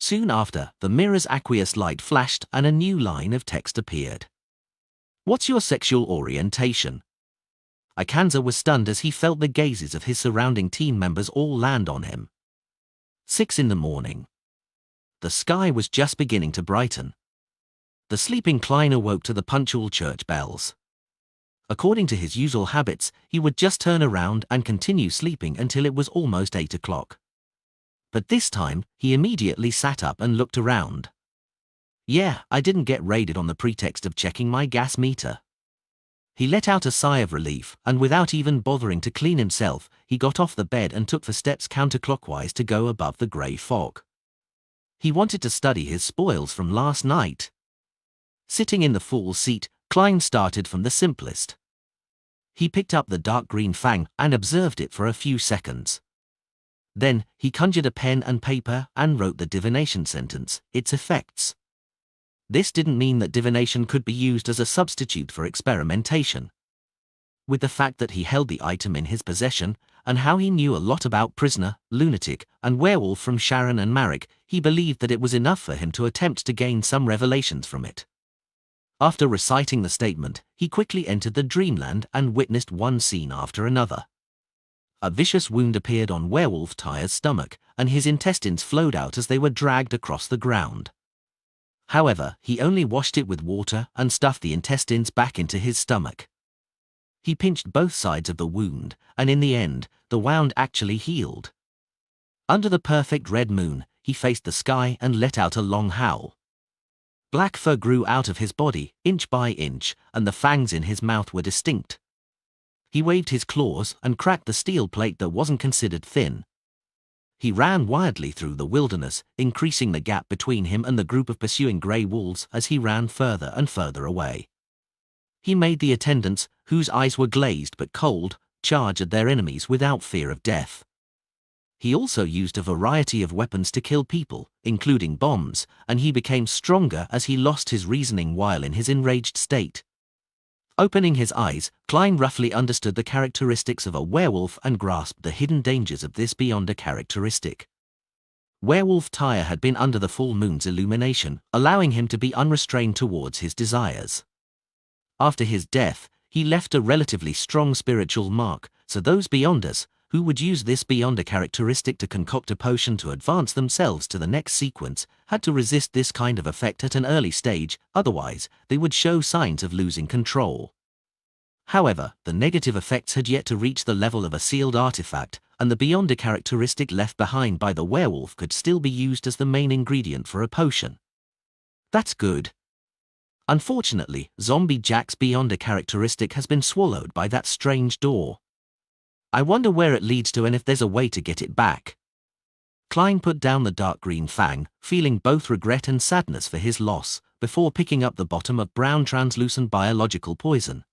Soon after, the mirror's aqueous light flashed and a new line of text appeared. What's your sexual orientation? Ikanza was stunned as he felt the gazes of his surrounding team members all land on him. 6 in the morning. The sky was just beginning to brighten. The sleeping Klein awoke to the punctual church bells. According to his usual habits, he would just turn around and continue sleeping until it was almost 8 o'clock. But this time, he immediately sat up and looked around. Yeah, I didn't get raided on the pretext of checking my gas meter. He let out a sigh of relief, and without even bothering to clean himself, he got off the bed and took 4 steps counterclockwise to go above the grey fog. He wanted to study his spoils from last night. Sitting in the full seat, Klein started from the simplest. He picked up the dark green fang and observed it for a few seconds. Then, he conjured a pen and paper and wrote the divination sentence, its effects. This didn't mean that divination could be used as a substitute for experimentation. With the fact that he held the item in his possession, and how he knew a lot about prisoner, lunatic, and werewolf from Sharon and Marek, he believed that it was enough for him to attempt to gain some revelations from it. After reciting the statement, he quickly entered the dreamland and witnessed one scene after another. A vicious wound appeared on Werewolf Tyre's stomach, and his intestines flowed out as they were dragged across the ground. However, he only washed it with water and stuffed the intestines back into his stomach. He pinched both sides of the wound, and in the end, the wound actually healed. Under the perfect red moon, he faced the sky and let out a long howl. Black fur grew out of his body, inch by inch, and the fangs in his mouth were distinct. He waved his claws and cracked the steel plate that wasn't considered thin. He ran wildly through the wilderness, increasing the gap between him and the group of pursuing grey wolves as he ran further and further away. He made the attendants, whose eyes were glazed but cold, charge at their enemies without fear of death. He also used a variety of weapons to kill people, including bombs, and he became stronger as he lost his reasoning while in his enraged state. Opening his eyes, Klein roughly understood the characteristics of a werewolf and grasped the hidden dangers of this beyond a characteristic. Werewolf Tyre had been under the full moon's illumination, allowing him to be unrestrained towards his desires. After his death, he left a relatively strong spiritual mark, so those beyond us, who would use this beyond a characteristic to concoct a potion to advance themselves to the next sequence, had to resist this kind of effect at an early stage, otherwise, they would show signs of losing control. However, the negative effects had yet to reach the level of a sealed artifact, and the beyond a characteristic left behind by the werewolf could still be used as the main ingredient for a potion. That's good. Unfortunately, Zombie Jack's beyond a characteristic has been swallowed by that strange door. I wonder where it leads to and if there's a way to get it back. Klein put down the dark green fang, feeling both regret and sadness for his loss, before picking up the bottom of brown translucent biological poison.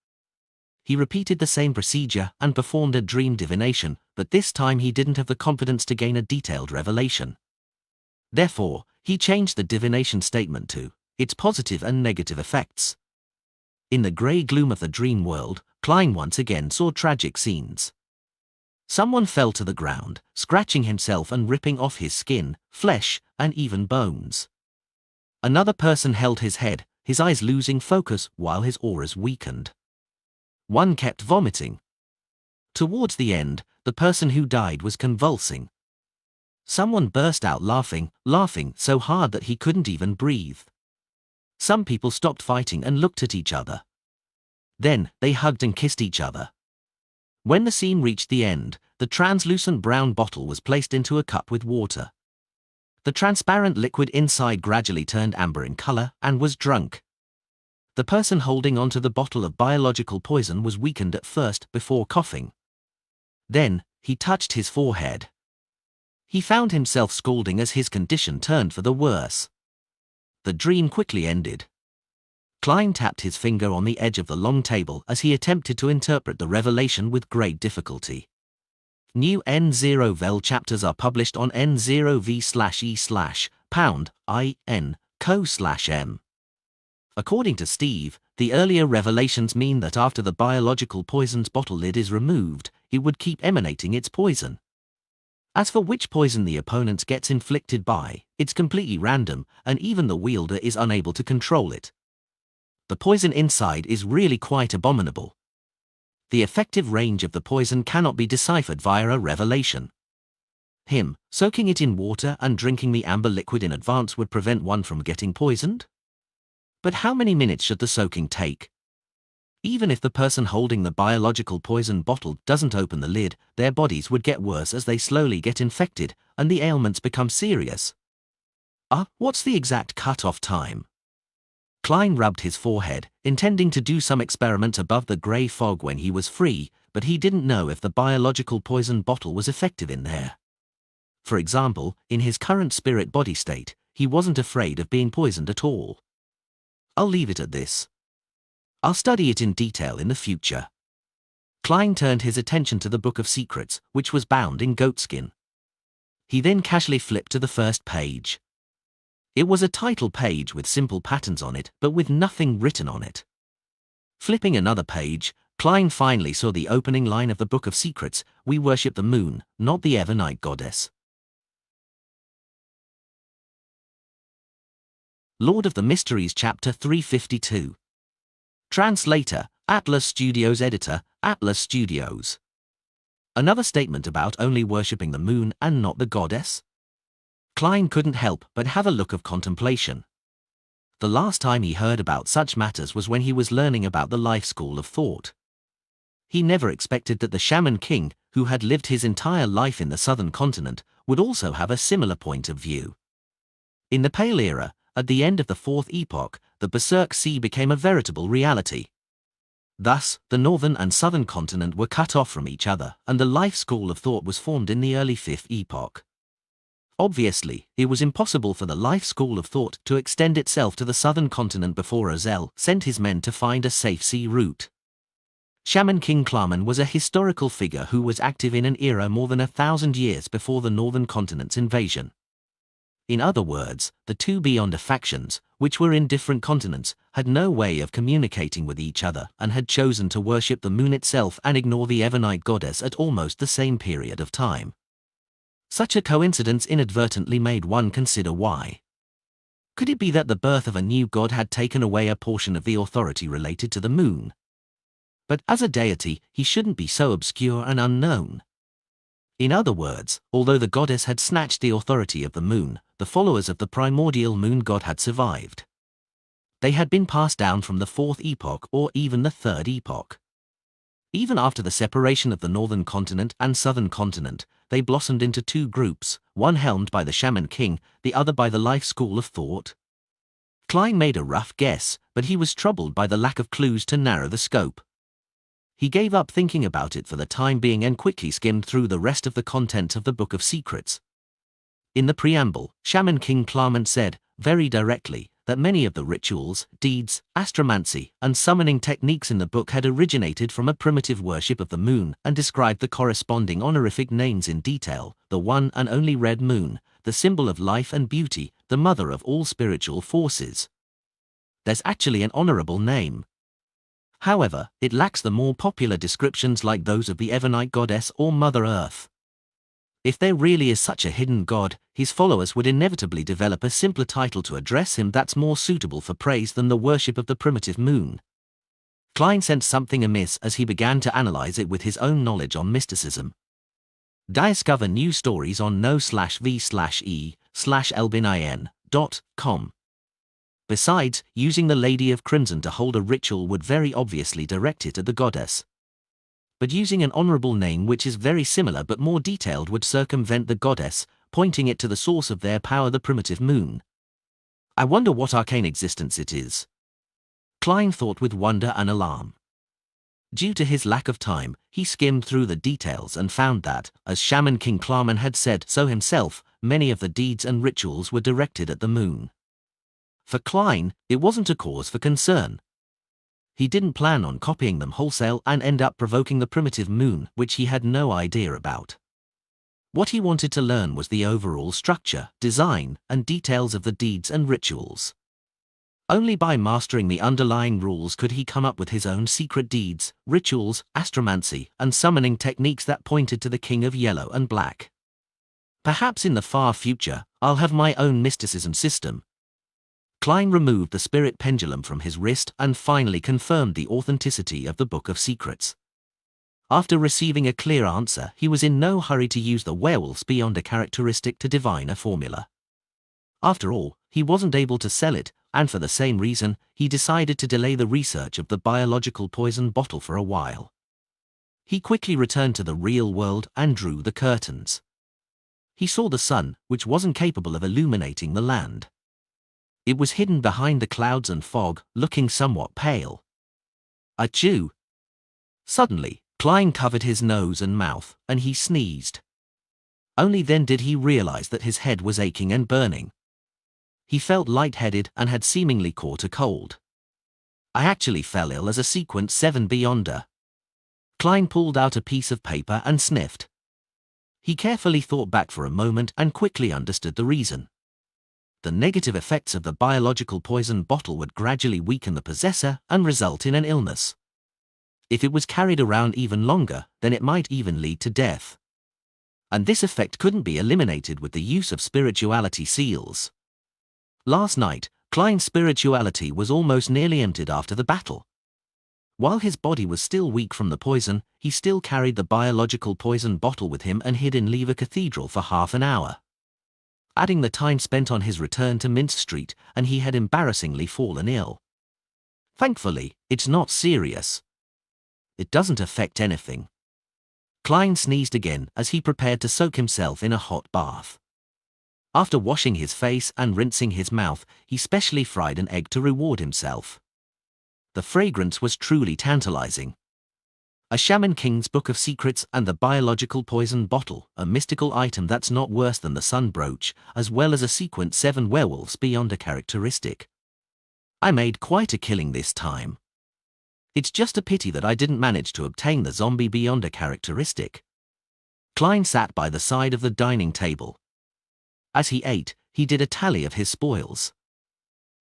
He repeated the same procedure and performed a dream divination, but this time he didn't have the confidence to gain a detailed revelation. Therefore, he changed the divination statement to its positive and negative effects. In the grey gloom of the dream world, Klein once again saw tragic scenes. Someone fell to the ground, scratching himself and ripping off his skin, flesh, and even bones. Another person held his head, his eyes losing focus while his auras weakened. One kept vomiting. Towards the end, the person who died was convulsing. Someone burst out laughing so hard that he couldn't even breathe. Some people stopped fighting and looked at each other. Then, they hugged and kissed each other. When the scene reached the end, the translucent brown bottle was placed into a cup with water. The transparent liquid inside gradually turned amber in color and was drunk. The person holding onto the bottle of biological poison was weakened at first before coughing. Then, he touched his forehead. He found himself scalding as his condition turned for the worse. The dream quickly ended. Klein tapped his finger on the edge of the long table as he attempted to interpret the revelation with great difficulty. New N0vel chapters are published on N0V/E/#IN/co/M. According to Steve, the earlier revelations mean that after the biological poison's bottle lid is removed, it would keep emanating its poison. As for which poison the opponent gets inflicted by, it's completely random, and even the wielder is unable to control it. The poison inside is really quite abominable. The effective range of the poison cannot be deciphered via a revelation. Soaking it in water and drinking the amber liquid in advance would prevent one from getting poisoned? But how many minutes should the soaking take? Even if the person holding the biological poison bottle doesn't open the lid, their bodies would get worse as they slowly get infected, and the ailments become serious. What's the exact cut-off time? Klein rubbed his forehead, intending to do some experiment above the grey fog when he was free, but he didn't know if the biological poison bottle was effective in there. For example, in his current spirit body state, he wasn't afraid of being poisoned at all. I'll leave it at this. I'll study it in detail in the future. Klein turned his attention to the Book of Secrets, which was bound in goatskin. He then casually flipped to the first page. It was a title page with simple patterns on it, but with nothing written on it. Flipping another page, Klein finally saw the opening line of the Book of Secrets: "We worship the moon, not the ever-night goddess." Lord of the Mysteries Chapter 352. Translator, Atlas Studios. Editor, Atlas Studios. Another statement about only worshipping the moon and not the goddess? Klein couldn't help but have a look of contemplation. The last time he heard about such matters was when he was learning about the life school of thought. He never expected that the Shaman King, who had lived his entire life in the southern continent, would also have a similar point of view. In the Pale Era, at the end of the Fourth Epoch, the Berserk Sea became a veritable reality. Thus, the northern and southern continent were cut off from each other, and the life school of thought was formed in the early Fifth Epoch. Obviously, it was impossible for the life school of thought to extend itself to the southern continent before Ozel sent his men to find a safe sea route. Shaman King Klaman was a historical figure who was active in an era more than 1,000 years before the northern continent's invasion. In other words, the two Beyonder factions, which were in different continents, had no way of communicating with each other and had chosen to worship the moon itself and ignore the Evernight goddess at almost the same period of time. Such a coincidence inadvertently made one consider why. Could it be that the birth of a new god had taken away a portion of the authority related to the moon? But as a deity, he shouldn't be so obscure and unknown. In other words, although the goddess had snatched the authority of the moon, the followers of the primordial moon god had survived. They had been passed down from the Fourth Epoch or even the Third Epoch. Even after the separation of the northern continent and southern continent, they blossomed into two groups, one helmed by the Shaman King, the other by the life school of thought. Klein made a rough guess, but he was troubled by the lack of clues to narrow the scope. He gave up thinking about it for the time being and quickly skimmed through the rest of the content of the Book of Secrets. In the preamble, Shaman King Klaman said, very directly, that many of the rituals, deeds, astromancy, and summoning techniques in the book had originated from a primitive worship of the moon and described the corresponding honorific names in detail: the one and only red moon, the symbol of life and beauty, the mother of all spiritual forces. There's actually an honorable name. However, it lacks the more popular descriptions like those of the Evernite goddess or Mother Earth. If there really is such a hidden god, his followers would inevitably develop a simpler title to address him that's more suitable for praise than the worship of the primitive moon. Klein sensed something amiss as he began to analyze it with his own knowledge on mysticism. Discover new stories on no/v/e/elbinin.com. Besides, using the Lady of Crimson to hold a ritual would very obviously direct it at the goddess. But using an honorable name which is very similar but more detailed would circumvent the goddess, pointing it to the source of their power, the primitive moon. I wonder what arcane existence it is. Klein thought with wonder and alarm. Due to his lack of time, he skimmed through the details and found that, as Shaman King Klarman had said so himself, many of the deeds and rituals were directed at the moon. For Klein, it wasn't a cause for concern. He didn't plan on copying them wholesale and end up provoking the primitive moon, which he had no idea about. What he wanted to learn was the overall structure, design, and details of the deeds and rituals. Only by mastering the underlying rules could he come up with his own secret deeds, rituals, astromancy, and summoning techniques that pointed to the King of Yellow and Black. Perhaps in the far future, I'll have my own mysticism system. Klein removed the spirit pendulum from his wrist and finally confirmed the authenticity of the Book of Secrets. After receiving a clear answer, he was in no hurry to use the werewolves beyond a characteristic to divine a formula. After all, he wasn't able to sell it, and for the same reason, he decided to delay the research of the biological poison bottle for a while. He quickly returned to the real world and drew the curtains. He saw the sun, which wasn't capable of illuminating the land. It was hidden behind the clouds and fog, looking somewhat pale. Achoo! Suddenly, Klein covered his nose and mouth, and he sneezed. Only then did he realize that his head was aching and burning. He felt lightheaded and had seemingly caught a cold. I actually fell ill as a Sequence 7 Beyonder. Klein pulled out a piece of paper and sniffed. He carefully thought back for a moment and quickly understood the reason. The negative effects of the biological poison bottle would gradually weaken the possessor and result in an illness. If it was carried around even longer, then it might even lead to death. And this effect couldn't be eliminated with the use of spirituality seals. Last night, Klein's spirituality was almost nearly emptied after the battle. While his body was still weak from the poison, he still carried the biological poison bottle with him and hid in Lever Cathedral for half an hour. Adding the time spent on his return to Mince Street, and he had embarrassingly fallen ill. Thankfully, it's not serious. It doesn't affect anything. Klein sneezed again as he prepared to soak himself in a hot bath. After washing his face and rinsing his mouth, he specially fried an egg to reward himself. The fragrance was truly tantalizing. A Shaman King's Book of Secrets and the biological poison bottle, a mystical item that's not worse than the sun brooch, as well as a Sequence 7 werewolves beyond a characteristic. I made quite a killing this time. It's just a pity that I didn't manage to obtain the zombie beyond a characteristic. Klein sat by the side of the dining table. As he ate, he did a tally of his spoils.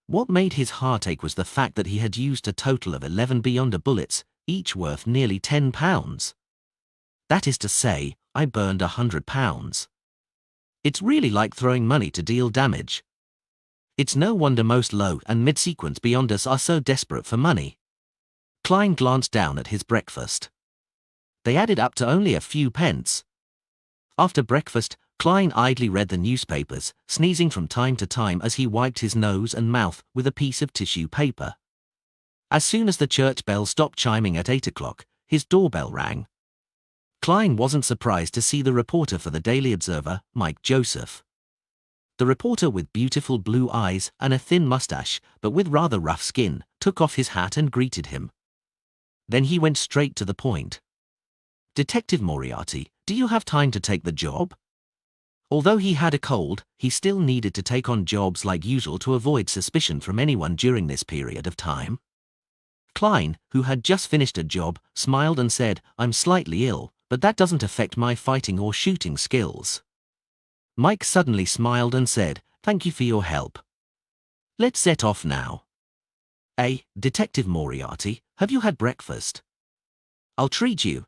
What made his heart ache was the fact that he had used a total of 11 Beyonder bullets, each worth nearly £10. That is to say, I burned £100. It's really like throwing money to deal damage. It's no wonder most low and mid-sequence Beyonders are so desperate for money. Klein glanced down at his breakfast. They added up to only a few pence. After breakfast, Klein idly read the newspapers, sneezing from time to time as he wiped his nose and mouth with a piece of tissue paper. As soon as the church bell stopped chiming at 8 o'clock, his doorbell rang. Klein wasn't surprised to see the reporter for the Daily Observer, Mike Joseph. The reporter, with beautiful blue eyes and a thin mustache, but with rather rough skin, took off his hat and greeted him. Then he went straight to the point. "Detective Moriarty, do you have time to take the job? Although he had a cold, he still needed to take on jobs like usual to avoid suspicion from anyone during this period of time. Klein, who had just finished a job, smiled and said, "I'm slightly ill, but that doesn't affect my fighting or shooting skills." Mike suddenly smiled and said, "Thank you for your help. Let's set off now." Detective Moriarty, have you had breakfast? I'll treat you.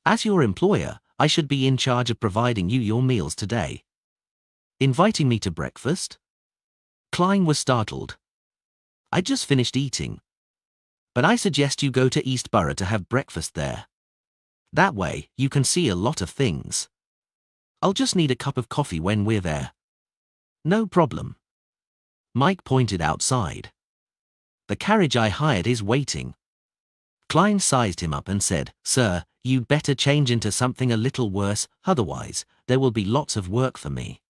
As your employer, I should be in charge of providing you your meals today. Inviting me to breakfast? Klein was startled. I just finished eating. But I suggest you go to Eastborough to have breakfast there. That way, you can see a lot of things. I'll just need a cup of coffee when we're there. No problem. Mike pointed outside. The carriage I hired is waiting. Klein sized him up and said, "Sir, you'd better change into something a little worse, otherwise, there will be lots of work for me."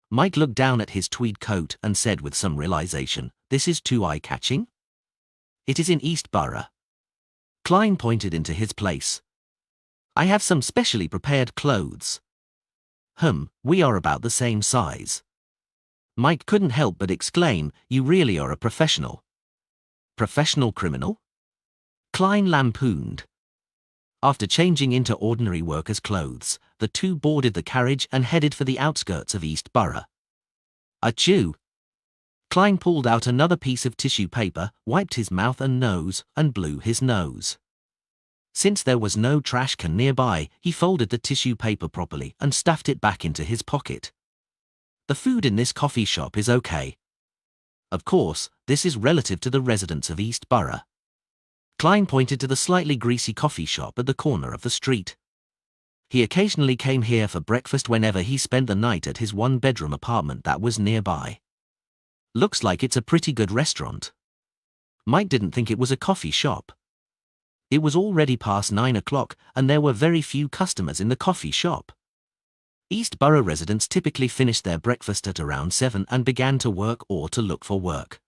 Mike looked down at his tweed coat and said with some realization, "This is too eye-catching." "It is in Eastborough." Klein pointed into his place. "I have some specially prepared clothes." We are about the same size." Mike couldn't help but exclaim, "You really are a professional." "Professional criminal?" Klein lampooned. After changing into ordinary workers' clothes, the two boarded the carriage and headed for the outskirts of Eastborough. Achoo! Klein pulled out another piece of tissue paper, wiped his mouth and nose, and blew his nose. Since there was no trash can nearby, he folded the tissue paper properly and stuffed it back into his pocket. "The food in this coffee shop is okay. Of course, this is relative to the residents of Eastborough." Klein pointed to the slightly greasy coffee shop at the corner of the street. He occasionally came here for breakfast whenever he spent the night at his one-bedroom apartment that was nearby. "Looks like it's a pretty good restaurant." Mike didn't think it was a coffee shop. It was already past 9 o'clock and there were very few customers in the coffee shop. Eastborough residents typically finished their breakfast at around 7 and began to work or to look for work.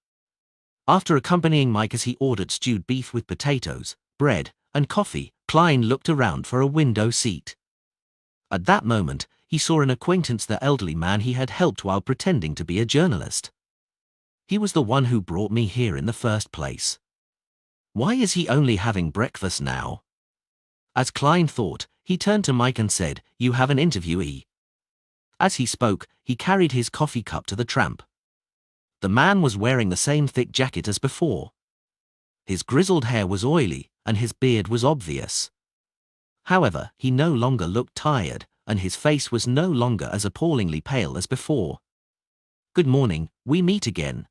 After accompanying Mike as he ordered stewed beef with potatoes, bread, and coffee, Klein looked around for a window seat. At that moment, he saw an acquaintance, the elderly man he had helped while pretending to be a journalist. "He was the one who brought me here in the first place. Why is he only having breakfast now?" As Klein thought, he turned to Mike and said, "You have an interviewee." As he spoke, he carried his coffee cup to the tramp. The man was wearing the same thick jacket as before. His grizzled hair was oily, and his beard was obvious. However, he no longer looked tired, and his face was no longer as appallingly pale as before. "Good morning, we meet again."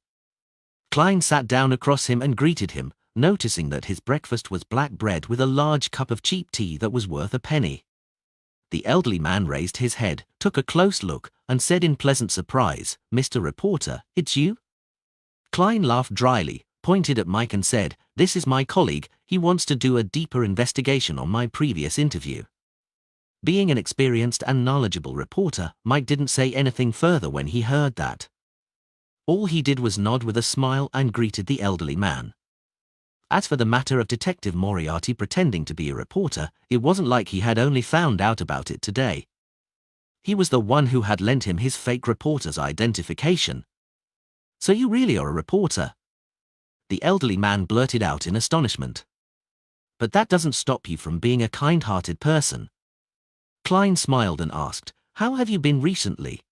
Klein sat down across him and greeted him, noticing that his breakfast was black bread with a large cup of cheap tea that was worth a penny. The elderly man raised his head, took a close look, and said in pleasant surprise, "Mr. Reporter, it's you?" Klein laughed dryly, pointed at Mike and said, "This is my colleague, he wants to do a deeper investigation on my previous interview." Being an experienced and knowledgeable reporter, Mike didn't say anything further when he heard that. All he did was nod with a smile and greeted the elderly man. As for the matter of Detective Moriarty pretending to be a reporter, it wasn't like he had only found out about it today. He was the one who had lent him his fake reporter's identification. "So you really are a reporter?" the elderly man blurted out in astonishment. "But that doesn't stop you from being a kind-hearted person." Klein smiled and asked, "How have you been recently?"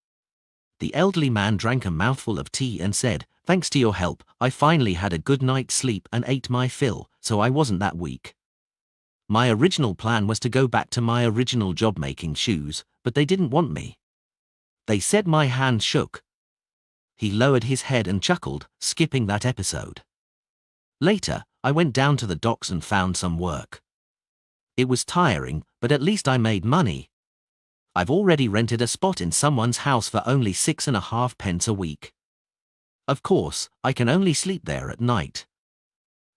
The elderly man drank a mouthful of tea and said, "Thanks to your help, I finally had a good night's sleep and ate my fill, so I wasn't that weak. My original plan was to go back to my original job making shoes, but they didn't want me. They said my hand shook." He lowered his head and chuckled, skipping that episode. "Later, I went down to the docks and found some work. It was tiring, but at least I made money. I've already rented a spot in someone's house for only 6.5 pence a week. Of course, I can only sleep there at night.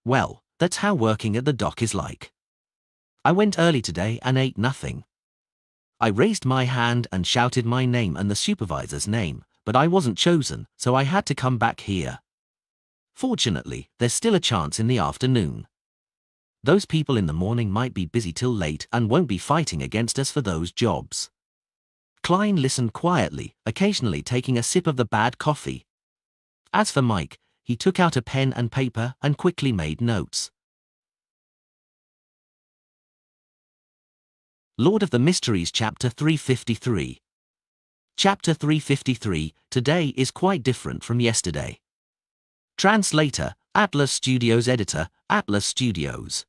Well, that's how working at the dock is like. I went early today and ate nothing. I raised my hand and shouted my name and the supervisor's name, but I wasn't chosen, so I had to come back here. Fortunately, there's still a chance in the afternoon. Those people in the morning might be busy till late and won't be fighting against us for those jobs. Klein listened quietly, occasionally taking a sip of the bad coffee. As for Mike, he took out a pen and paper and quickly made notes. Lord of the Mysteries Chapter 353. Chapter 353, today is quite different from yesterday. Translator, Atlas Studios. Editor, Atlas Studios.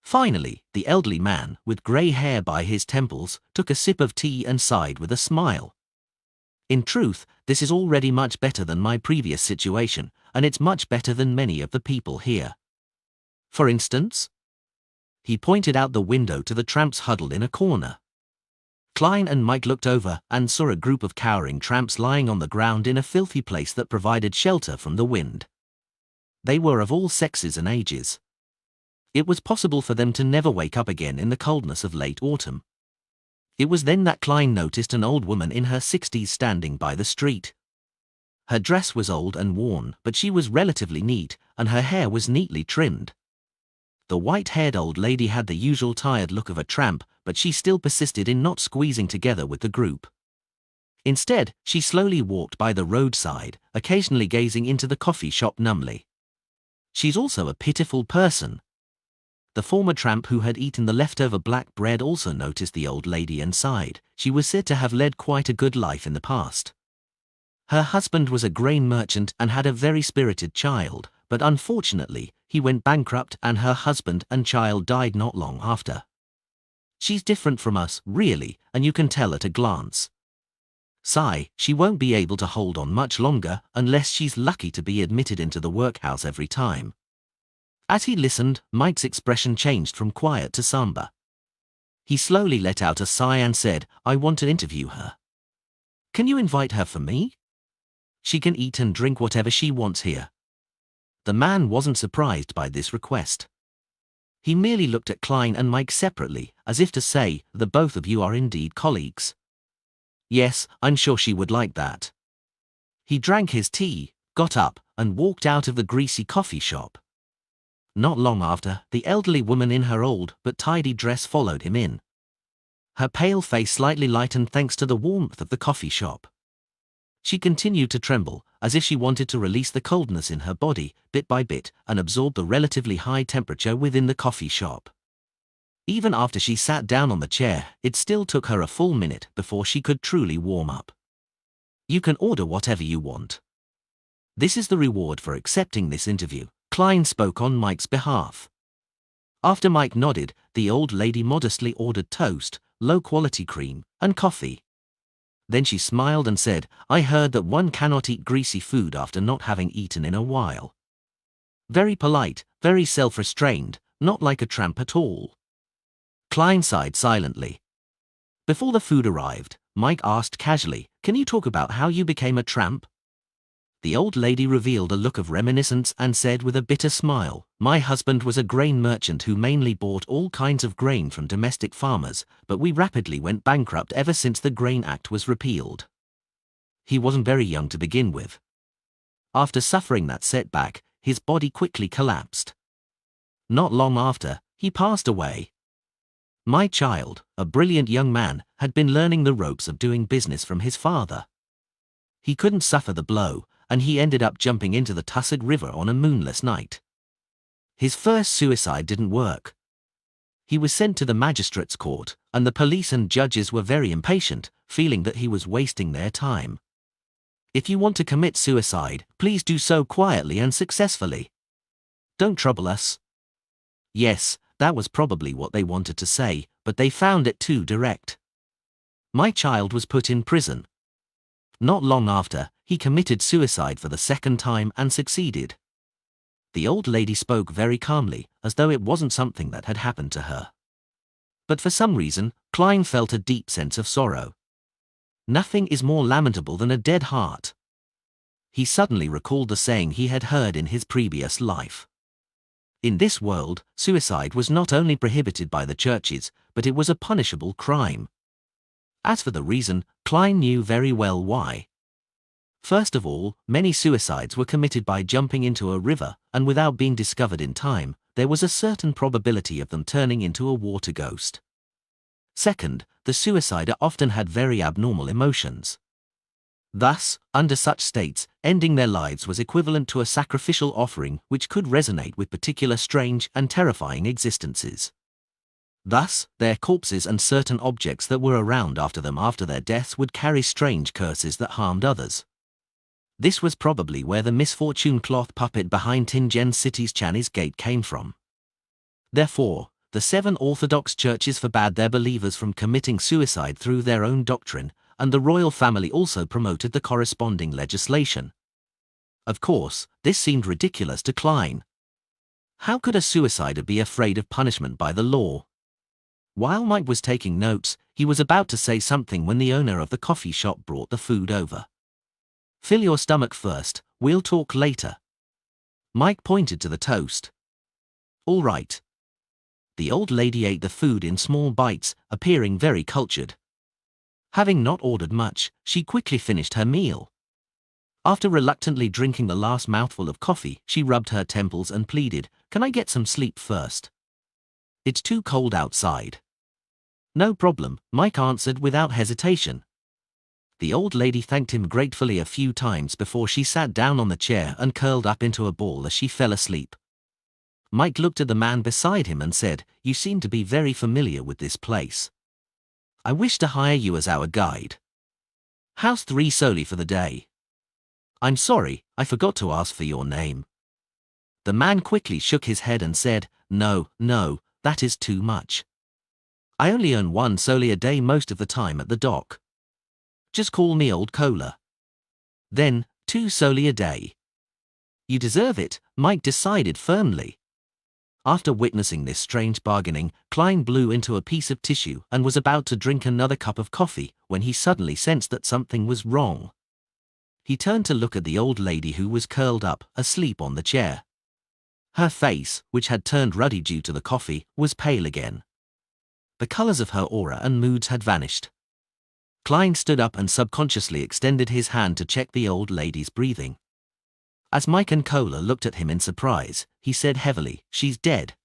Finally, the elderly man, with grey hair by his temples, took a sip of tea and sighed with a smile. In truth, this is already much better than my previous situation, and it's much better than many of the people here. For instance? He pointed out the window to the tramps huddled in a corner. Klein and Mike looked over and saw a group of cowering tramps lying on the ground in a filthy place that provided shelter from the wind. They were of all sexes and ages. It was possible for them to never wake up again in the coldness of late autumn. It was then that Klein noticed an old woman in her 60s standing by the street. Her dress was old and worn, but she was relatively neat, and her hair was neatly trimmed. The white-haired old lady had the usual tired look of a tramp, but she still persisted in not squeezing together with the group. Instead, she slowly walked by the roadside, occasionally gazing into the coffee shop numbly. She's also a pitiful person. The former tramp who had eaten the leftover black bread also noticed the old lady and sighed. She was said to have led quite a good life in the past. Her husband was a grain merchant and had a very spirited child, but unfortunately, he went bankrupt and her husband and child died not long after. She's different from us, really, and you can tell at a glance. Sigh, she won't be able to hold on much longer unless she's lucky to be admitted into the workhouse every time. As he listened, Mike's expression changed from quiet to somber. He slowly let out a sigh and said, "I want to interview her." "Can you invite her for me? She can eat and drink whatever she wants here." The man wasn't surprised by this request. He merely looked at Klein and Mike separately, as if to say, "The both of you are indeed colleagues." "Yes, I'm sure she would like that." He drank his tea, got up, and walked out of the greasy coffee shop. Not long after, the elderly woman in her old but tidy dress followed him in. Her pale face slightly lightened thanks to the warmth of the coffee shop. She continued to tremble, as if she wanted to release the coldness in her body, bit by bit, and absorb the relatively high temperature within the coffee shop. Even after she sat down on the chair, it still took her a full minute before she could truly warm up. "You can order whatever you want. This is the reward for accepting this interview," Klein spoke on Mike's behalf. After Mike nodded, the old lady modestly ordered toast, low-quality cream, and coffee. Then she smiled and said, "I heard that one cannot eat greasy food after not having eaten in a while." Very polite, very self-restrained, not like a tramp at all. Klein sighed silently. Before the food arrived, Mike asked casually, "Can you talk about how you became a tramp?" The old lady revealed a look of reminiscence and said with a bitter smile, "My husband was a grain merchant who mainly bought all kinds of grain from domestic farmers, but we rapidly went bankrupt ever since the Grain Act was repealed. He wasn't very young to begin with. After suffering that setback, his body quickly collapsed. Not long after, he passed away. My child, a brilliant young man, had been learning the ropes of doing business from his father. He couldn't suffer the blow, and he ended up jumping into the Tussock River on a moonless night. His first suicide didn't work. He was sent to the magistrate's court, and the police and judges were very impatient, feeling that he was wasting their time. If you want to commit suicide, please do so quietly and successfully. Don't trouble us. Yes, that was probably what they wanted to say, but they found it too direct. My child was put in prison. Not long after, he committed suicide for the second time and succeeded. The old lady spoke very calmly, as though it wasn't something that had happened to her. But for some reason, Klein felt a deep sense of sorrow. Nothing is more lamentable than a dead heart. He suddenly recalled the saying he had heard in his previous life. In this world, suicide was not only prohibited by the churches, but it was a punishable crime. As for the reason, Klein knew very well why. First of all, many suicides were committed by jumping into a river, and without being discovered in time, there was a certain probability of them turning into a water ghost. Second, the suicider often had very abnormal emotions. Thus, under such states, ending their lives was equivalent to a sacrificial offering which could resonate with particular strange and terrifying existences. Thus, their corpses and certain objects that were around after them after their deaths would carry strange curses that harmed others. This was probably where the misfortune cloth puppet behind Tingen City's Chinese gate came from. Therefore, the 7 Orthodox churches forbade their believers from committing suicide through their own doctrine, and the royal family also promoted the corresponding legislation. Of course, this seemed ridiculous to Klein. How could a suicider be afraid of punishment by the law? While Mike was taking notes, he was about to say something when the owner of the coffee shop brought the food over. "Fill your stomach first, we'll talk later." Mike pointed to the toast. "All right." The old lady ate the food in small bites, appearing very cultured. Having not ordered much, she quickly finished her meal. After reluctantly drinking the last mouthful of coffee, she rubbed her temples and pleaded, "Can I get some sleep first? It's too cold outside." "No problem," Mike answered without hesitation. The old lady thanked him gratefully a few times before she sat down on the chair and curled up into a ball as she fell asleep. Mike looked at the man beside him and said, "You seem to be very familiar with this place. I wish to hire you as our guide. How's 3 soli for the day?" "I'm sorry, I forgot to ask for your name." The man quickly shook his head and said, No, that is too much. I only earn 1 soli a day most of the time at the dock. Just call me Old Cola." "Then, 2 soli a day." "You deserve it," Mike decided firmly. After witnessing this strange bargaining, Klein blew into a piece of tissue and was about to drink another cup of coffee when he suddenly sensed that something was wrong. He turned to look at the old lady who was curled up, asleep on the chair. Her face, which had turned ruddy due to the coffee, was pale again. The colors of her aura and moods had vanished. Klein stood up and subconsciously extended his hand to check the old lady's breathing. As Mike and Cola looked at him in surprise, he said heavily, "She's dead."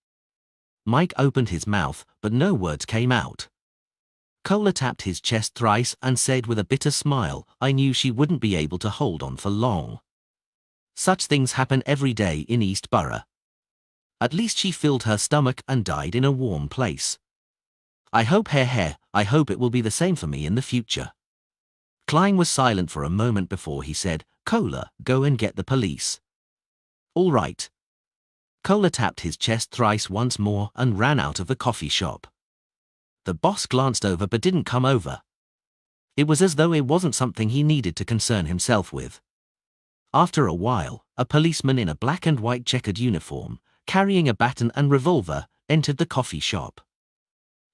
Mike opened his mouth, but no words came out. Cola tapped his chest thrice and said with a bitter smile, "I knew she wouldn't be able to hold on for long. Such things happen every day in East Borough. At least she filled her stomach and died in a warm place. I hope I hope it will be the same for me in the future." Klein was silent for a moment before he said, "Cola, go and get the police." "All right." Cola tapped his chest thrice once more and ran out of the coffee shop. The boss glanced over but didn't come over. It was as though it wasn't something he needed to concern himself with. After a while, a policeman in a black and white checkered uniform, carrying a baton and revolver, entered the coffee shop.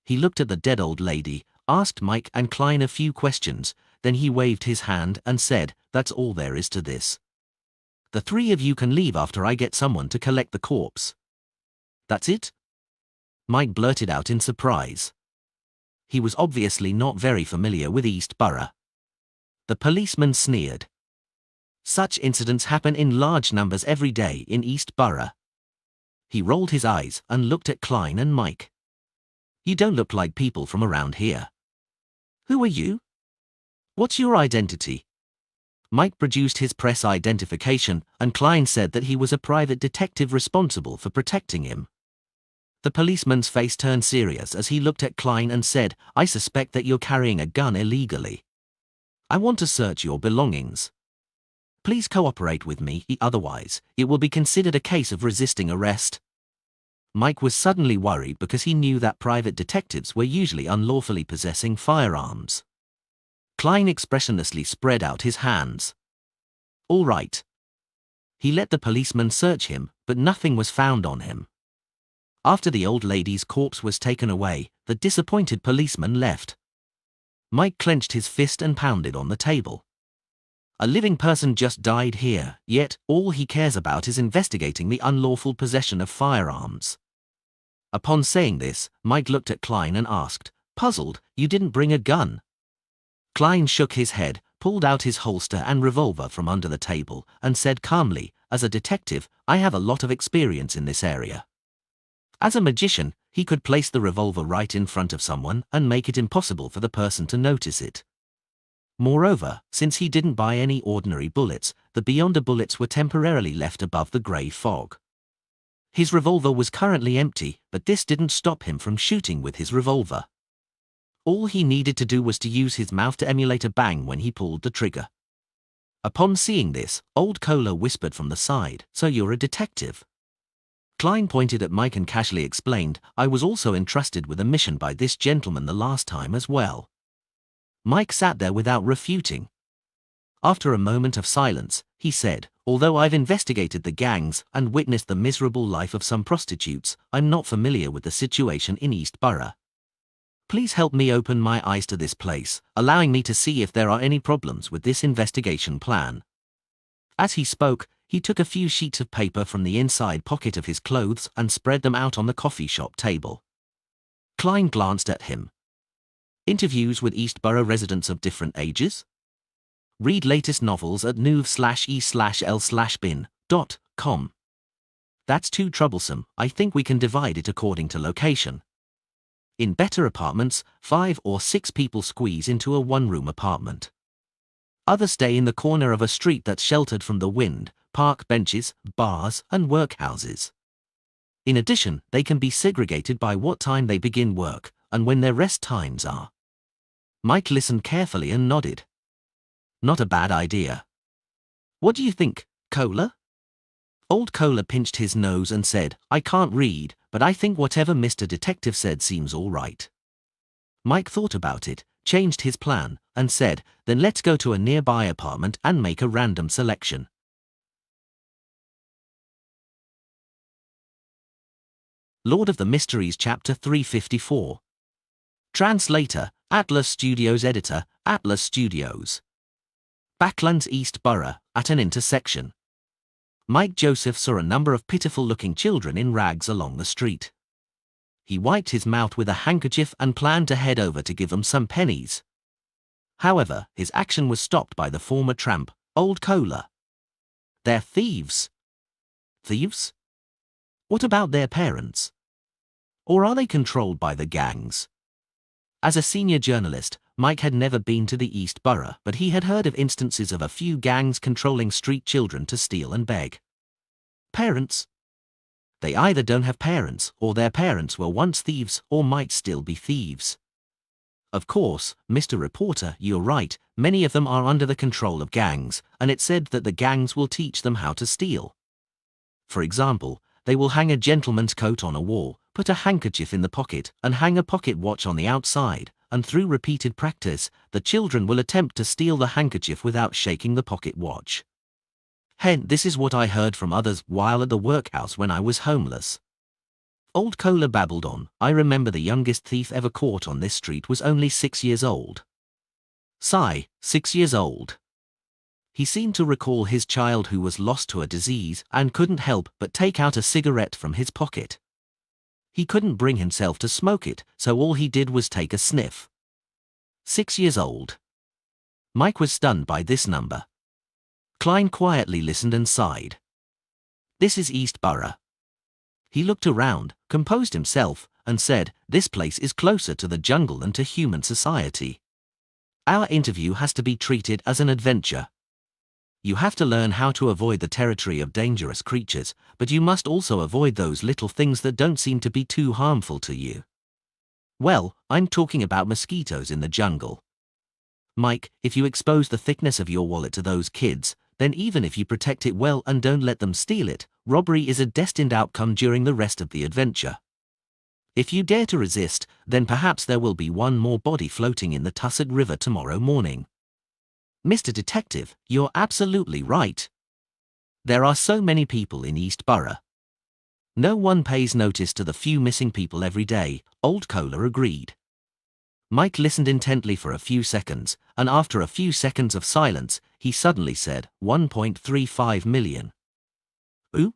He looked at the dead old lady, asked Mike and Klein a few questions, then he waved his hand and said, "That's all there is to this. The 3 of you can leave after I get someone to collect the corpse." "That's it?" Mike blurted out in surprise. He was obviously not very familiar with East Borough. The policeman sneered. "Such incidents happen in large numbers every day in East Borough." He rolled his eyes and looked at Klein and Mike. "You don't look like people from around here. Who are you? What's your identity?" Mike produced his press identification, and Klein said that he was a private detective responsible for protecting him. The policeman's face turned serious as he looked at Klein and said, "I suspect that you're carrying a gun illegally. I want to search your belongings. Please cooperate with me, otherwise, it will be considered a case of resisting arrest." Mike was suddenly worried because he knew that private detectives were usually unlawfully possessing firearms. Klein expressionlessly spread out his hands. "All right." He let the policeman search him, but nothing was found on him. After the old lady's corpse was taken away, the disappointed policeman left. Mike clenched his fist and pounded on the table. A living person just died here, yet all he cares about is investigating the unlawful possession of firearms. Upon saying this, Mike looked at Klein and asked, puzzled, "You didn't bring a gun?" Klein shook his head, pulled out his holster and revolver from under the table, and said calmly, "As a detective, I have a lot of experience in this area. As a magician, he could place the revolver right in front of someone and make it impossible for the person to notice it. Moreover, since he didn't buy any ordinary bullets, the Beyonder bullets were temporarily left above the grey fog. His revolver was currently empty, but this didn't stop him from shooting with his revolver. All he needed to do was to use his mouth to emulate a bang when he pulled the trigger. Upon seeing this, Old Cola whispered from the side, "So you're a detective?" Klein pointed at Mike and casually explained, "I was also entrusted with a mission by this gentleman the last time as well." Mike sat there without refuting. After a moment of silence, he said, "Although I've investigated the gangs and witnessed the miserable life of some prostitutes, I'm not familiar with the situation in East Borough. Please help me open my eyes to this place, allowing me to see if there are any problems with this investigation plan." As he spoke, he took a few sheets of paper from the inside pocket of his clothes and spread them out on the coffee shop table. Klein glanced at him. Interviews with East Borough residents of different ages? Read latest novels at nouv/e/l/bin.com. That's too troublesome. I think we can divide it according to location. In better apartments, 5 or 6 people squeeze into a one-room apartment. Others stay in the corner of a street that's sheltered from the wind, park benches, bars, and workhouses. In addition, they can be segregated by what time they begin work and when their rest times are. Mike listened carefully and nodded. Not a bad idea. What do you think, Cola? Old Cola pinched his nose and said, "I can't read, but I think whatever Mr. Detective said seems all right." Mike thought about it, changed his plan, and said, "Then let's go to a nearby apartment and make a random selection." Lord of the Mysteries Chapter 354. Translator, Atlas Studios. Editor, Atlas Studios. Backlands, East Borough, at an intersection. Mike Joseph saw a number of pitiful-looking children in rags along the street. He wiped his mouth with a handkerchief and planned to head over to give them some pennies. However, his action was stopped by the former tramp, Old Cola. "They're thieves." Thieves? What about their parents? Or are they controlled by the gangs? As a senior journalist, Mike had never been to the East Borough, but he had heard of instances of a few gangs controlling street children to steal and beg. Parents? They either don't have parents, or their parents were once thieves, or might still be thieves. Of course, Mr. Reporter, you're right, many of them are under the control of gangs, and it's said that the gangs will teach them how to steal. For example, they will hang a gentleman's coat on a wall, put a handkerchief in the pocket, and hang a pocket watch on the outside, and through repeated practice, the children will attempt to steal the handkerchief without shaking the pocket watch. This is what I heard from others while at the workhouse when I was homeless. Old Cola babbled on. I remember the youngest thief ever caught on this street was only 6 years old. Sigh, 6 years old. He seemed to recall his child who was lost to a disease and couldn't help but take out a cigarette from his pocket. He couldn't bring himself to smoke it, so all he did was take a sniff. 6 years old. Mike was stunned by this number. Klein quietly listened and sighed. This is East Borough. He looked around, composed himself, and said, "This place is closer to the jungle than to human society. Our interview has to be treated as an adventure. You have to learn how to avoid the territory of dangerous creatures, but you must also avoid those little things that don't seem to be too harmful to you. Well, I'm talking about mosquitoes in the jungle. Mike, if you expose the thickness of your wallet to those kids, then even if you protect it well and don't let them steal it, robbery is a destined outcome during the rest of the adventure. If you dare to resist, then perhaps there will be one more body floating in the Tussock River tomorrow morning." Mr. Detective, you're absolutely right. There are so many people in East Borough. No one pays notice to the few missing people every day, Old Cola agreed. Mike listened intently for a few seconds, and after a few seconds of silence, he suddenly said, 1.35 million. Ooh?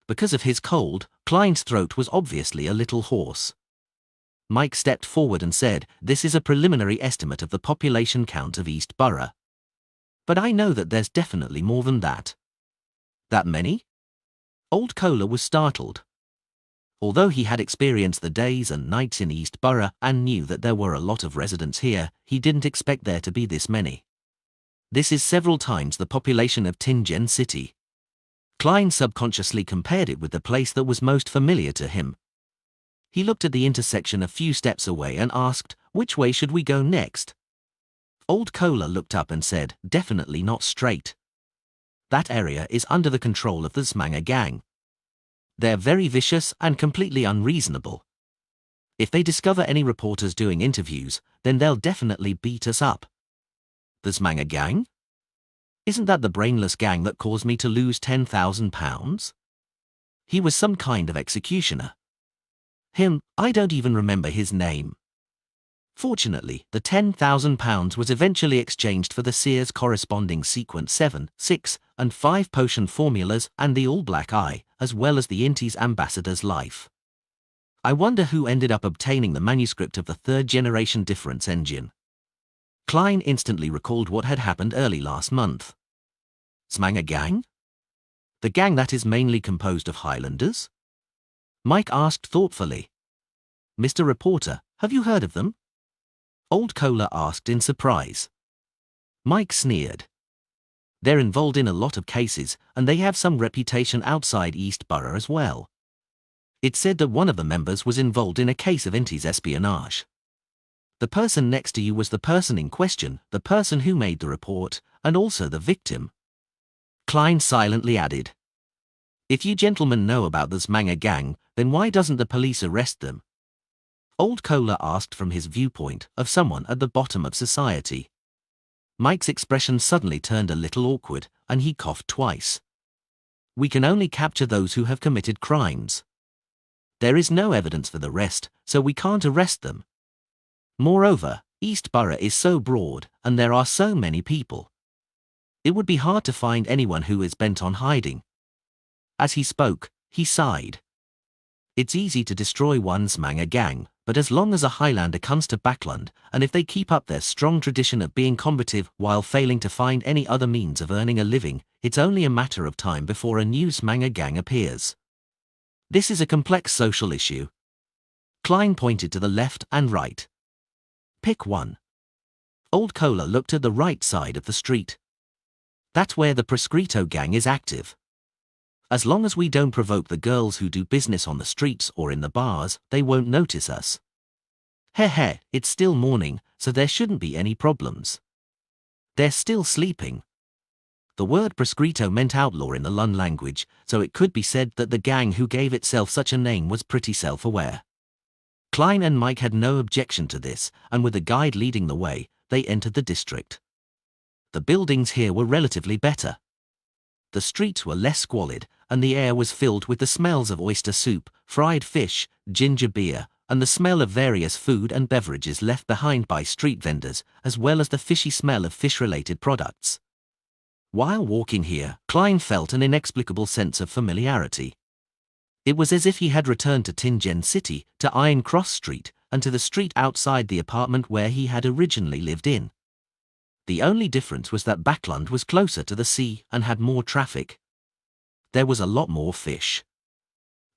Because of his cold, Klein's throat was obviously a little hoarse. Mike stepped forward and said, "This is a preliminary estimate of the population count of East Borough. But I know that there's definitely more than that." That many? Old Cola was startled. Although he had experienced the days and nights in East Borough and knew that there were a lot of residents here, he didn't expect there to be this many. This is several times the population of Tingen City. Klein subconsciously compared it with the place that was most familiar to him. He looked at the intersection a few steps away and asked, "Which way should we go next?" Old Kohler looked up and said, "Definitely not straight. That area is under the control of the Zmanga gang. They're very vicious and completely unreasonable. If they discover any reporters doing interviews, then they'll definitely beat us up." "The Zmanga gang? Isn't that the brainless gang that caused me to lose £10,000? He was some kind of executioner." "Him, I don't even remember his name." Fortunately, the £10,000 was eventually exchanged for the Sears corresponding sequence 7, 6, and 5 potion formulas and the all-black eye, as well as the Inti's ambassador's life. I wonder who ended up obtaining the manuscript of the third-generation difference engine. Klein instantly recalled what had happened early last month. "Zmanga gang? The gang that is mainly composed of Highlanders?" Mike asked thoughtfully. "Mr. Reporter, have you heard of them?" Old Kohler asked in surprise. Mike sneered. "They're involved in a lot of cases, and they have some reputation outside East Borough as well. It's said that one of the members was involved in a case of Inti's espionage. The person next to you was the person in question, the person who made the report, and also the victim." Klein silently added, "If you gentlemen know about the Zmanga gang, then why doesn't the police arrest them?" Old Kohler asked from his viewpoint of someone at the bottom of society. Mike's expression suddenly turned a little awkward, and he coughed twice. "We can only capture those who have committed crimes. There is no evidence for the rest, so we can't arrest them. Moreover, East Borough is so broad, and there are so many people. It would be hard to find anyone who is bent on hiding." As he spoke, he sighed. "It's easy to destroy one's Zmanga gang, but as long as a Highlander comes to Backland, and if they keep up their strong tradition of being combative while failing to find any other means of earning a living, it's only a matter of time before a new Zmanga gang appears. This is a complex social issue." Klein pointed to the left and right. "Pick one." Old Kohler looked at the right side of the street. "That's where the Prescrito gang is active. As long as we don't provoke the girls who do business on the streets or in the bars, they won't notice us. Heh, it's still morning, so there shouldn't be any problems. They're still sleeping." The word Prescrito meant outlaw in the Lun language, so it could be said that the gang who gave itself such a name was pretty self-aware. Klein and Mike had no objection to this, and with the guide leading the way, they entered the district. The buildings here were relatively better. The streets were less squalid, and the air was filled with the smells of oyster soup, fried fish, ginger beer, and the smell of various food and beverages left behind by street vendors, as well as the fishy smell of fish-related products. While walking here, Klein felt an inexplicable sense of familiarity. It was as if he had returned to Tingen City, to Iron Cross Street, and to the street outside the apartment where he had originally lived in. The only difference was that Backland was closer to the sea and had more traffic. There was a lot more fish.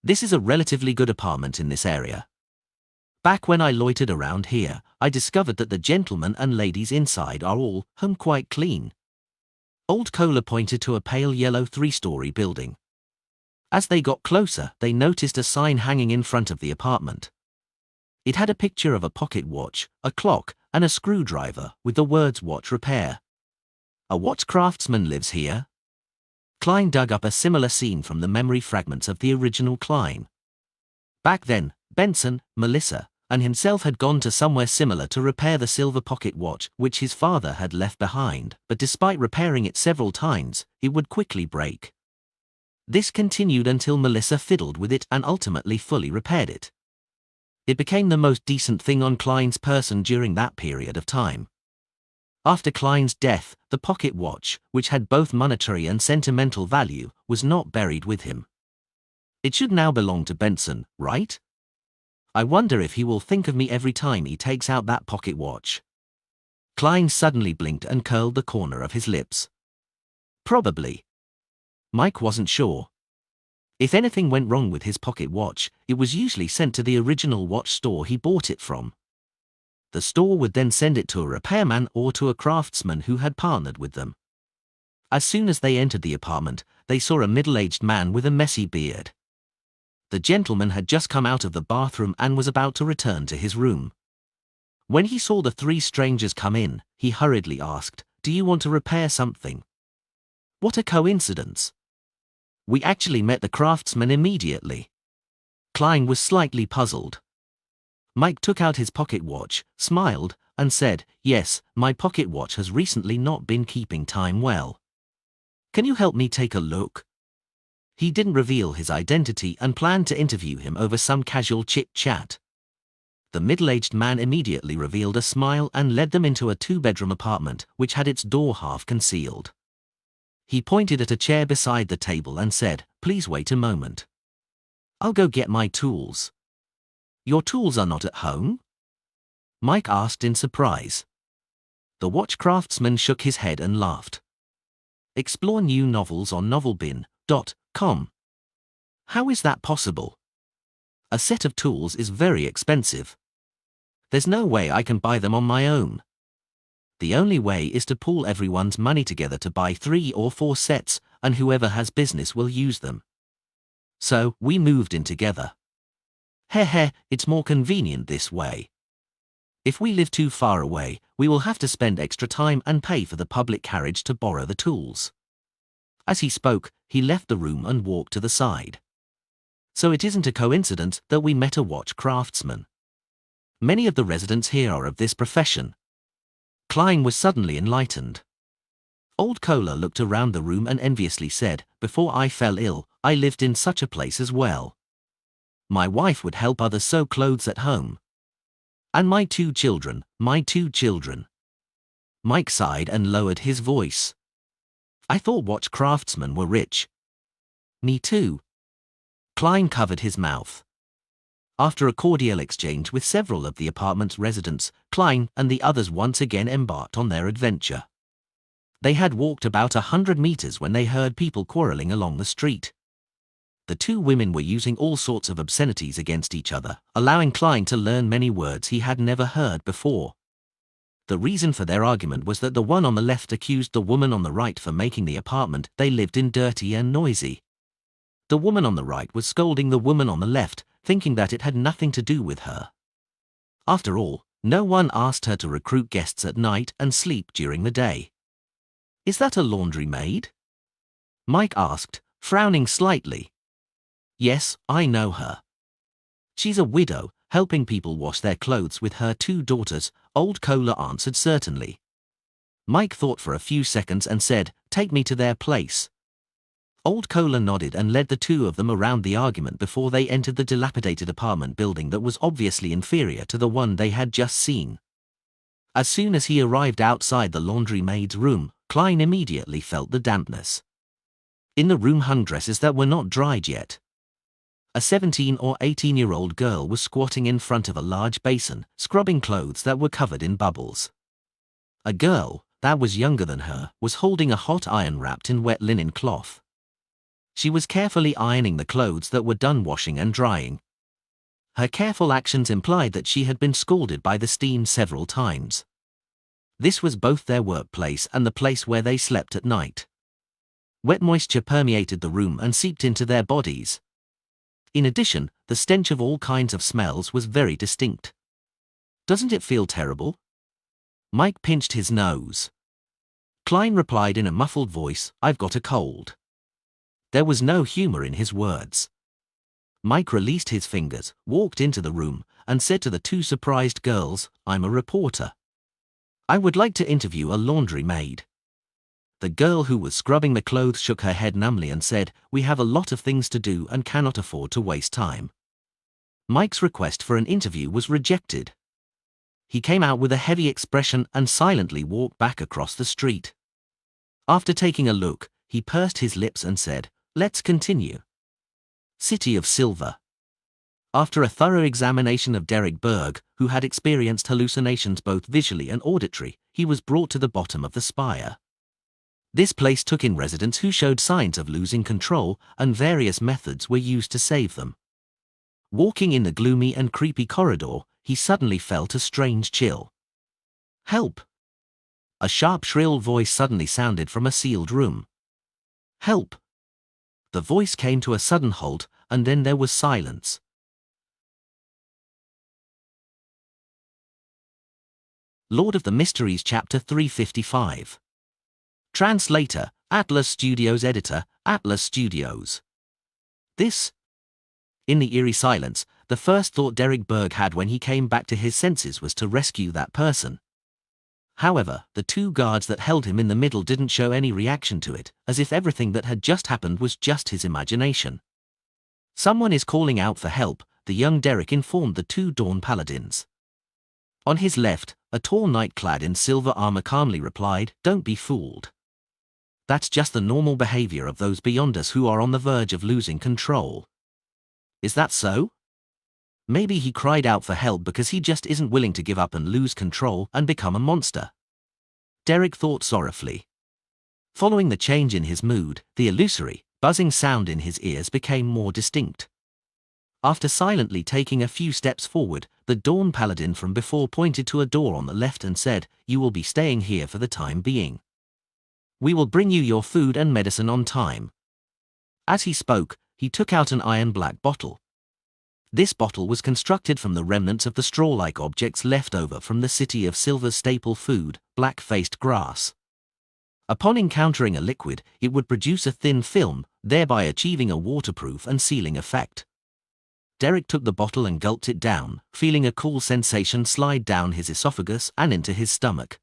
"This is a relatively good apartment in this area. Back when I loitered around here, I discovered that the gentlemen and ladies inside are all home quite clean." Old Kohler pointed to a pale yellow 3-story building. As they got closer, they noticed a sign hanging in front of the apartment. It had a picture of a pocket watch, a clock, and a screwdriver with the words "Watch Repair." "A watch craftsman lives here." Klein dug up a similar scene from the memory fragments of the original Klein. Back then, Benson, Melissa, and himself had gone to somewhere similar to repair the silver pocket watch which his father had left behind, but despite repairing it several times, it would quickly break. This continued until Melissa fiddled with it and ultimately fully repaired it. It became the most decent thing on Klein's person during that period of time. After Klein's death, the pocket watch, which had both monetary and sentimental value, was not buried with him. It should now belong to Benson, right? I wonder if he will think of me every time he takes out that pocket watch. Klein suddenly blinked and curled the corner of his lips. Probably. Mike wasn't sure. If anything went wrong with his pocket watch, it was usually sent to the original watch store he bought it from. The store would then send it to a repairman or to a craftsman who had partnered with them. As soon as they entered the apartment, they saw a middle-aged man with a messy beard. The gentleman had just come out of the bathroom and was about to return to his room. When he saw the three strangers come in, he hurriedly asked, "Do you want to repair something?" What a coincidence! We actually met the craftsman immediately. Klein was slightly puzzled. Mike took out his pocket watch, smiled, and said, "Yes, my pocket watch has recently not been keeping time well. Can you help me take a look?" He didn't reveal his identity and planned to interview him over some casual chit-chat. The middle-aged man immediately revealed a smile and led them into a two-bedroom apartment which had its door half concealed. He pointed at a chair beside the table and said, "Please wait a moment. I'll go get my tools." "Your tools are not at home?" Mike asked in surprise. The watch craftsman shook his head and laughed. "Explore new novels on novelbin.com. How is that possible? A set of tools is very expensive. There's no way I can buy them on my own. The only way is to pool everyone's money together to buy 3 or 4 sets, and whoever has business will use them. So, we moved in together. Heh, it's more convenient this way. If we live too far away, we will have to spend extra time and pay for the public carriage to borrow the tools." As he spoke, he left the room and walked to the side. So it isn't a coincidence that we met a watch craftsman. Many of the residents here are of this profession. Klein was suddenly enlightened. Old Kohler looked around the room and enviously said, "Before I fell ill, I lived in such a place as well. My wife would help others sew clothes at home. And my two children. Mike sighed and lowered his voice. "I thought watch craftsmen were rich." "Me too." Klein covered his mouth. After a cordial exchange with several of the apartment's residents, Klein and the others once again embarked on their adventure. They had walked about 100 meters when they heard people quarreling along the street. The two women were using all sorts of obscenities against each other, allowing Klein to learn many words he had never heard before. The reason for their argument was that the one on the left accused the woman on the right for making the apartment they lived in dirty and noisy. The woman on the right was scolding the woman on the left, thinking that it had nothing to do with her. After all, no one asked her to recruit guests at night and sleep during the day. "Is that a laundry maid?" Mike asked, frowning slightly. "Yes, I know her. She's a widow, helping people wash their clothes with her 2 daughters," Old Kohler answered certainly. Mike thought for a few seconds and said, "Take me to their place." Old Kohler nodded and led the two of them around the argument before they entered the dilapidated apartment building that was obviously inferior to the one they had just seen. As soon as he arrived outside the laundry maid's room, Klein immediately felt the dampness. In the room hung dresses that were not dried yet. A 17 or 18-year-old girl was squatting in front of a large basin, scrubbing clothes that were covered in bubbles. A girl, that was younger than her, was holding a hot iron wrapped in wet linen cloth. She was carefully ironing the clothes that were done washing and drying. Her careful actions implied that she had been scalded by the steam several times. This was both their workplace and the place where they slept at night. Wet moisture permeated the room and seeped into their bodies. In addition, the stench of all kinds of smells was very distinct. "Doesn't it feel terrible?" Mike pinched his nose. Klein replied in a muffled voice, "I've got a cold." There was no humor in his words. Mike released his fingers, walked into the room, and said to the two surprised girls, "I'm a reporter. I would like to interview a laundry maid." The girl who was scrubbing the clothes shook her head numbly and said, "We have a lot of things to do and cannot afford to waste time." Mike's request for an interview was rejected. He came out with a heavy expression and silently walked back across the street. After taking a look, he pursed his lips and said, "Let's continue." City of Silver. After a thorough examination of Derek Berg, who had experienced hallucinations both visually and auditory, he was brought to the bottom of the spire. This place took in residents who showed signs of losing control, and various methods were used to save them. Walking in the gloomy and creepy corridor, he suddenly felt a strange chill. "Help!" A sharp, shrill voice suddenly sounded from a sealed room. "Help!" The voice came to a sudden halt, and then there was silence. Lord of the Mysteries Chapter 355. Translator, Atlas Studios. Editor, Atlas Studios. This. In the eerie silence, the first thought Derek Berg had when he came back to his senses was to rescue that person. However, the two guards that held him in the middle didn't show any reaction to it, as if everything that had just happened was just his imagination. "Someone is calling out for help," the young Derek informed the two Dawn Paladins. On his left, a tall knight clad in silver armor calmly replied, "Don't be fooled. That's just the normal behavior of those beyond us who are on the verge of losing control." "Is that so?" Maybe he cried out for help because he just isn't willing to give up and lose control and become a monster. Derek thought sorrowfully. Following the change in his mood, the illusory, buzzing sound in his ears became more distinct. After silently taking a few steps forward, the Dawn Paladin from before pointed to a door on the left and said, "You will be staying here for the time being. We will bring you your food and medicine on time." As he spoke, he took out an iron-black bottle. This bottle was constructed from the remnants of the straw-like objects left over from the City of Silver's staple food, black-faced grass. Upon encountering a liquid, it would produce a thin film, thereby achieving a waterproof and sealing effect. Derek took the bottle and gulped it down, feeling a cool sensation slide down his esophagus and into his stomach.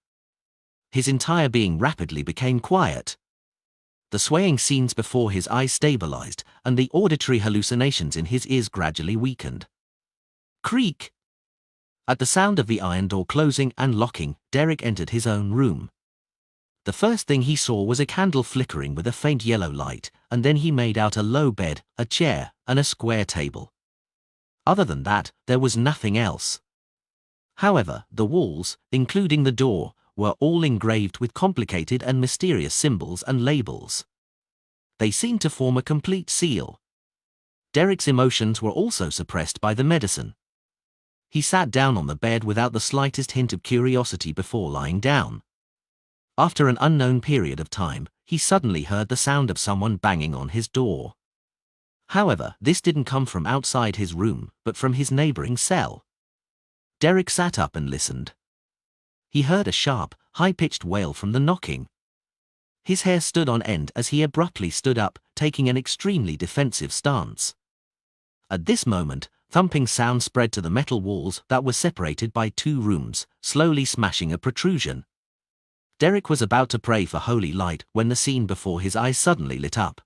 His entire being rapidly became quiet. The swaying scenes before his eyes stabilized, and the auditory hallucinations in his ears gradually weakened. Creak! At the sound of the iron door closing and locking, Derek entered his own room. The first thing he saw was a candle flickering with a faint yellow light, and then he made out a low bed, a chair, and a square table. Other than that, there was nothing else. However, the walls, including the door, were all engraved with complicated and mysterious symbols and labels. They seemed to form a complete seal. Derek's emotions were also suppressed by the medicine. He sat down on the bed without the slightest hint of curiosity before lying down. After an unknown period of time, he suddenly heard the sound of someone banging on his door. However, this didn't come from outside his room, but from his neighboring cell. Derek sat up and listened. He heard a sharp, high-pitched wail from the knocking. His hair stood on end as he abruptly stood up, taking an extremely defensive stance. At this moment, thumping sound spread to the metal walls that were separated by two rooms, slowly smashing a protrusion. Derek was about to pray for holy light when the scene before his eyes suddenly lit up.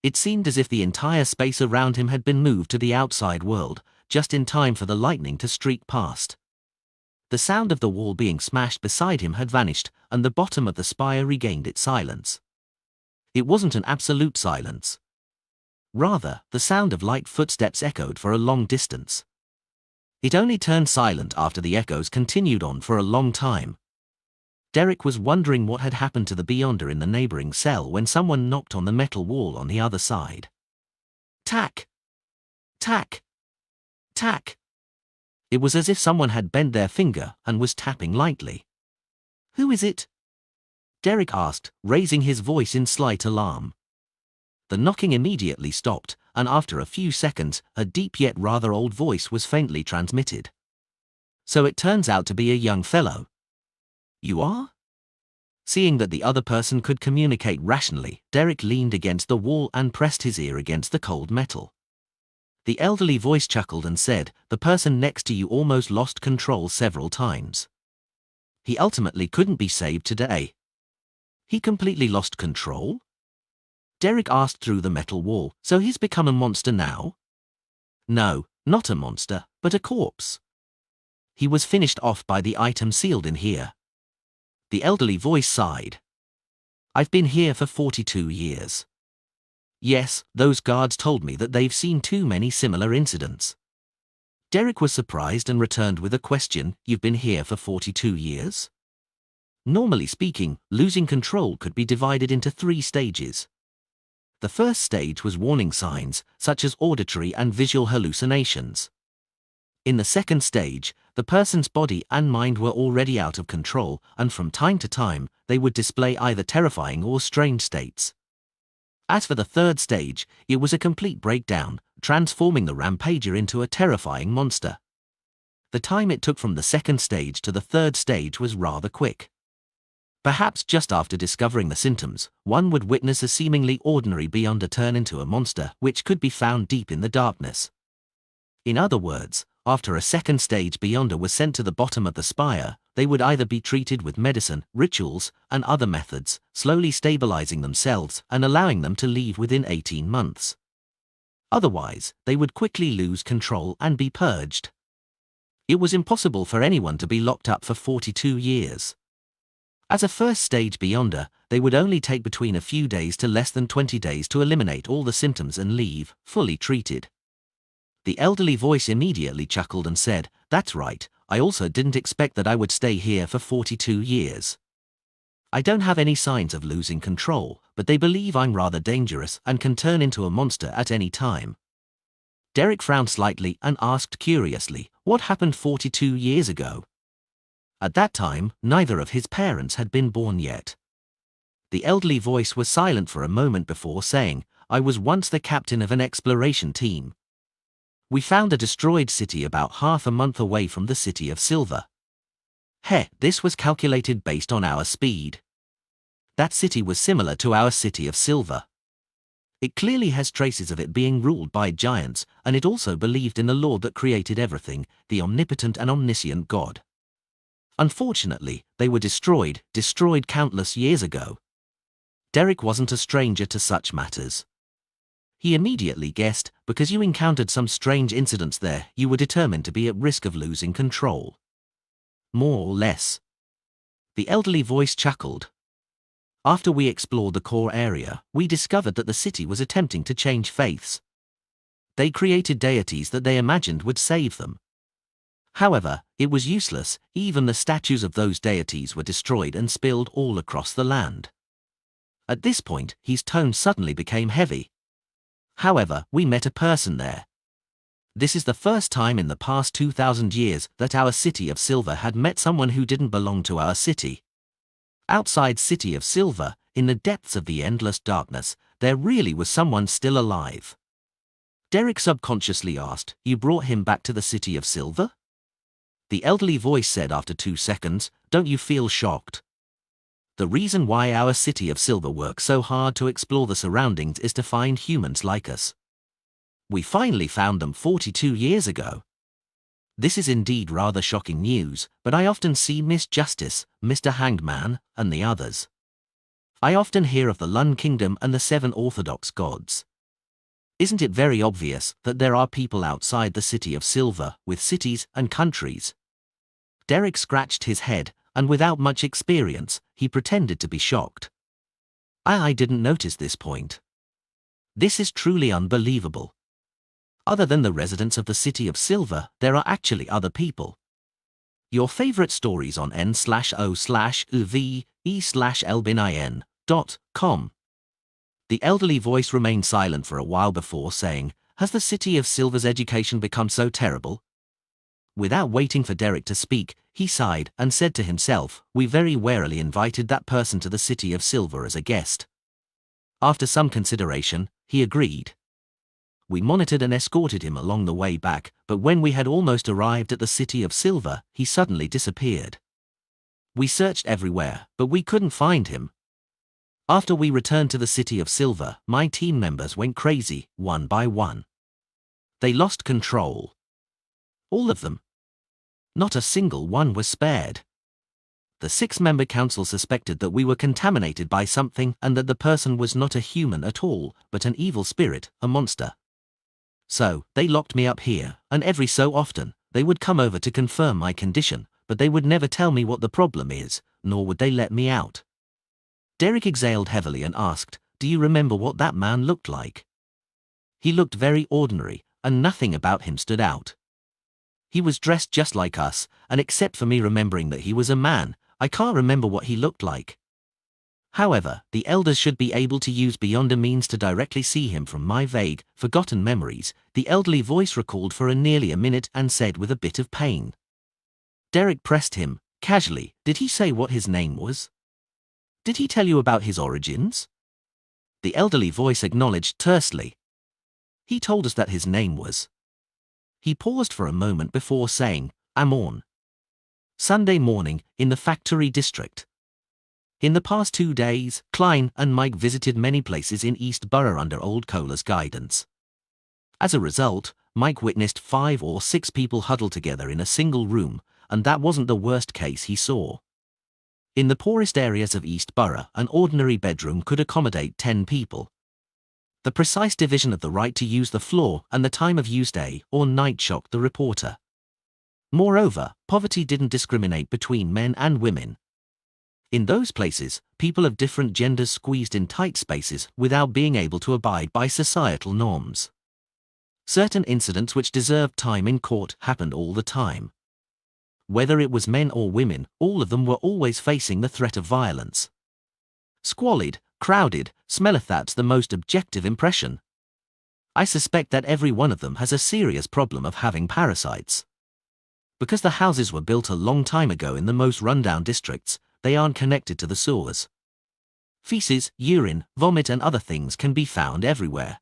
It seemed as if the entire space around him had been moved to the outside world, just in time for the lightning to streak past. The sound of the wall being smashed beside him had vanished, and the bottom of the spire regained its silence. It wasn't an absolute silence. Rather, the sound of light footsteps echoed for a long distance. It only turned silent after the echoes continued on for a long time. Derek was wondering what had happened to the Beyonder in the neighboring cell when someone knocked on the metal wall on the other side. Tack! Tack! Tack! It was as if someone had bent their finger and was tapping lightly. "Who is it?" Derek asked, raising his voice in slight alarm. The knocking immediately stopped, and after a few seconds, a deep yet rather old voice was faintly transmitted. "So it turns out to be a young fellow. You are?" Seeing that the other person could communicate rationally, Derek leaned against the wall and pressed his ear against the cold metal. The elderly voice chuckled and said, "The person next to you almost lost control several times. He ultimately couldn't be saved today." "He completely lost control?" Derek asked through the metal wall. "So he's become a monster now?" "No, not a monster, but a corpse. He was finished off by the item sealed in here." The elderly voice sighed. "I've been here for 42 years. Yes, those guards told me that they've seen too many similar incidents." Derek was surprised and returned with a question, "You've been here for 42 years? Normally speaking, losing control could be divided into 3 stages. The first stage was warning signs, such as auditory and visual hallucinations. In the second stage, the person's body and mind were already out of control, and from time to time, they would display either terrifying or strange states. As for the third stage, it was a complete breakdown, transforming the rampager into a terrifying monster. The time it took from the second stage to the third stage was rather quick. Perhaps just after discovering the symptoms, one would witness a seemingly ordinary beyonder turn into a monster which could be found deep in the darkness. In other words, after a second stage beyonder was sent to the bottom of the spire, they would either be treated with medicine, rituals, and other methods, slowly stabilizing themselves and allowing them to leave within 18 months. Otherwise, they would quickly lose control and be purged. It was impossible for anyone to be locked up for 42 years. As a first stage beyonder, they would only take between a few days to less than 20 days to eliminate all the symptoms and leave, fully treated. The elderly voice immediately chuckled and said, "That's right, I also didn't expect that I would stay here for 42 years. I don't have any signs of losing control, but they believe I'm rather dangerous and can turn into a monster at any time." Derek frowned slightly and asked curiously, "What happened 42 years ago?" At that time, neither of his parents had been born yet. The elderly voice was silent for a moment before saying, "I was once the captain of an exploration team. We found a destroyed city about half a month away from the City of Silver. This was calculated based on our speed. That city was similar to our City of Silver. It clearly has traces of it being ruled by giants, and it also believed in the Lord that created everything, the omnipotent and omniscient God. Unfortunately, they were destroyed countless years ago." Derek wasn't a stranger to such matters. He immediately guessed, because you encountered some strange incidents there, you were determined to be at risk of losing control. More or less. The elderly voice chuckled. After we explored the core area, we discovered that the city was attempting to change faiths. They created deities that they imagined would save them. However, it was useless. Even the statues of those deities were destroyed and spilled all across the land. At this point, his tone suddenly became heavy. "However, we met a person there. This is the first time in the past 2,000 years that our City of Silver had met someone who didn't belong to our city. Outside City of Silver, in the depths of the endless darkness, there really was someone still alive." Derek subconsciously asked, "You brought him back to the City of Silver?" The elderly voice said after 2 seconds, "Don't you feel shocked? The reason why our City of Silver works so hard to explore the surroundings is to find humans like us. We finally found them 42 years ago. This is indeed rather shocking news, but I often see Miss Justice, Mr. Hangman, and the others. I often hear of the Lun Kingdom and the 7 Orthodox gods. Isn't it very obvious that there are people outside the City of Silver, with cities and countries?" Derek scratched his head, and without much experience, he pretended to be shocked. I didn't notice this point. This is truly unbelievable. Other than the residents of the City of Silver, there are actually other people. Your favorite stories on n/o/uve/elbinin.com. The elderly voice remained silent for a while before saying, "Has the City of Silver's education become so terrible?" Without waiting for Derek to speak, he sighed and said to himself, "We very warily invited that person to the City of Silver as a guest." After some consideration, he agreed. We monitored and escorted him along the way back, but when we had almost arrived at the City of Silver, he suddenly disappeared. We searched everywhere, but we couldn't find him. After we returned to the City of Silver, my team members went crazy, one by one. They lost control. All of them. Not a single one was spared. The 6-member council suspected that we were contaminated by something and that the person was not a human at all, but an evil spirit, a monster. So, they locked me up here, and every so often, they would come over to confirm my condition, but they would never tell me what the problem is, nor would they let me out. Derek exhaled heavily and asked, "Do you remember what that man looked like?" He looked very ordinary, and nothing about him stood out. He was dressed just like us, and except for me remembering that he was a man, I can't remember what he looked like. However, the elders should be able to use beyond a means to directly see him from my vague, forgotten memories, the elderly voice recalled for nearly a minute and said with a bit of pain. Derek pressed him, casually, did he say what his name was? Did he tell you about his origins? The elderly voice acknowledged tersely. He told us that his name was. He paused for a moment before saying, Amorn. Sunday morning, in the factory district. In the past 2 days, Klein and Mike visited many places in East Borough under Old Kohler's guidance. As a result, Mike witnessed 5 or 6 people huddled together in a single room, and that wasn't the worst case he saw. In the poorest areas of East Borough, an ordinary bedroom could accommodate 10 people. The precise division of the right to use the floor and the time of use day or night shocked the reporter. Moreover, poverty didn't discriminate between men and women. In those places, people of different genders squeezed in tight spaces without being able to abide by societal norms. Certain incidents which deserved time in court happened all the time. Whether it was men or women, all of them were always facing the threat of violence. Squalid, crowded, smelleth that's the most objective impression. I suspect that every one of them has a serious problem of having parasites. Because the houses were built a long time ago in the most rundown districts, they aren't connected to the sewers. Feces, urine, vomit and other things can be found everywhere.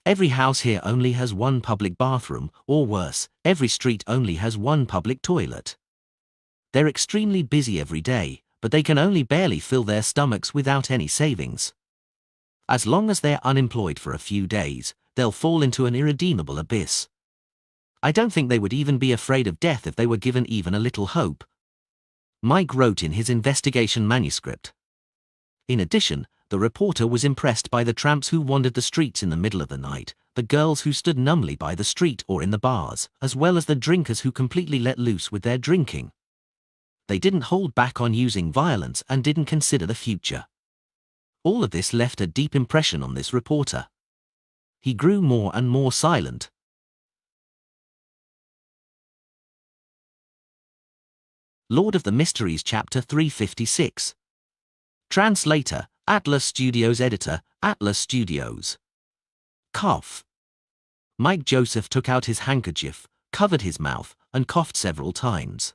Every house here only has one public bathroom, or worse, every street only has one public toilet. They're extremely busy every day, but they can only barely fill their stomachs without any savings. As long as they're unemployed for a few days, they'll fall into an irredeemable abyss. I don't think they would even be afraid of death if they were given even a little hope. Mike wrote in his investigation manuscript. In addition, the reporter was impressed by the tramps who wandered the streets in the middle of the night, the girls who stood numbly by the street or in the bars, as well as the drinkers who completely let loose with their drinking. They didn't hold back on using violence and didn't consider the future. All of this left a deep impression on this reporter. He grew more and more silent. Lord of the Mysteries Chapter 356. Translator, Atlas Studios. Editor, Atlas Studios. Cough. Mike Joseph took out his handkerchief, covered his mouth, and coughed several times.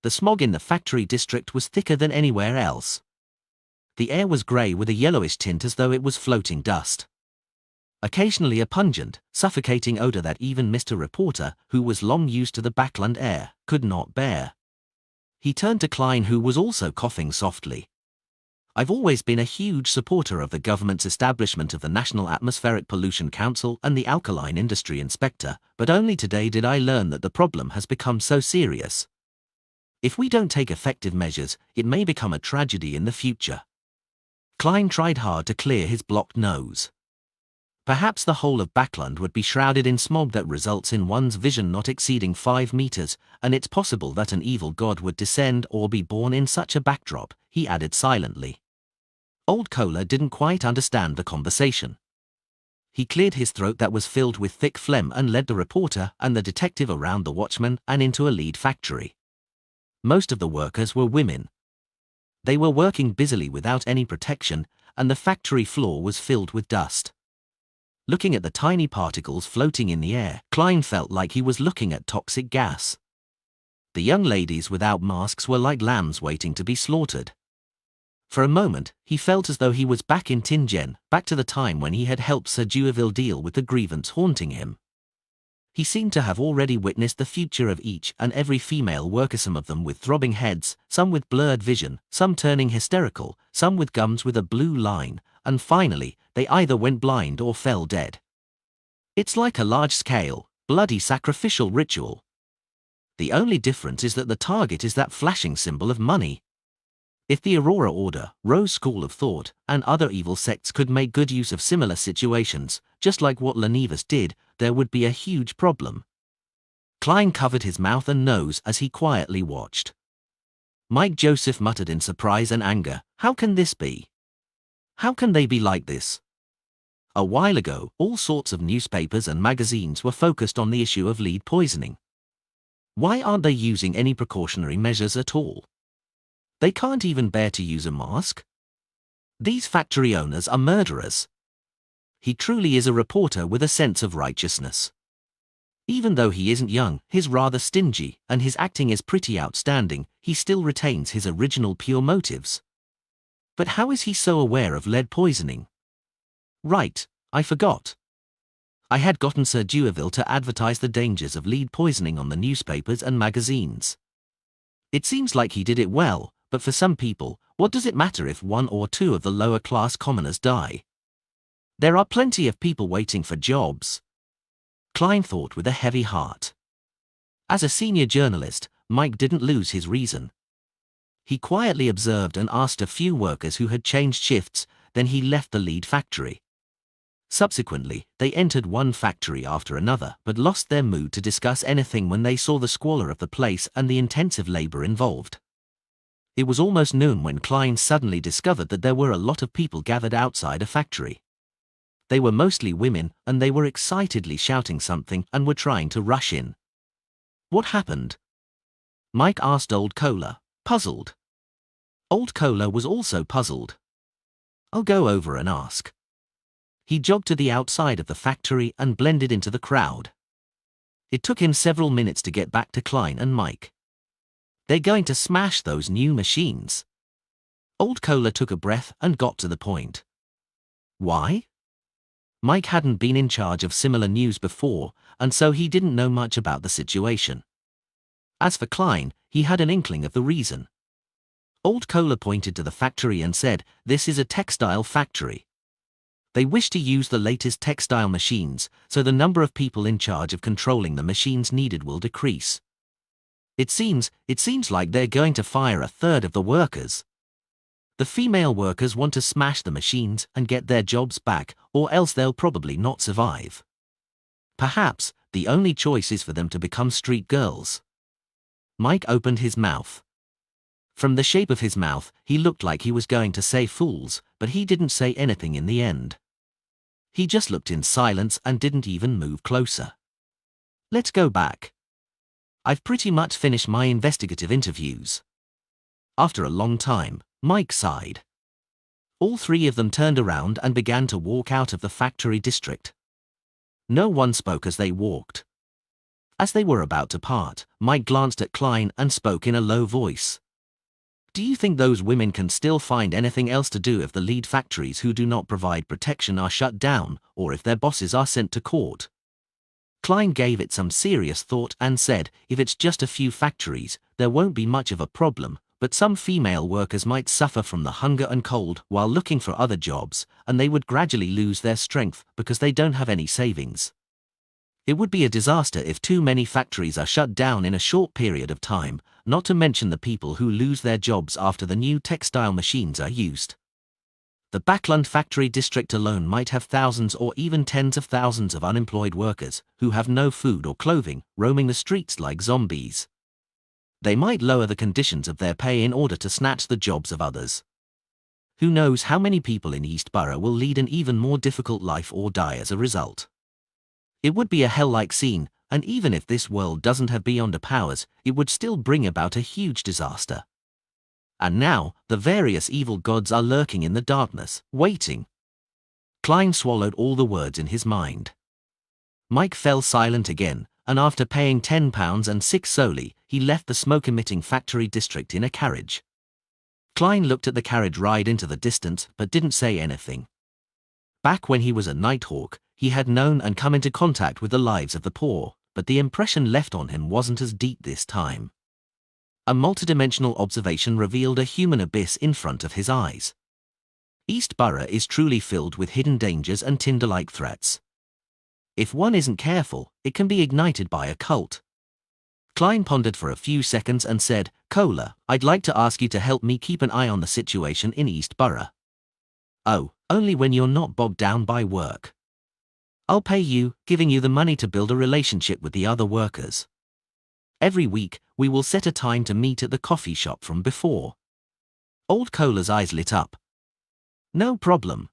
The smog in the factory district was thicker than anywhere else. The air was grey with a yellowish tint as though it was floating dust. Occasionally a pungent, suffocating odour that even Mr. Reporter, who was long used to the backland air, could not bear. He turned to Klein, who was also coughing softly. I've always been a huge supporter of the government's establishment of the National Atmospheric Pollution Council and the Alkaline Industry Inspector, but only today did I learn that the problem has become so serious. If we don't take effective measures, it may become a tragedy in the future. Klein tried hard to clear his blocked nose. Perhaps the whole of Backland would be shrouded in smog that results in one's vision not exceeding 5 meters, and it's possible that an evil god would descend or be born in such a backdrop, he added silently. Old Kohler didn't quite understand the conversation. He cleared his throat that was filled with thick phlegm and led the reporter and the detective around the watchman and into a lead factory. Most of the workers were women. They were working busily without any protection, and the factory floor was filled with dust. Looking at the tiny particles floating in the air, Klein felt like he was looking at toxic gas. The young ladies without masks were like lambs waiting to be slaughtered. For a moment, he felt as though he was back in Tingen, back to the time when he had helped Sir Dueville deal with the grievance haunting him. He seemed to have already witnessed the future of each and every female worker, some of them with throbbing heads, some with blurred vision, some turning hysterical, some with gums with a blue line, and finally, they either went blind or fell dead. It's like a large-scale, bloody sacrificial ritual. The only difference is that the target is that flashing symbol of money. If the Aurora Order, Rose School of Thought, and other evil sects could make good use of similar situations, just like what Lenivas did, there would be a huge problem. Klein covered his mouth and nose as he quietly watched. Mike Joseph muttered in surprise and anger, "How can this be? How can they be like this?" A while ago, all sorts of newspapers and magazines were focused on the issue of lead poisoning. Why aren't they using any precautionary measures at all? They can't even bear to use a mask? These factory owners are murderers. He truly is a reporter with a sense of righteousness. Even though he isn't young, he's rather stingy, and his acting is pretty outstanding, he still retains his original pure motives. But how is he so aware of lead poisoning? Right, I forgot. I had gotten Sir Dewaville to advertise the dangers of lead poisoning on the newspapers and magazines. It seems like he did it well, but for some people, what does it matter if one or two of the lower-class commoners die? There are plenty of people waiting for jobs. Klein thought with a heavy heart. As a senior journalist, Mike didn't lose his reason. He quietly observed and asked a few workers who had changed shifts, then he left the lead factory. Subsequently, they entered one factory after another, but lost their mood to discuss anything when they saw the squalor of the place and the intensive labor involved. It was almost noon when Klein suddenly discovered that there were a lot of people gathered outside a factory. They were mostly women, and they were excitedly shouting something and were trying to rush in. What happened? Mike asked Old Cola, puzzled. Old Cola was also puzzled. I'll go over and ask. He jogged to the outside of the factory and blended into the crowd. It took him several minutes to get back to Klein and Mike. They're going to smash those new machines. Old Cola took a breath and got to the point. Why? Mike hadn't been in charge of similar news before, and so he didn't know much about the situation. As for Klein, he had an inkling of the reason. Old Cola pointed to the factory and said, "This is a textile factory. They wish to use the latest textile machines, so the number of people in charge of controlling the machines needed will decrease. It seems like they're going to fire a third of the workers. The female workers want to smash the machines and get their jobs back, or else they'll probably not survive. Perhaps the only choice is for them to become street girls." Mike opened his mouth. From the shape of his mouth, he looked like he was going to say fools, but he didn't say anything in the end. He just looked in silence and didn't even move closer. Let's go back. I've pretty much finished my investigative interviews. After a long time, Mike sighed. All three of them turned around and began to walk out of the factory district. No one spoke as they walked. As they were about to part, Mike glanced at Klein and spoke in a low voice. Do you think those women can still find anything else to do if the lead factories who do not provide protection are shut down, or if their bosses are sent to court? Klein gave it some serious thought and said, if it's just a few factories, there won't be much of a problem, but some female workers might suffer from the hunger and cold while looking for other jobs, and they would gradually lose their strength because they don't have any savings. It would be a disaster if too many factories are shut down in a short period of time, not to mention the people who lose their jobs after the new textile machines are used. The Backlund factory district alone might have thousands or even tens of thousands of unemployed workers who have no food or clothing, roaming the streets like zombies. They might lower the conditions of their pay in order to snatch the jobs of others. Who knows how many people in East Borough will lead an even more difficult life or die as a result. It would be a hell-like scene, and even if this world doesn't have Beyonder powers, it would still bring about a huge disaster. And now, the various evil gods are lurking in the darkness, waiting. Klein swallowed all the words in his mind. Mike fell silent again, and after paying £10 and 6 soldi, he left the smoke-emitting factory district in a carriage. Klein looked at the carriage ride into the distance, but didn't say anything. Back when he was a Nighthawk, he had known and come into contact with the lives of the poor, but the impression left on him wasn't as deep this time. A multidimensional observation revealed a human abyss in front of his eyes. East Borough is truly filled with hidden dangers and Tinder-like threats. If one isn't careful, it can be ignited by a cult. Klein pondered for a few seconds and said, "Cola, I'd like to ask you to help me keep an eye on the situation in East Borough. Oh, only when you're not bogged down by work. I'll pay you, giving you the money to build a relationship with the other workers. Every week, we will set a time to meet at the coffee shop from before." Old Cola's eyes lit up. No problem.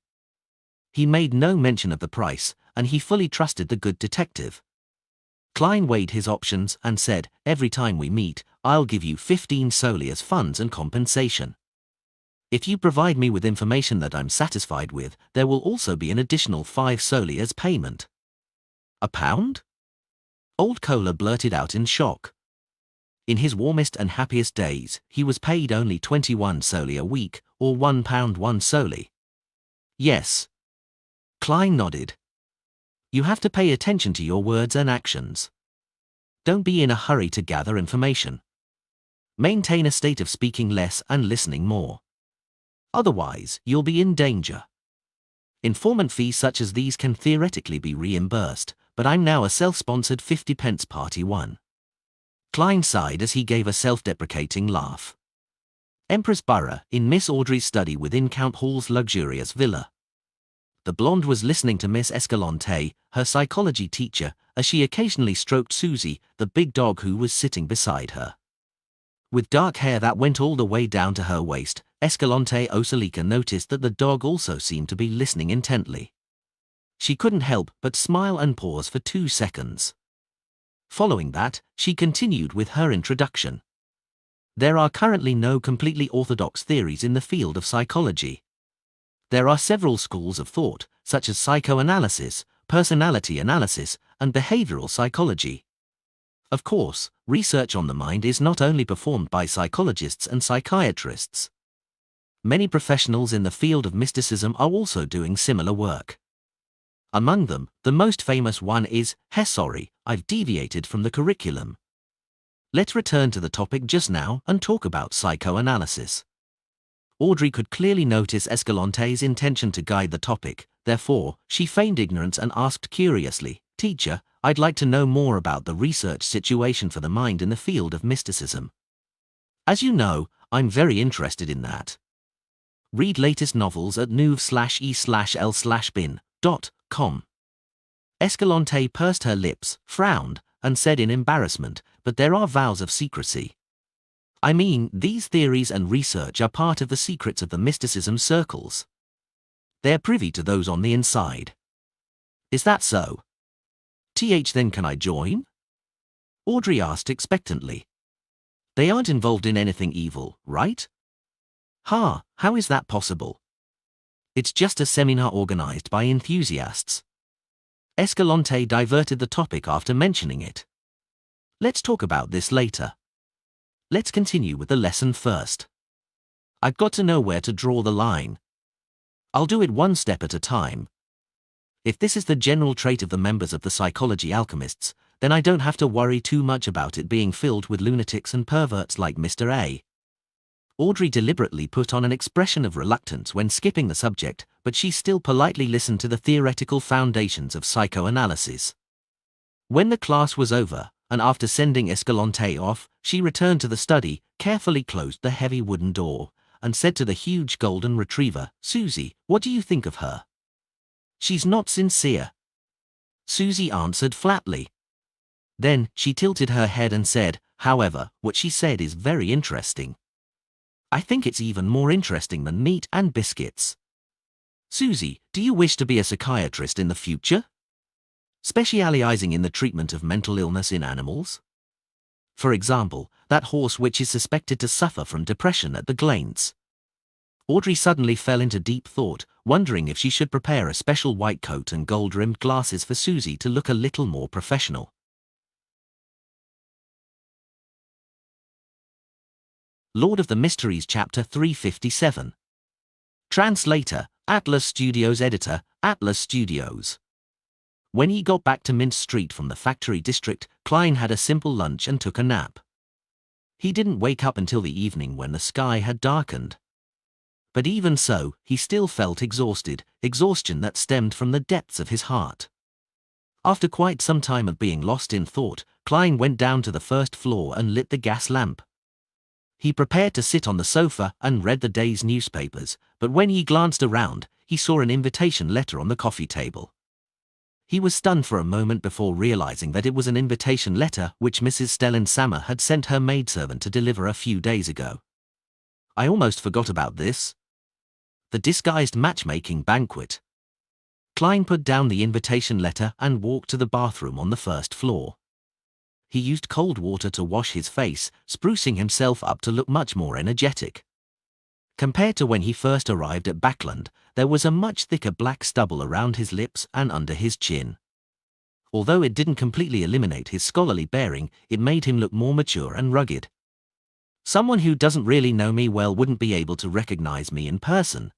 He made no mention of the price, and he fully trusted the good detective. Klein weighed his options and said, "Every time we meet, I'll give you 15 solely as funds and compensation. If you provide me with information that I'm satisfied with, there will also be an additional 5 solely as payment. £1? Old Kohler blurted out in shock. In his warmest and happiest days, he was paid only 21 solely a week, or £1 1 solely. Yes. Klein nodded. You have to pay attention to your words and actions. Don't be in a hurry to gather information. Maintain a state of speaking less and listening more. Otherwise, you'll be in danger. Informant fees such as these can theoretically be reimbursed, but I'm now a self-sponsored 50p party one. Klein sighed as he gave a self-deprecating laugh. Empress Borough in Miss Audrey's study within Count Hall's luxurious villa. The blonde was listening to Miss Escalante, her psychology teacher, as she occasionally stroked Susie, the big dog who was sitting beside her. With dark hair that went all the way down to her waist, Escalante Osalika noticed that the dog also seemed to be listening intently. She couldn't help but smile and pause for 2 seconds. Following that, she continued with her introduction. There are currently no completely orthodox theories in the field of psychology. There are several schools of thought, such as psychoanalysis, personality analysis, and behavioral psychology. Of course, research on the mind is not only performed by psychologists and psychiatrists. Many professionals in the field of mysticism are also doing similar work. Among them, the most famous one is, sorry, I've deviated from the curriculum. Let's return to the topic just now and talk about psychoanalysis. Audrey could clearly notice Escalante's intention to guide the topic, therefore, she feigned ignorance and asked curiously, Teacher, I'd like to know more about the research situation for the mind in the field of mysticism. As you know, I'm very interested in that. Read latest novels at nouv/e/l/bin.com. Escalante pursed her lips, frowned, and said in embarrassment, but there are vows of secrecy. I mean, these theories and research are part of the secrets of the mysticism circles. They're privy to those on the inside. Is that so? Then can I join? Audrey asked expectantly. They aren't involved in anything evil, right? How is that possible? It's just a seminar organized by enthusiasts. Escalante diverted the topic after mentioning it. Let's talk about this later. Let's continue with the lesson first. I've got to know where to draw the line. I'll do it one step at a time. If this is the general trait of the members of the psychology alchemists, then I don't have to worry too much about it being filled with lunatics and perverts like Mr. A. Audrey deliberately put on an expression of reluctance when skipping the subject, but she still politely listened to the theoretical foundations of psychoanalysis. When the class was over, and after sending Escalante off, she returned to the study, carefully closed the heavy wooden door, and said to the huge golden retriever, Susie, what do you think of her? She's not sincere. Susie answered flatly. Then, she tilted her head and said, however, what she said is very interesting. I think it's even more interesting than meat and biscuits. Susie, do you wish to be a psychiatrist in the future? Specializing in the treatment of mental illness in animals? For example, that horse which is suspected to suffer from depression at the Glades. Audrey suddenly fell into deep thought, wondering if she should prepare a special white coat and gold-rimmed glasses for Susie to look a little more professional. Lord of the Mysteries Chapter 357. Translator, Atlas Studios. Editor, Atlas Studios. When he got back to Mint Street from the factory district, Klein had a simple lunch and took a nap. He didn't wake up until the evening when the sky had darkened. But even so, he still felt exhausted, exhaustion that stemmed from the depths of his heart. After quite some time of being lost in thought, Klein went down to the first floor and lit the gas lamp. He prepared to sit on the sofa and read the day's newspapers, but when he glanced around, he saw an invitation letter on the coffee table. He was stunned for a moment before realizing that it was an invitation letter which Mrs. Stellan Sammer had sent her maidservant to deliver a few days ago. I almost forgot about this. The disguised matchmaking banquet. Klein put down the invitation letter and walked to the bathroom on the first floor. he used cold water to wash his face, sprucing himself up to look much more energetic. Compared to when he first arrived at Backland, there was a much thicker black stubble around his lips and under his chin. Although it didn't completely eliminate his scholarly bearing, it made him look more mature and rugged. Someone who doesn't really know me well wouldn't be able to recognize me in person.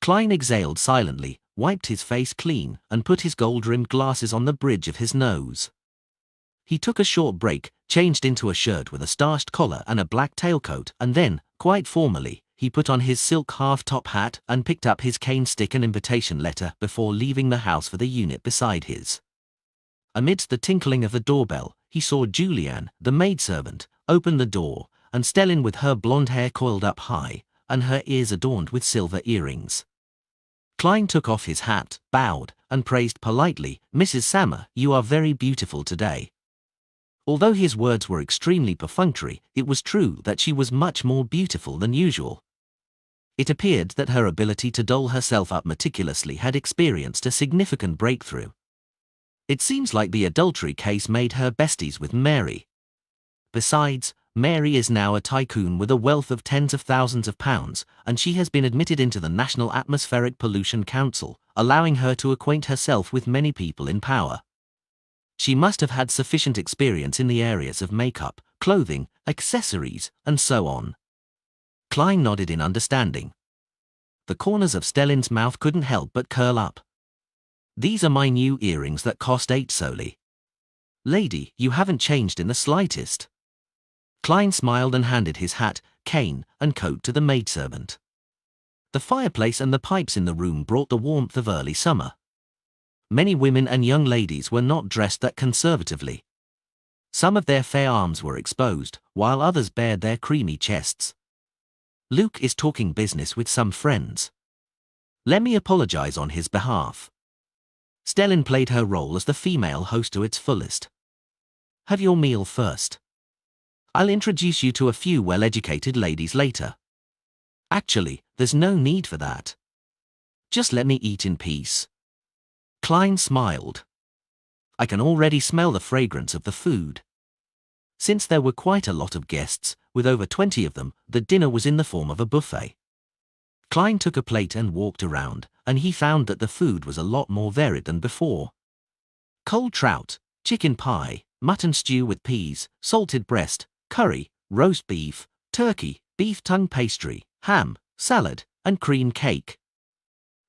Klein exhaled silently, wiped his face clean, and put his gold-rimmed glasses on the bridge of his nose. He took a short break, changed into a shirt with a starched collar and a black tailcoat, and then, quite formally, he put on his silk half-top hat and picked up his cane stick and invitation letter before leaving the house for the unit beside his. Amidst the tinkling of the doorbell, he saw Julianne, the maidservant, open the door, and Stellin with her blonde hair coiled up high, and her ears adorned with silver earrings. Klein took off his hat, bowed, and praised politely, "Mrs. Sammer, you are very beautiful today." Although his words were extremely perfunctory, it was true that she was much more beautiful than usual. It appeared that her ability to doll herself up meticulously had experienced a significant breakthrough. It seems like the adultery case made her besties with Mary. Besides, Mary is now a tycoon with a wealth of tens of thousands of pounds, and she has been admitted into the National Atmospheric Pollution Council, allowing her to acquaint herself with many people in power. She must have had sufficient experience in the areas of makeup, clothing, accessories, and so on. Klein nodded in understanding. The corners of Stellin's mouth couldn't help but curl up. "These are my new earrings that cost 8 soli. Lady, you haven't changed in the slightest." Klein smiled and handed his hat, cane, and coat to the maidservant. The fireplace and the pipes in the room brought the warmth of early summer. Many women and young ladies were not dressed that conservatively. Some of their fair arms were exposed, while others bared their creamy chests. "Luke is talking business with some friends. Let me apologize on his behalf." Stellin played her role as the female host to its fullest. "Have your meal first. I'll introduce you to a few well-educated ladies later. Actually, there's no need for that. Just let me eat in peace." Klein smiled. "I can already smell the fragrance of the food." Since there were quite a lot of guests, with over 20 of them, the dinner was in the form of a buffet. Klein took a plate and walked around, and he found that the food was a lot more varied than before. Cold trout, chicken pie, mutton stew with peas, salted breast, curry, roast beef, turkey, beef tongue pastry, ham, salad, and cream cake.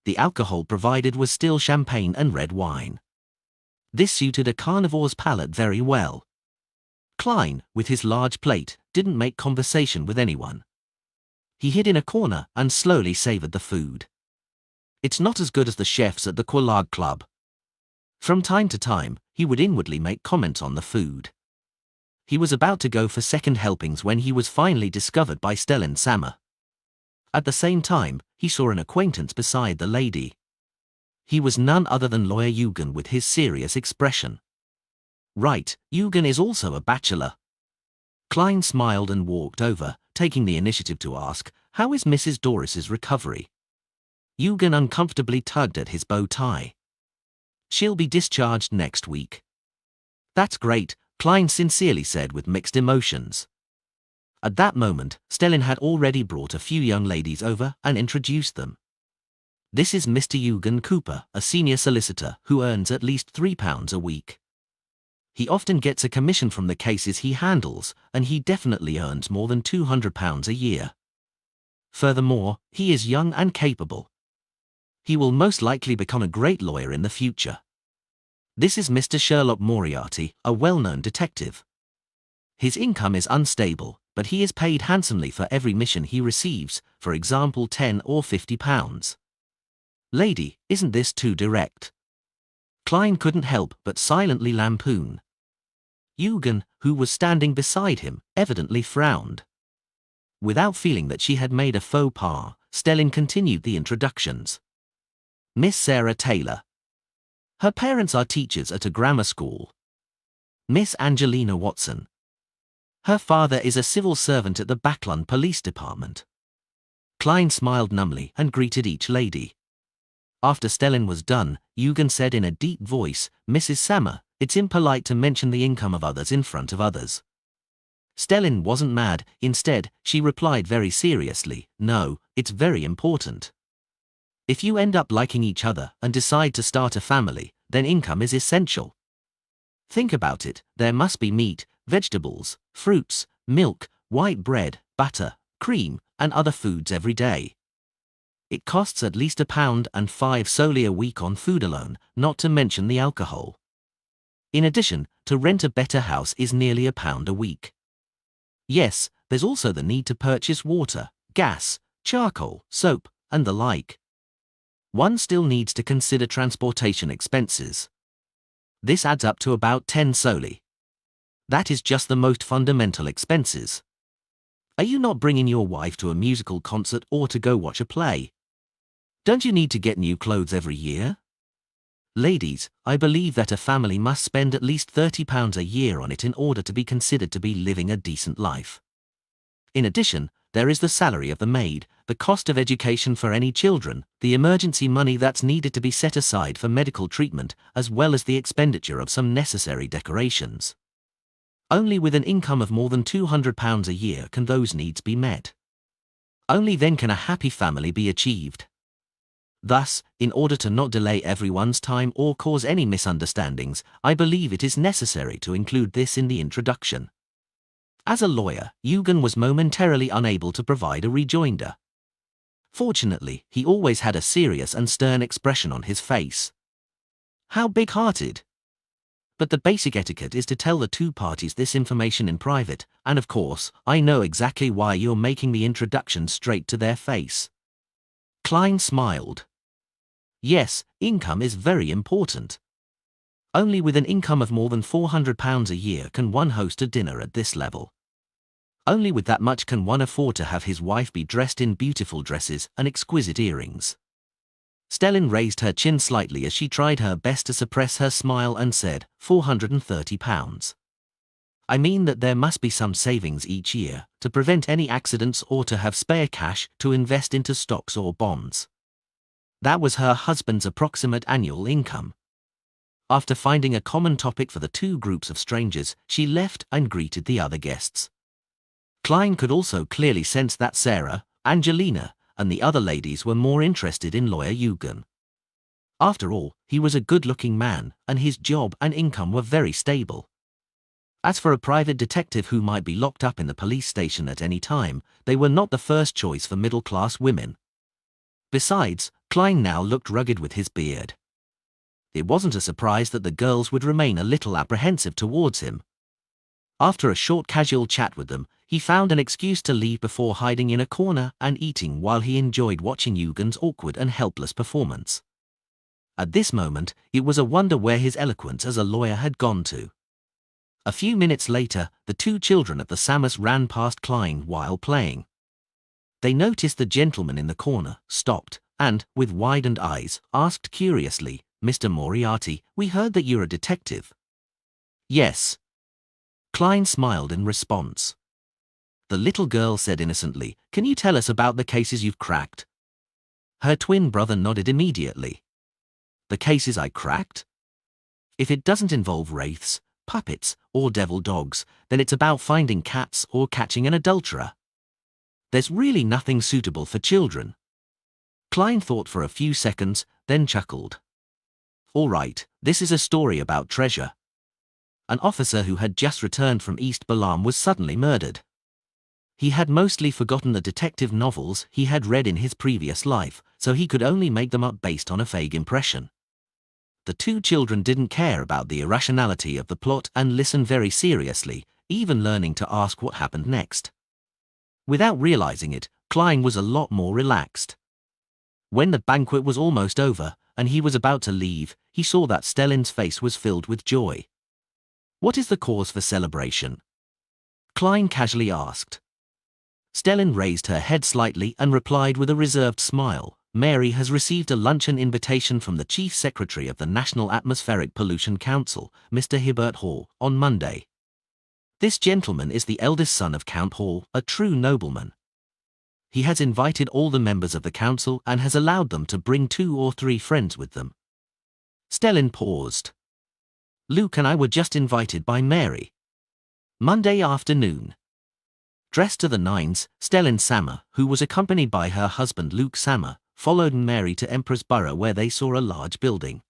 The alcohol provided was still champagne and red wine. This suited a carnivore's palate very well. Klein, with his large plate, didn't make conversation with anyone. He hid in a corner and slowly savored the food. It's not as good as the chefs at the Quelaag Club. From time to time, he would inwardly make comments on the food. He was about to go for second helpings when he was finally discovered by Stellin Sammer. At the same time, he saw an acquaintance beside the lady. He was none other than Lawyer Eugen with his serious expression. "Right, Eugen is also a bachelor." Klein smiled and walked over, taking the initiative to ask, "How is Mrs. Doris's recovery?" Eugen uncomfortably tugged at his bow tie. "She'll be discharged next week." "That's great," Klein sincerely said with mixed emotions. At that moment, Stellin had already brought a few young ladies over and introduced them. "This is Mr. Eugen Cooper, a senior solicitor who earns at least £3 a week. He often gets a commission from the cases he handles, and he definitely earns more than £200 a year. Furthermore, he is young and capable. He will most likely become a great lawyer in the future. This is Mr. Sherlock Moriarty, a well-known detective. His income is unstable, but he is paid handsomely for every mission he receives, for example £10 or £50. Lady, isn't this too direct?" Klein couldn't help but silently lampoon. Eugen, who was standing beside him, evidently frowned. Without feeling that she had made a faux pas, Stellin continued the introductions. "Miss Sarah Taylor. Her parents are teachers at a grammar school. Miss Angelina Watson. Her father is a civil servant at the Backland Police Department." Klein smiled numbly and greeted each lady. After Stellin was done, Eugen said in a deep voice, "Mrs. Sammer, It's impolite to mention the income of others in front of others. Stellin wasn't mad. Instead, she replied very seriously, "No, it's very important. If you end up liking each other and decide to start a family, then income is essential. Think about it, there must be meat, vegetables, fruits, milk, white bread, butter, cream, and other foods every day. It costs at least £1.05 solely a week on food alone, not to mention the alcohol. In addition, to rent a better house is nearly £1 a week. Yes, there's also the need to purchase water, gas, charcoal, soap, and the like. One still needs to consider transportation expenses. This adds up to about 10 solely. That is just the most fundamental expenses. Are you not bringing your wife to a musical concert or to go watch a play? Don't you need to get new clothes every year? Ladies, I believe that a family must spend at least £30 a year on it in order to be considered to be living a decent life. In addition, there is the salary of the maid, the cost of education for any children, the emergency money that's needed to be set aside for medical treatment, as well as the expenditure of some necessary decorations. Only with an income of more than £200 a year can those needs be met. Only then can a happy family be achieved. Thus, in order to not delay everyone's time or cause any misunderstandings, I believe it is necessary to include this in the introduction. As a lawyer, Eugen was momentarily unable to provide a rejoinder. Fortunately, he always had a serious and stern expression on his face. How big-hearted! But the basic etiquette is to tell the two parties this information in private, and of course, I know exactly why you're making the introduction straight to their face. Klein smiled. Yes, income is very important. Only with an income of more than £400 a year can one host a dinner at this level. Only with that much can one afford to have his wife be dressed in beautiful dresses and exquisite earrings. Stellin raised her chin slightly as she tried her best to suppress her smile and said, £430. I mean that there must be some savings each year, to prevent any accidents or to have spare cash to invest into stocks or bonds. That was her husband's approximate annual income. After finding a common topic for the two groups of strangers, she left and greeted the other guests. Klein could also clearly sense that Sarah, Angelina, and the other ladies were more interested in lawyer Eugen. After all, he was a good-looking man, and his job and income were very stable. As for a private detective who might be locked up in the police station at any time, they were not the first choice for middle-class women. Besides, Klein now looked rugged with his beard. It wasn't a surprise that the girls would remain a little apprehensive towards him. After a short casual chat with them, he found an excuse to leave before hiding in a corner and eating while he enjoyed watching Eugen's awkward and helpless performance. At this moment, it was a wonder where his eloquence as a lawyer had gone to. A few minutes later, the two children at the Samus ran past Klein while playing. They noticed the gentleman in the corner, stopped, and, with widened eyes, asked curiously, "Mr. Moriarty, we heard that you're a detective." "Yes." Klein smiled in response. The little girl said innocently, "Can you tell us about the cases you've cracked?" Her twin brother nodded immediately. "The cases I cracked? If it doesn't involve wraiths, puppets, or devil dogs, then it's about finding cats or catching an adulterer. There's really nothing suitable for children." Klein thought for a few seconds, then chuckled. "All right, this is a story about treasure. An officer who had just returned from East Balam was suddenly murdered. He had mostly forgotten the detective novels he had read in his previous life, so he could only make them up based on a vague impression. The two children didn't care about the irrationality of the plot and listened very seriously, even learning to ask what happened next. Without realizing it, Klein was a lot more relaxed. When the banquet was almost over, and he was about to leave, he saw that Stellin's face was filled with joy. "What is the cause for celebration?" Klein casually asked. Stellin raised her head slightly and replied with a reserved smile, "Mary has received a luncheon invitation from the Chief Secretary of the National Atmospheric Pollution Council, Mr. Hibbert Hall, on Monday. This gentleman is the eldest son of Count Hall, a true nobleman. He has invited all the members of the council and has allowed them to bring 2 or 3 friends with them." Stellin paused. Luke and I were just invited by Mary. Monday afternoon. Dressed to the nines, Stellan Sammer, who was accompanied by her husband Luke Sammer, followed Mary to Emperor's Borough, where they saw a large building.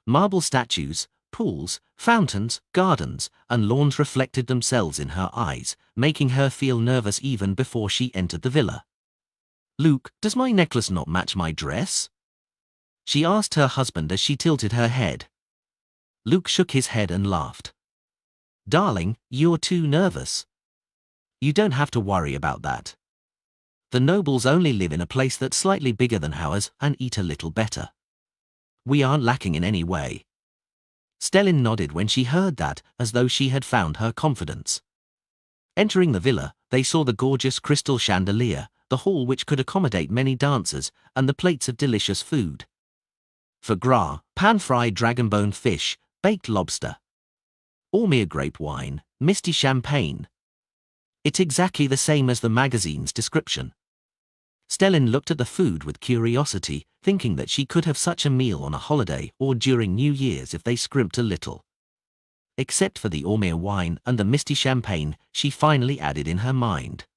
Marble statues, pools, fountains, gardens, and lawns reflected themselves in her eyes, making her feel nervous even before she entered the villa. "Luke, does my necklace not match my dress?" she asked her husband as she tilted her head. Luke shook his head and laughed. "Darling, you're too nervous. You don't have to worry about that. The nobles only live in a place that's slightly bigger than ours and eat a little better. We aren't lacking in any way." Stellan nodded when she heard that, as though she had found her confidence. Entering the villa, they saw the gorgeous crystal chandelier, the hall which could accommodate many dancers, and the plates of delicious food. Foie gras, pan-fried dragon-bone fish, baked lobster, Ormir grape wine, misty champagne. It's exactly the same as the magazine's description. Stellan looked at the food with curiosity, thinking that she could have such a meal on a holiday or during New Year's if they scrimped a little. Except for the Ormir wine and the misty champagne, she finally added in her mind.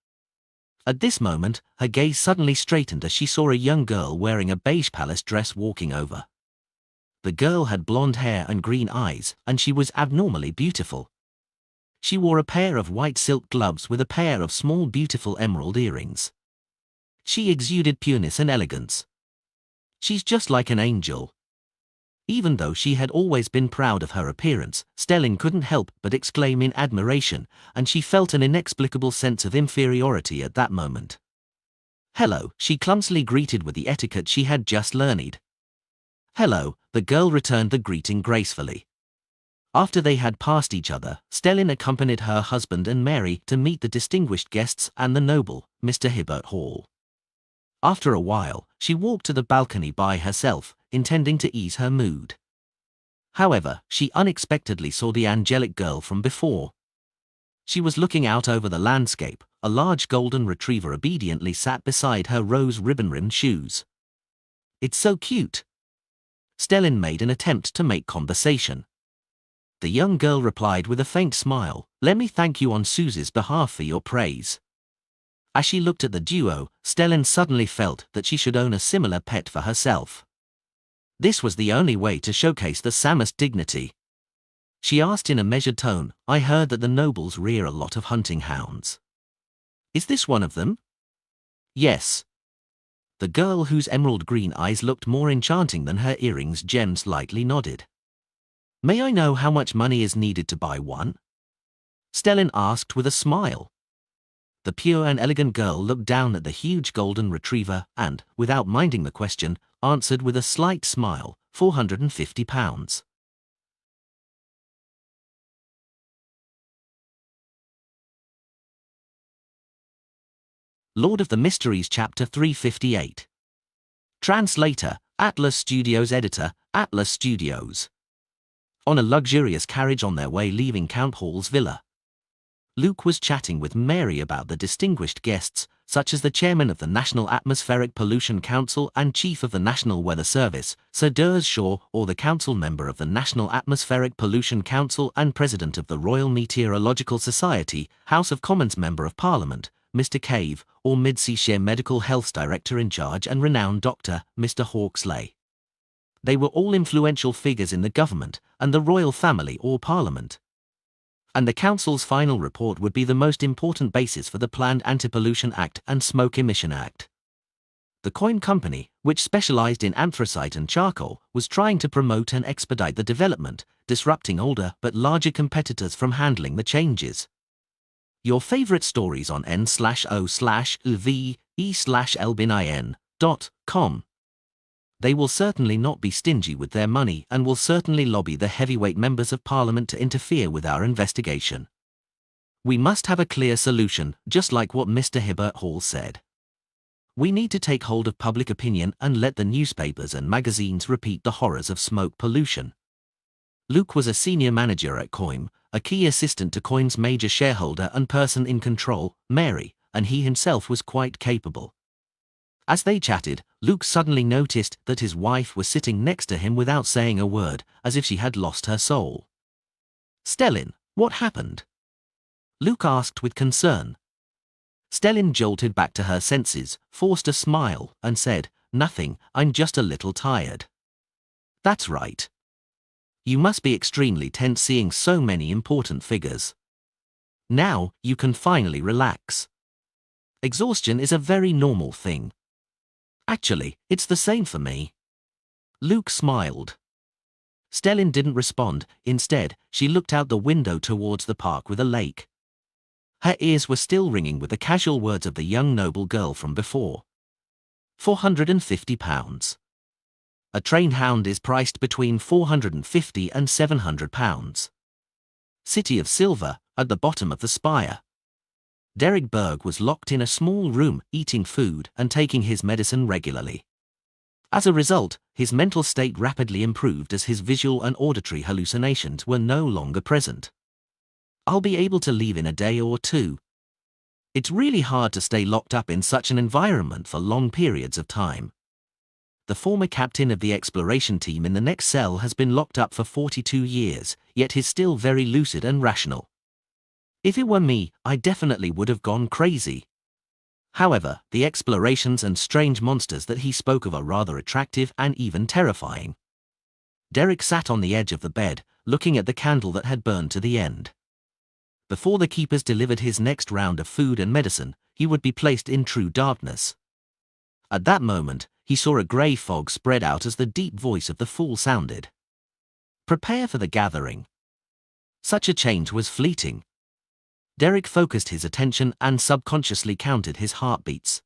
At this moment, her gaze suddenly straightened as she saw a young girl wearing a beige palace dress walking over. The girl had blonde hair and green eyes, and she was abnormally beautiful. She wore a pair of white silk gloves with a pair of small beautiful emerald earrings. She exuded pureness and elegance. "She's just like an angel." Even though she had always been proud of her appearance, Stellan couldn't help but exclaim in admiration, and she felt an inexplicable sense of inferiority at that moment. "Hello," she clumsily greeted with the etiquette she had just learned. "Hello," the girl returned the greeting gracefully. After they had passed each other, Stellan accompanied her husband and Mary to meet the distinguished guests and the noble, Mr. Hibbert Hall. After a while, she walked to the balcony by herself, intending to ease her mood. However, she unexpectedly saw the angelic girl from before. She was looking out over the landscape. A large golden retriever obediently sat beside her rose ribbon-rimmed shoes. "It's so cute." Stellan made an attempt to make conversation. The young girl replied with a faint smile, "Let me thank you on Susie's behalf for your praise." As she looked at the duo, Stellan suddenly felt that she should own a similar pet for herself. This was the only way to showcase the Sammer's dignity. She asked in a measured tone, "I heard that the nobles rear a lot of hunting hounds. Is this one of them?" "Yes." The girl, whose emerald green eyes looked more enchanting than her earrings gemmed, slightly nodded. "May I know how much money is needed to buy one?" Stellan asked with a smile. The pure and elegant girl looked down at the huge golden retriever and, without minding the question, answered with a slight smile, £450. Lord of the Mysteries Chapter 358. Translator, Atlas Studios. Editor, Atlas Studios. On a luxurious carriage on their way leaving Count Hall's villa, Luke was chatting with Mary about the distinguished guests, such as the chairman of the National Atmospheric Pollution Council and chief of the National Weather Service, Sir Durs Shaw, or the council member of the National Atmospheric Pollution Council and president of the Royal Meteorological Society, House of Commons Member of Parliament, Mr. Cave, or Mid-Seashire Medical Health's Director in Charge and renowned doctor, Mr. Hawksley. They were all influential figures in the government and the royal family or parliament. And the council's final report would be the most important basis for the planned Anti-Pollution Act and Smoke Emission Act. The coin company, which specialized in anthracite and charcoal, was trying to promote and expedite the development, disrupting older but larger competitors from handling the changes. Your favorite stories on n/o/lve/elbinin.com. They will certainly not be stingy with their money and will certainly lobby the heavyweight members of Parliament to interfere with our investigation. We must have a clear solution, just like what Mr. Hibbert Hall said. We need to take hold of public opinion and let the newspapers and magazines repeat the horrors of smoke pollution. Luke was a senior manager at COIM, a key assistant to COIM's major shareholder and person in control, Mary, and he himself was quite capable. As they chatted, Luke suddenly noticed that his wife was sitting next to him without saying a word, as if she had lost her soul. Stellin, what happened? Luke asked with concern. Stellin jolted back to her senses, forced a smile, and said, "Nothing, I'm just a little tired." That's right. You must be extremely tense seeing so many important figures. Now, you can finally relax. Exhaustion is a very normal thing. Actually, it's the same for me. Luke smiled. Stellin didn't respond. Instead, she looked out the window towards the park with a lake. Her ears were still ringing with the casual words of the young noble girl from before. £450. A trained hound is priced between £450 and £700. City of Silver, at the bottom of the spire. Derek Berg was locked in a small room, eating food and taking his medicine regularly. As a result, his mental state rapidly improved as his visual and auditory hallucinations were no longer present. I'll be able to leave in a day or two. It's really hard to stay locked up in such an environment for long periods of time. The former captain of the exploration team in the next cell has been locked up for 42 years, yet he's still very lucid and rational. If it were me, I definitely would have gone crazy. However, the explorations and strange monsters that he spoke of are rather attractive and even terrifying. Derek sat on the edge of the bed, looking at the candle that had burned to the end. Before the keepers delivered his next round of food and medicine, he would be placed in true darkness. At that moment, he saw a grey fog spread out as the deep voice of the fool sounded. Prepare for the gathering. Such a change was fleeting. Derek focused his attention and subconsciously counted his heartbeats.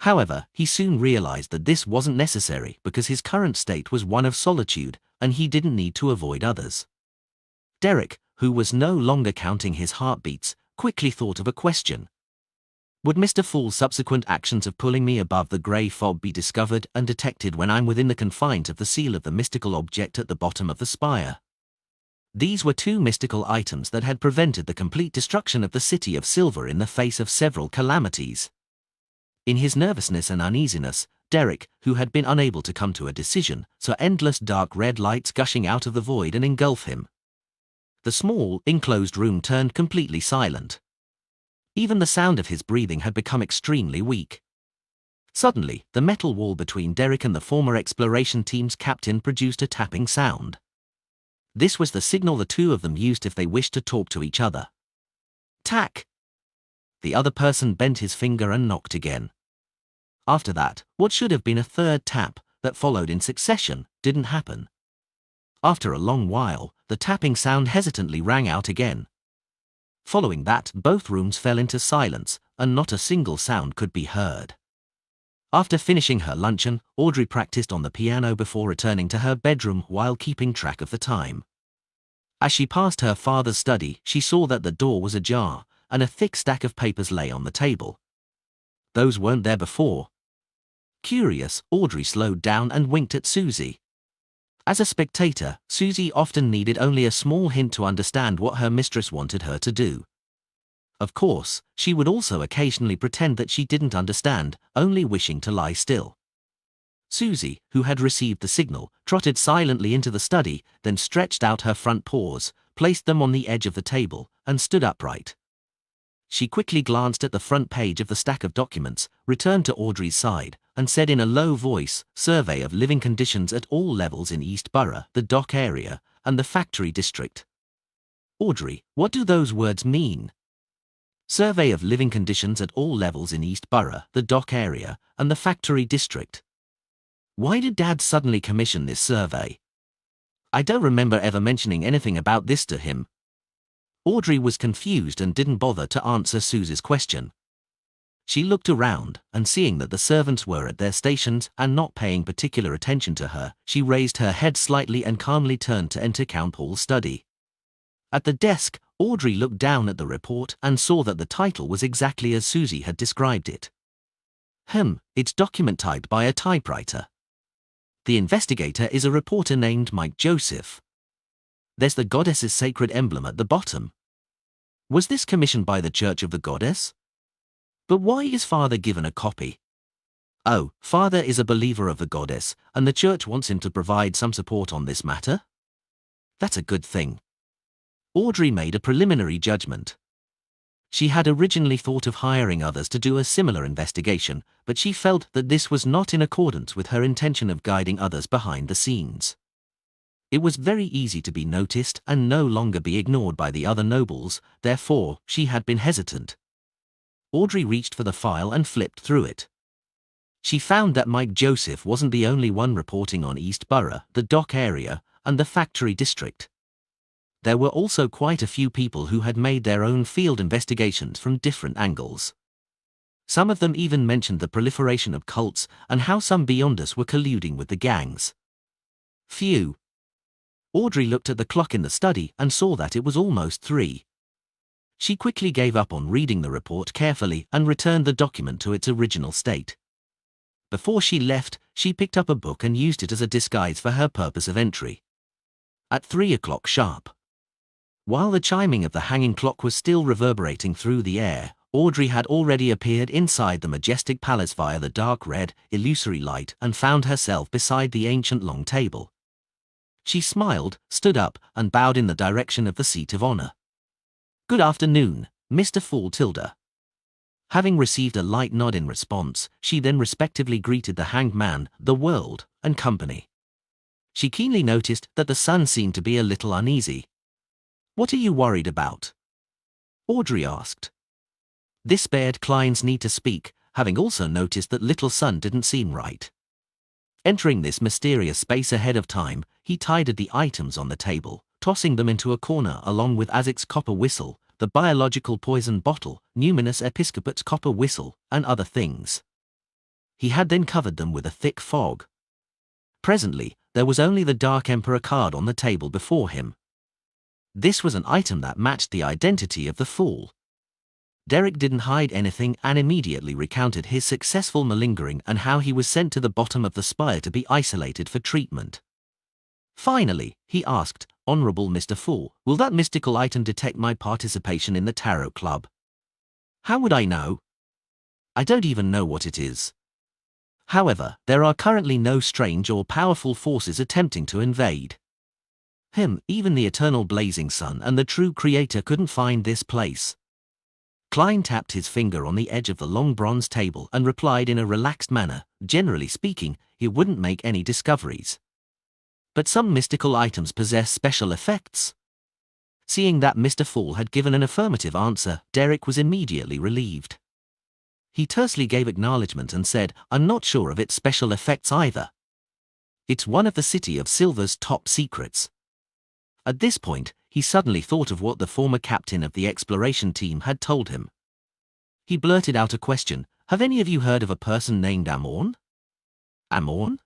However, he soon realized that this wasn't necessary because his current state was one of solitude, and he didn't need to avoid others. Derek, who was no longer counting his heartbeats, quickly thought of a question. Would Mr. Fool's subsequent actions of pulling me above the grey fog be discovered and detected when I'm within the confines of the seal of the mystical object at the bottom of the spire? These were two mystical items that had prevented the complete destruction of the City of Silver in the face of several calamities. In his nervousness and uneasiness, Derek, who had been unable to come to a decision, saw endless dark red lights gushing out of the void and engulf him. The small, enclosed room turned completely silent. Even the sound of his breathing had become extremely weak. Suddenly, the metal wall between Derek and the former exploration team's captain produced a tapping sound. This was the signal the two of them used if they wished to talk to each other. Tack! The other person bent his finger and knocked again. After that, what should have been a third tap, that followed in succession, didn't happen. After a long while, the tapping sound hesitantly rang out again. Following that, both rooms fell into silence, and not a single sound could be heard. After finishing her luncheon, Audrey practiced on the piano before returning to her bedroom while keeping track of the time. As she passed her father's study, she saw that the door was ajar, and a thick stack of papers lay on the table. Those weren't there before. Curious, Audrey slowed down and winked at Susie. As a spectator, Susie often needed only a small hint to understand what her mistress wanted her to do. Of course, she would also occasionally pretend that she didn't understand, only wishing to lie still. Susie, who had received the signal, trotted silently into the study, then stretched out her front paws, placed them on the edge of the table, and stood upright. She quickly glanced at the front page of the stack of documents, returned to Audrey's side, and said in a low voice, "Survey of living conditions at all levels in East Borough, the dock area, and the factory district." Audrey, what do those words mean? Survey of living conditions at all levels in East Borough, the dock area, and the factory district. Why did Dad suddenly commission this survey? I don't remember ever mentioning anything about this to him. Audrey was confused and didn't bother to answer Susie's question. She looked around, and seeing that the servants were at their stations and not paying particular attention to her, she raised her head slightly and calmly turned to enter Count Paul's study. At the desk, Audrey looked down at the report and saw that the title was exactly as Susie had described it. It's document typed by a typewriter. The investigator is a reporter named Mike Joseph. There's the goddess's sacred emblem at the bottom. Was this commissioned by the Church of the Goddess? But why is Father given a copy? Oh, Father is a believer of the Goddess, and the Church wants him to provide some support on this matter? That's a good thing. Audrey made a preliminary judgment. She had originally thought of hiring others to do a similar investigation, but she felt that this was not in accordance with her intention of guiding others behind the scenes. It was very easy to be noticed and no longer be ignored by the other nobles, therefore she had been hesitant. Audrey reached for the file and flipped through it. She found that Mike Joseph wasn't the only one reporting on East Borough, the dock area, and the factory district. There were also quite a few people who had made their own field investigations from different angles. Some of them even mentioned the proliferation of cults and how some Beyonders were colluding with the gangs. Phew. Audrey looked at the clock in the study and saw that it was almost 3. She quickly gave up on reading the report carefully and returned the document to its original state. Before she left, she picked up a book and used it as a disguise for her purpose of entry. At 3 o'clock sharp. While the chiming of the hanging clock was still reverberating through the air, Audrey had already appeared inside the majestic palace via the dark red, illusory light and found herself beside the ancient long table. She smiled, stood up, and bowed in the direction of the seat of honor. "Good afternoon, Mr. Fool Tilda." Having received a light nod in response, she then respectively greeted the hanged man, the world, and company. She keenly noticed that the son seemed to be a little uneasy. "What are you worried about?" Audrey asked. This spared Klein's need to speak, having also noticed that little son didn't seem right. Entering this mysterious space ahead of time, he tidied the items on the table, tossing them into a corner along with Azic's copper whistle, the biological poison bottle, Numinous Episcopat's copper whistle, and other things. He had then covered them with a thick fog. Presently, there was only the Dark Emperor card on the table before him. This was an item that matched the identity of the fool. Derek didn't hide anything and immediately recounted his successful malingering and how he was sent to the bottom of the spire to be isolated for treatment. Finally, he asked, "Honorable Mr. Fool, will that mystical item detect my participation in the Tarot Club?" "How would I know? I don't even know what it is. However, there are currently no strange or powerful forces attempting to invade. Even the eternal blazing sun and the true creator couldn't find this place." Klein tapped his finger on the edge of the long bronze table and replied in a relaxed manner, "Generally speaking, he wouldn't make any discoveries. But some mystical items possess special effects." Seeing that Mr. Fool had given an affirmative answer, Derek was immediately relieved. He tersely gave acknowledgement and said, "I'm not sure of its special effects either. It's one of the City of Silver's top secrets." At this point, he suddenly thought of what the former captain of the exploration team had told him. He blurted out a question, "Have any of you heard of a person named Amorn?" "Amorn?"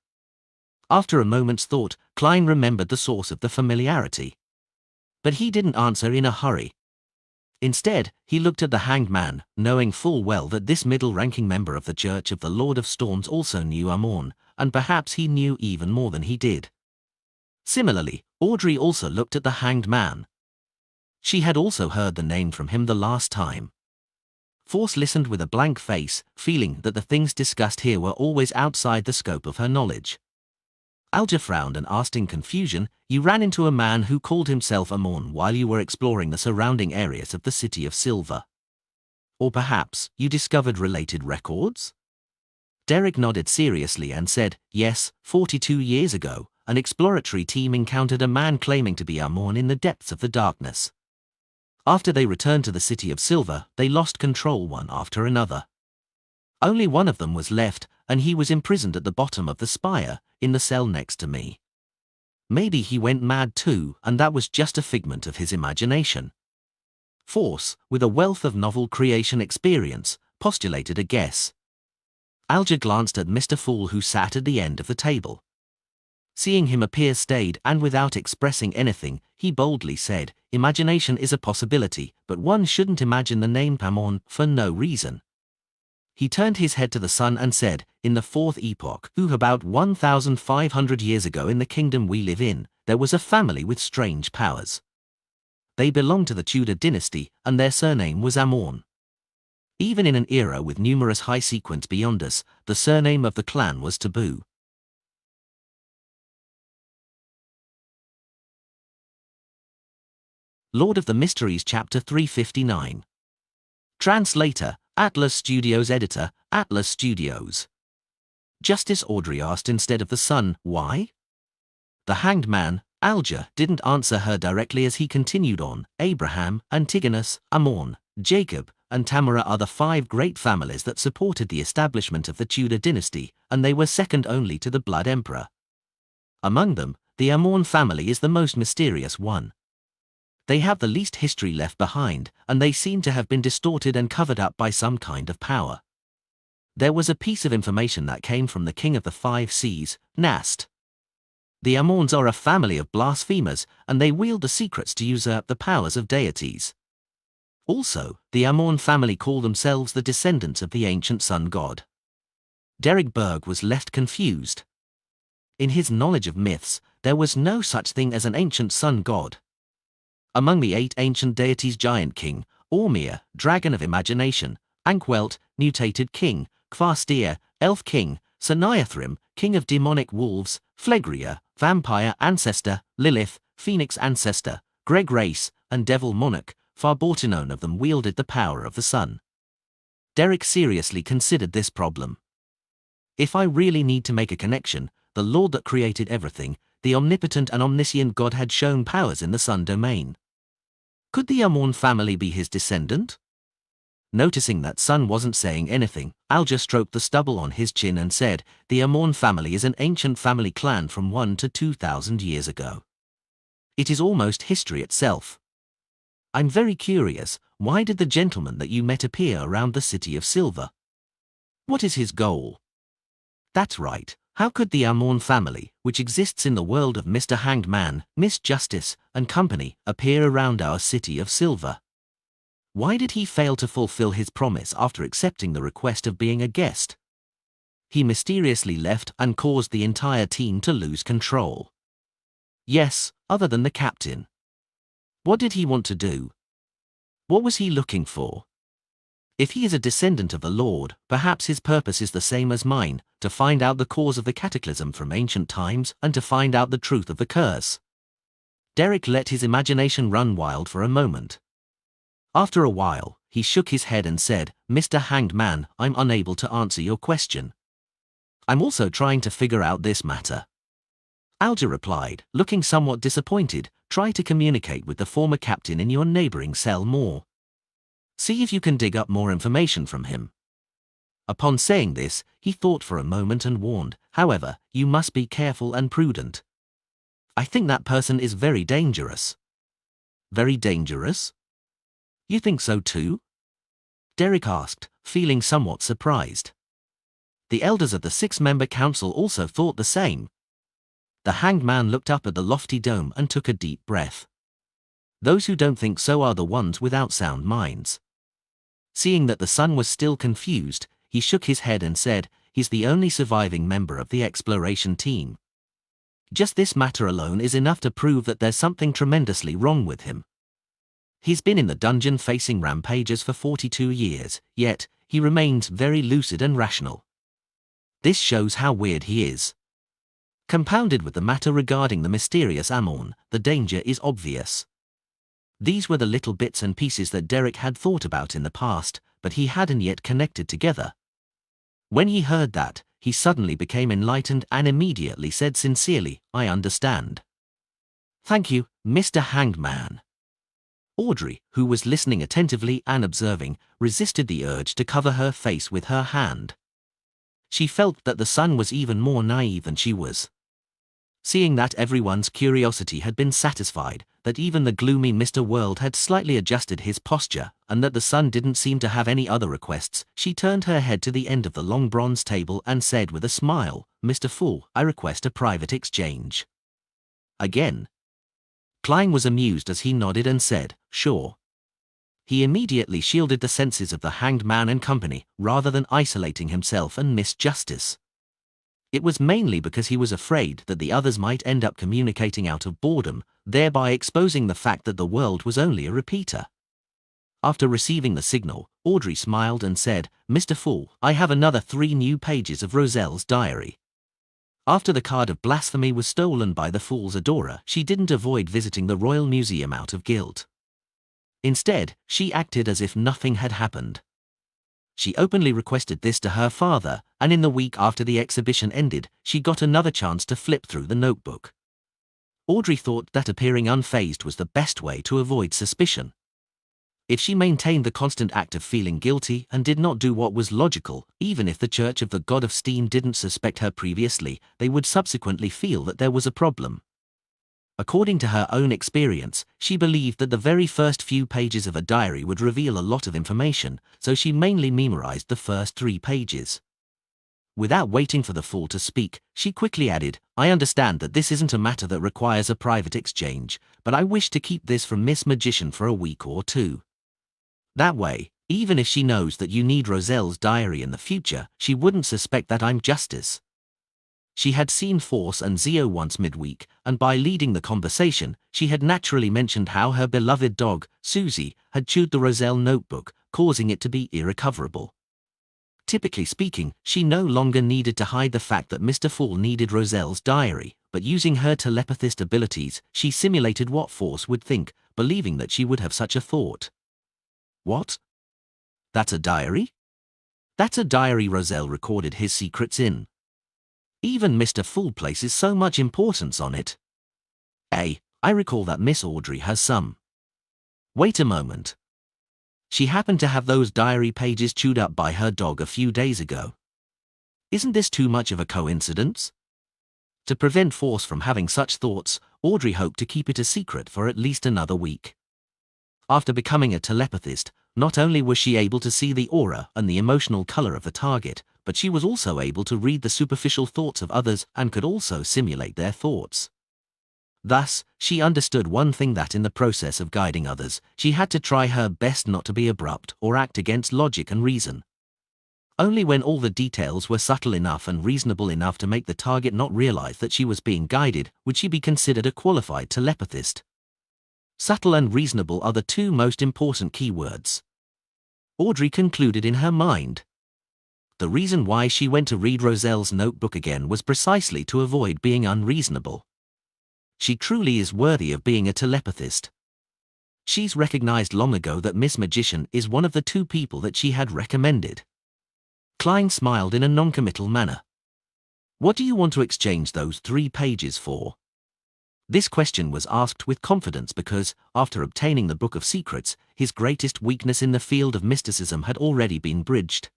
After a moment's thought, Klein remembered the source of the familiarity. But he didn't answer in a hurry. Instead, he looked at the hanged man, knowing full well that this middle-ranking member of the Church of the Lord of Storms also knew Amorn, and perhaps he knew even more than he did. Similarly, Audrey also looked at the hanged man. She had also heard the name from him the last time. Force listened with a blank face, feeling that the things discussed here were always outside the scope of her knowledge. Alja frowned and asked in confusion, "You ran into a man who called himself Amorn while you were exploring the surrounding areas of the City of Silver. Or perhaps, you discovered related records?" Derek nodded seriously and said, "Yes, 42 years ago, an exploratory team encountered a man claiming to be Amorn in the depths of the darkness. After they returned to the City of Silver, they lost control one after another. Only one of them was left, and he was imprisoned at the bottom of the spire, in the cell next to me. Maybe he went mad too, and that was just a figment of his imagination." Force, with a wealth of novel creation experience, postulated a guess. Alja glanced at Mr. Fool who sat at the end of the table. Seeing him appear staid and without expressing anything, he boldly said, "Imagination is a possibility, but one shouldn't imagine the name Amorn for no reason." He turned his head to the sun and said, "In the fourth epoch, who about 1,500 years ago in the kingdom we live in, there was a family with strange powers. They belonged to the Tudor dynasty, and their surname was Amorn. Even in an era with numerous high-sequence Beyonders, the surname of the clan was taboo. Lord of the Mysteries Chapter 359. Translator, Atlas Studios. Editor, Atlas Studios. Justice Audrey asked instead of the son, why? The hanged man, Alger, didn't answer her directly as he continued on. Abraham, Antigonus, Ammon, Jacob, and Tamara are the 5 great families that supported the establishment of the Tudor dynasty, and they were second only to the Blood Emperor. Among them, the Ammon family is the most mysterious one. They have the least history left behind, and they seem to have been distorted and covered up by some kind of power. There was a piece of information that came from the king of the 5 seas, Nast. The Ammons are a family of blasphemers, and they wield the secrets to usurp the powers of deities. Also, the Ammon family call themselves the descendants of the ancient sun god. Derek Berg was left confused. In his knowledge of myths, there was no such thing as an ancient sun god. Among the 8 ancient deities, Giant King, Ormir, Dragon of Imagination, Ankwelt, Mutated King, Kvastir, Elf King, Sanayathrim, King of Demonic Wolves, Phlegria, Vampire Ancestor, Lilith, Phoenix Ancestor, Greg Race, and Devil Monarch, far better known of them wielded the power of the sun. Derek seriously considered this problem. If I really need to make a connection, the Lord that created everything, the omnipotent and omniscient God, had shown powers in the sun domain. Could the Ammon family be his descendant? Noticing that Sun wasn't saying anything, Alger stroked the stubble on his chin and said, the Ammon family is an ancient family clan from 1 to 2,000 years ago. It is almost history itself. I'm very curious, why did the gentleman that you met appear around the City of Silver? What is his goal? That's right. How could the Ammon family, which exists in the world of Mr. Hanged Man, Miss Justice, and company, appear around our City of Silver? Why did he fail to fulfill his promise after accepting the request of being a guest? He mysteriously left and caused the entire team to lose control. Yes, other than the captain. What did he want to do? What was he looking for? If he is a descendant of the Lord, perhaps his purpose is the same as mine, to find out the cause of the cataclysm from ancient times and to find out the truth of the curse. Derek let his imagination run wild for a moment. After a while, he shook his head and said, Mr. Hanged Man, I'm unable to answer your question. I'm also trying to figure out this matter. Alger replied, looking somewhat disappointed. Try to communicate with the former captain in your neighboring cell more. See if you can dig up more information from him. Upon saying this, he thought for a moment and warned, however, you must be careful and prudent. I think that person is very dangerous. Very dangerous? You think so too? Derek asked, feeling somewhat surprised. The elders of the 6-member council also thought the same. The Hanged Man looked up at the lofty dome and took a deep breath. Those who don't think so are the ones without sound minds. Seeing that the son was still confused, he shook his head and said, he's the only surviving member of the exploration team. Just this matter alone is enough to prove that there's something tremendously wrong with him. He's been in the dungeon facing rampages for 42 years, yet he remains very lucid and rational. This shows how weird he is. Compounded with the matter regarding the mysterious Ammon, the danger is obvious. These were the little bits and pieces that Derek had thought about in the past, but he hadn't yet connected together. When he heard that, he suddenly became enlightened and immediately said sincerely, I understand. Thank you, Mr. Hanged Man. Audrey, who was listening attentively and observing, resisted the urge to cover her face with her hand. She felt that the son was even more naive than she was. Seeing that everyone's curiosity had been satisfied, that even the gloomy Mr. World had slightly adjusted his posture, and that the son didn't seem to have any other requests, she turned her head to the end of the long bronze table and said with a smile, Mr. Fool, I request a private exchange. Again. Klein was amused as he nodded and said, sure. He immediately shielded the senses of the Hanged Man and company, rather than isolating himself and Miss Justice. It was mainly because he was afraid that the others might end up communicating out of boredom, thereby exposing the fact that the world was only a repeater. After receiving the signal, Audrey smiled and said, Mr. Fool, I have another 3 new pages of Roselle's diary. After the card of blasphemy was stolen by the Fool's adorer, she didn't avoid visiting the Royal Museum out of guilt. Instead, she acted as if nothing had happened. She openly requested this to her father, and in the week after the exhibition ended, she got another chance to flip through the notebook. Audrey thought that appearing unfazed was the best way to avoid suspicion. If she maintained the constant act of feeling guilty and did not do what was logical, even if the Church of the God of Steam didn't suspect her previously, they would subsequently feel that there was a problem. According to her own experience, she believed that the very first few pages of a diary would reveal a lot of information, so she mainly memorized the first 3 pages. Without waiting for the fool to speak, she quickly added, "I understand that this isn't a matter that requires a private exchange, but I wish to keep this from Miss Magician for a week or 2. That way, even if she knows that you need Roselle's diary in the future, she wouldn't suspect that I'm Justice." She had seen Force and Zio once midweek, and by leading the conversation, she had naturally mentioned how her beloved dog, Susie, had chewed the Roselle notebook, causing it to be irrecoverable. Typically speaking, she no longer needed to hide the fact that Mr. Fool needed Roselle's diary, but using her telepathist abilities, she simulated what Force would think, believing that she would have such a thought. "What? That's a diary? That's a diary Roselle recorded his secrets in. Even Mr. Fool places so much importance on it. I recall that Miss Audrey has some. Wait a moment. She happened to have those diary pages chewed up by her dog a few days ago. Isn't this too much of a coincidence?" To prevent Force from having such thoughts, Audrey hoped to keep it a secret for at least another week. After becoming a telepathist, not only was she able to see the aura and the emotional color of the target, but she was also able to read the superficial thoughts of others and could also simulate their thoughts. Thus, she understood one thing, that in the process of guiding others, she had to try her best not to be abrupt or act against logic and reason. Only when all the details were subtle enough and reasonable enough to make the target not realize that she was being guided would she be considered a qualified telepathist. Subtle and reasonable are the 2 most important keywords. Audrey concluded in her mind. The reason why she went to read Roselle's notebook again was precisely to avoid being unreasonable. She truly is worthy of being a telepathist. She's recognized long ago that Miss Magician is one of the 2 people that she had recommended. Klein smiled in a noncommittal manner. "What do you want to exchange those 3 pages for?" This question was asked with confidence because, after obtaining the Book of Secrets, his greatest weakness in the field of mysticism had already been bridged.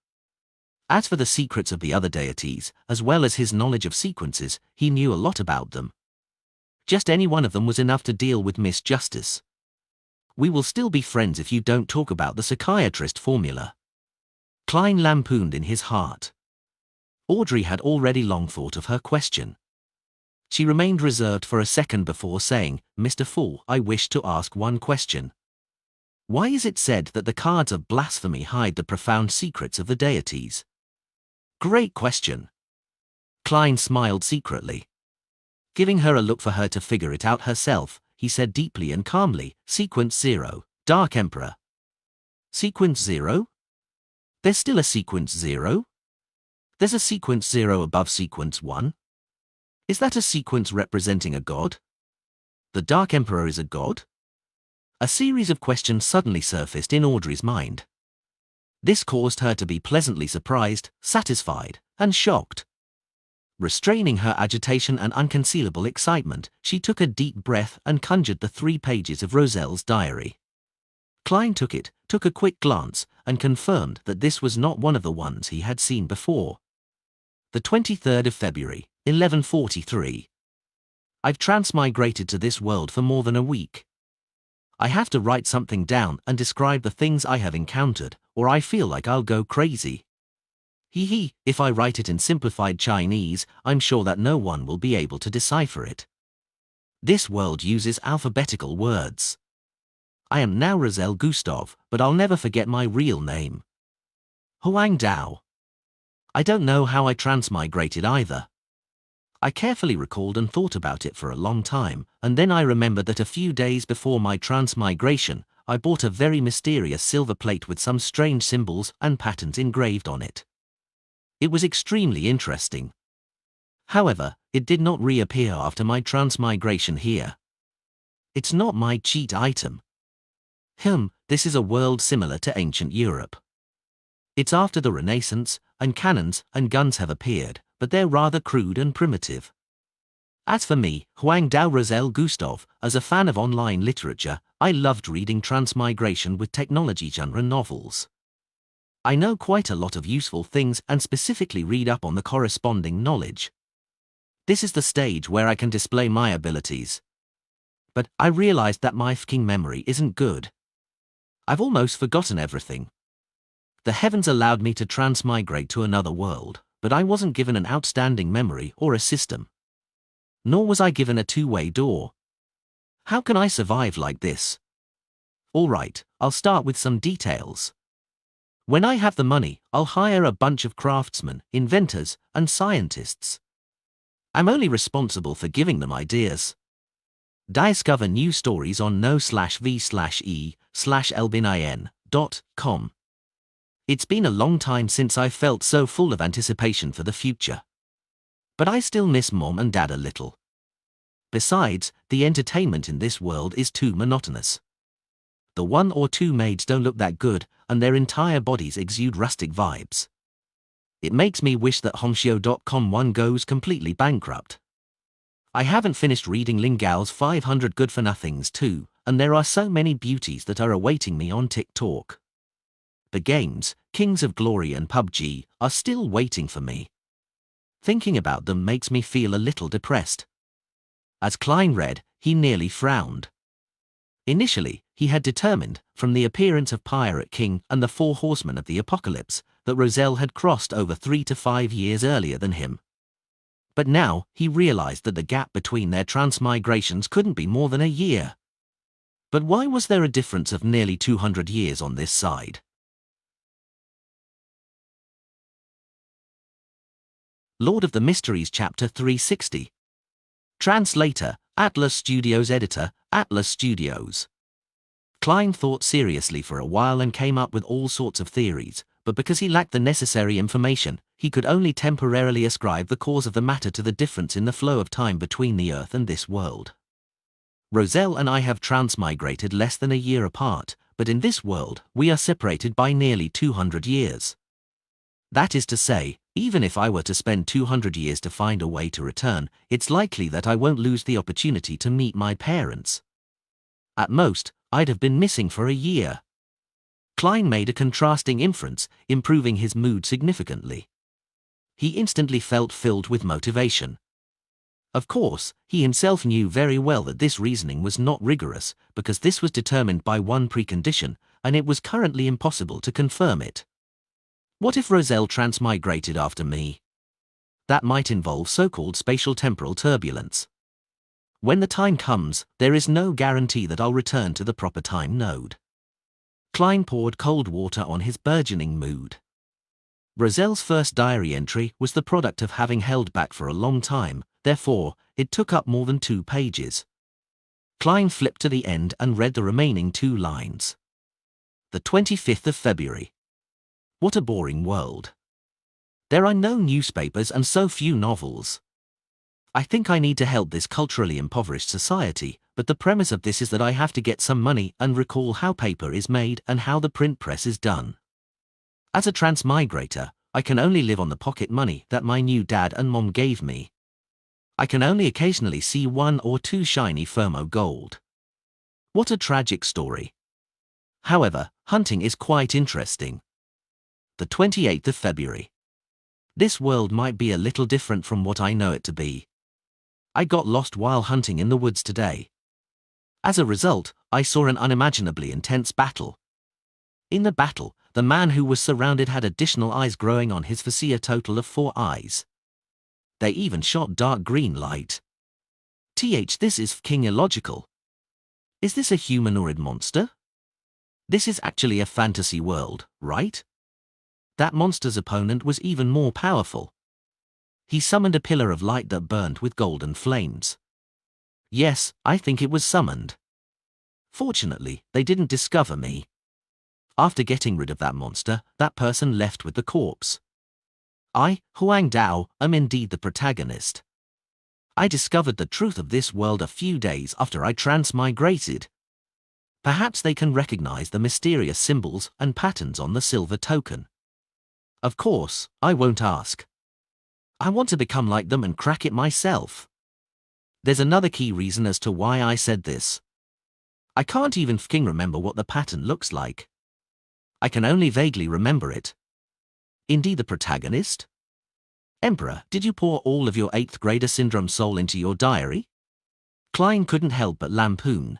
As for the secrets of the other deities, as well as his knowledge of sequences, he knew a lot about them. Just any one of them was enough to deal with Miss Justice. "We will still be friends if you don't talk about the psychiatrist formula," Klein lampooned in his heart. Audrey had already long thought of her question. She remained reserved for a second before saying, "Mr. Fool, I wish to ask one question. Why is it said that the cards of blasphemy hide the profound secrets of the deities?" "Great question." Klein smiled secretly. Giving her a look for her to figure it out herself, he said deeply and calmly, "Sequence 0, Dark Emperor." "Sequence 0? There's still a sequence 0? There's a sequence 0 above sequence 1? Is that a sequence representing a god? The Dark Emperor is a god?" A series of questions suddenly surfaced in Audrey's mind. This caused her to be pleasantly surprised, satisfied, and shocked. Restraining her agitation and unconcealable excitement, she took a deep breath and conjured the 3 pages of Roselle's diary. Klein took it, took a quick glance, and confirmed that this was not one of the ones he had seen before. The 23rd of February, 1143. "I've transmigrated to this world for more than a week. I have to write something down and describe the things I have encountered, or I feel like I'll go crazy. If I write it in simplified Chinese, I'm sure that no one will be able to decipher it. This world uses alphabetical words. I am now Roselle Gustav, but I'll never forget my real name. Huang Dao. I don't know how I transmigrated either. I carefully recalled and thought about it for a long time, and then I remembered that a few days before my transmigration, I bought a very mysterious silver plate with some strange symbols and patterns engraved on it. It was extremely interesting. However, it did not reappear after my transmigration here. It's not my cheat item. This is a world similar to ancient Europe. It's after the Renaissance, and cannons and guns have appeared, but they're rather crude and primitive. As for me, Huang Dao Roselle Gustave, as a fan of online literature, I loved reading transmigration with technology genre novels. I know quite a lot of useful things and specifically read up on the corresponding knowledge. This is the stage where I can display my abilities. But I realized that my f***ing memory isn't good. I've almost forgotten everything. The heavens allowed me to transmigrate to another world, but I wasn't given an outstanding memory or a system. Nor was I given a two-way door. How can I survive like this? Alright, I'll start with some details. When I have the money, I'll hire a bunch of craftsmen, inventors, and scientists. I'm only responsible for giving them ideas. Discover new stories on no/v/e/elbinin.com. It's been a long time since I felt so full of anticipation for the future. But I still miss Mom and Dad a little. Besides, the entertainment in this world is too monotonous. The one or two maids don't look that good, and their entire bodies exude rustic vibes. It makes me wish that Hongxiu.com one goes completely bankrupt. I haven't finished reading Ling Gao's 500 Good-for-Nothings too, and there are so many beauties that are awaiting me on TikTok. The games, Kings of Glory and PUBG, are still waiting for me. Thinking about them makes me feel a little depressed. As Klein read, he nearly frowned. Initially, he had determined, from the appearance of Pirate King and the Four Horsemen of the Apocalypse, that Roselle had crossed over 3 to 5 years earlier than him. But now, he realized that the gap between their transmigrations couldn't be more than a year. But why was there a difference of nearly 200 years on this side? Lord of the Mysteries Chapter 360. Translator, Atlas Studios. Editor, Atlas Studios. Klein thought seriously for a while and came up with all sorts of theories, but because he lacked the necessary information, he could only temporarily ascribe the cause of the matter to the difference in the flow of time between the Earth and this world. Roselle and I have transmigrated less than a year apart, but in this world, we are separated by nearly 200 years. That is to say, even if I were to spend 200 years to find a way to return, it's likely that I won't lose the opportunity to meet my parents. At most, I'd have been missing for a year. Klein made a contrasting inference, improving his mood significantly. He instantly felt filled with motivation. Of course, he himself knew very well that this reasoning was not rigorous, because this was determined by one precondition, and it was currently impossible to confirm it. What if Roselle transmigrated after me? That might involve so-called spatial-temporal turbulence. When the time comes, there is no guarantee that I'll return to the proper time node. Klein poured cold water on his burgeoning mood. Roselle's first diary entry was the product of having held back for a long time, therefore, it took up more than 2 pages. Klein flipped to the end and read the remaining 2 lines. The 25th of February. What a boring world. There are no newspapers and so few novels. I think I need to help this culturally impoverished society, but the premise of this is that I have to get some money and recall how paper is made and how the print press is done. As a transmigrator, I can only live on the pocket money that my new dad and mom gave me. I can only occasionally see 1 or 2 shiny Fermo gold. What a tragic story. However, hunting is quite interesting. The 28th of February. This world might be a little different from what I know it to be. I got lost while hunting in the woods today. As a result, I saw an unimaginably intense battle. In the battle, the man who was surrounded had additional eyes growing on his face, a total of 4 eyes. They even shot dark green light. This is f***ing illogical. Is this a humanoid monster? This is actually a fantasy world, right? That monster's opponent was even more powerful. He summoned a pillar of light that burned with golden flames. Yes, I think it was summoned. Fortunately, they didn't discover me. After getting rid of that monster, that person left with the corpse. I, Huang Dao, am indeed the protagonist. I discovered the truth of this world a few days after I transmigrated. Perhaps they can recognize the mysterious symbols and patterns on the silver token. Of course, I won't ask. I want to become like them and crack it myself. There's another key reason as to why I said this. I can't even fking remember what the pattern looks like. I can only vaguely remember it. Indeed, the protagonist? Emperor, did you pour all of your 8th grader syndrome soul into your diary? Klein couldn't help but lampoon.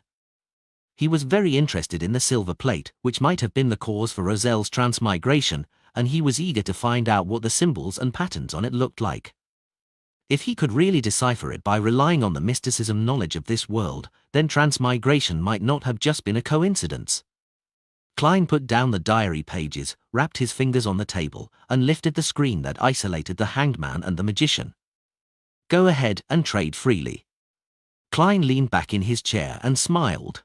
He was very interested in the silver plate, which might have been the cause for Roselle's transmigration, and he was eager to find out what the symbols and patterns on it looked like. If he could really decipher it by relying on the mysticism knowledge of this world, then transmigration might not have just been a coincidence. Klein put down the diary pages, rapped his fingers on the table, and lifted the screen that isolated the hanged man and the magician. Go ahead and trade freely. Klein leaned back in his chair and smiled.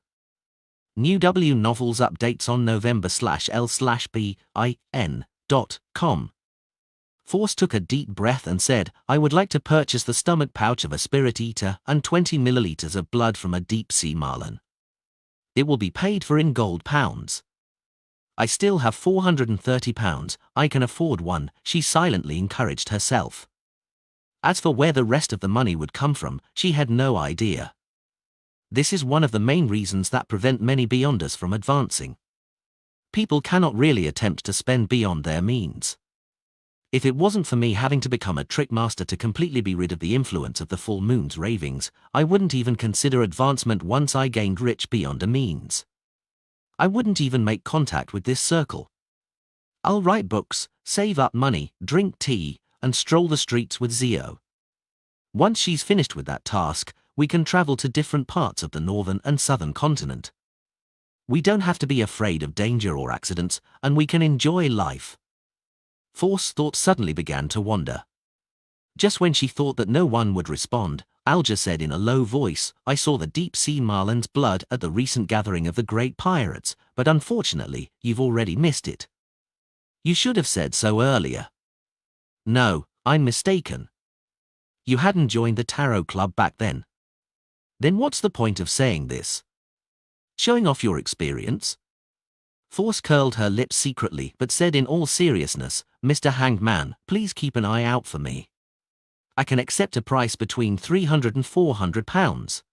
New W Novels updates on November/L/BIN.com. Force took a deep breath and said, I would like to purchase the stomach pouch of a spirit eater and 20 milliliters of blood from a deep sea marlin. It will be paid for in gold pounds. I still have £430, I can afford one, she silently encouraged herself. As for where the rest of the money would come from, she had no idea. This is one of the main reasons that prevent many beyonders from advancing. People cannot really attempt to spend beyond their means. If it wasn't for me having to become a trick master to completely be rid of the influence of the full moon's ravings, I wouldn't even consider advancement once I gained rich beyond a means. I wouldn't even make contact with this circle. I'll write books, save up money, drink tea, and stroll the streets with Zio. Once she's finished with that task, we can travel to different parts of the northern and southern continent. We don't have to be afraid of danger or accidents, and we can enjoy life. Force's thoughts suddenly began to wander. Just when she thought that no one would respond, Alger said in a low voice, I saw the deep-sea marlin's blood at the recent gathering of the great pirates, but unfortunately, you've already missed it. You should have said so earlier. No, I'm mistaken. You hadn't joined the tarot club back then. Then what's the point of saying this? Showing off your experience? Force curled her lips secretly but said in all seriousness, Mr. Hanged Man, please keep an eye out for me. I can accept a price between £300 and £400.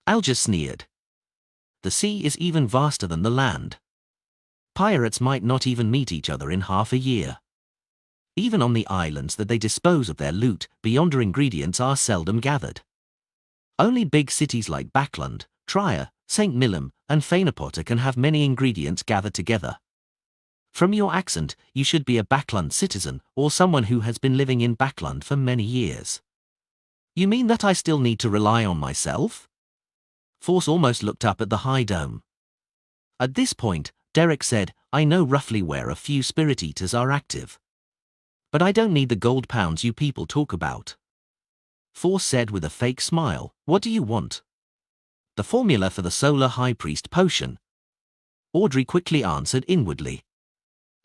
Alger sneered. The sea is even vaster than the land. Pirates might not even meet each other in half a year. Even on the islands that they dispose of their loot, beyonder ingredients are seldom gathered. Only big cities like Backland, Trier, St. Millum, and Fainapotter can have many ingredients gathered together. From your accent, you should be a Backland citizen or someone who has been living in Backland for many years. You mean that I still need to rely on myself? Force almost looked up at the high dome. At this point, Derek said, I know roughly where a few spirit eaters are active. But I don't need the gold pounds you people talk about. Force said with a fake smile, what do you want? The formula for the Solar High Priest potion. Audrey quickly answered inwardly.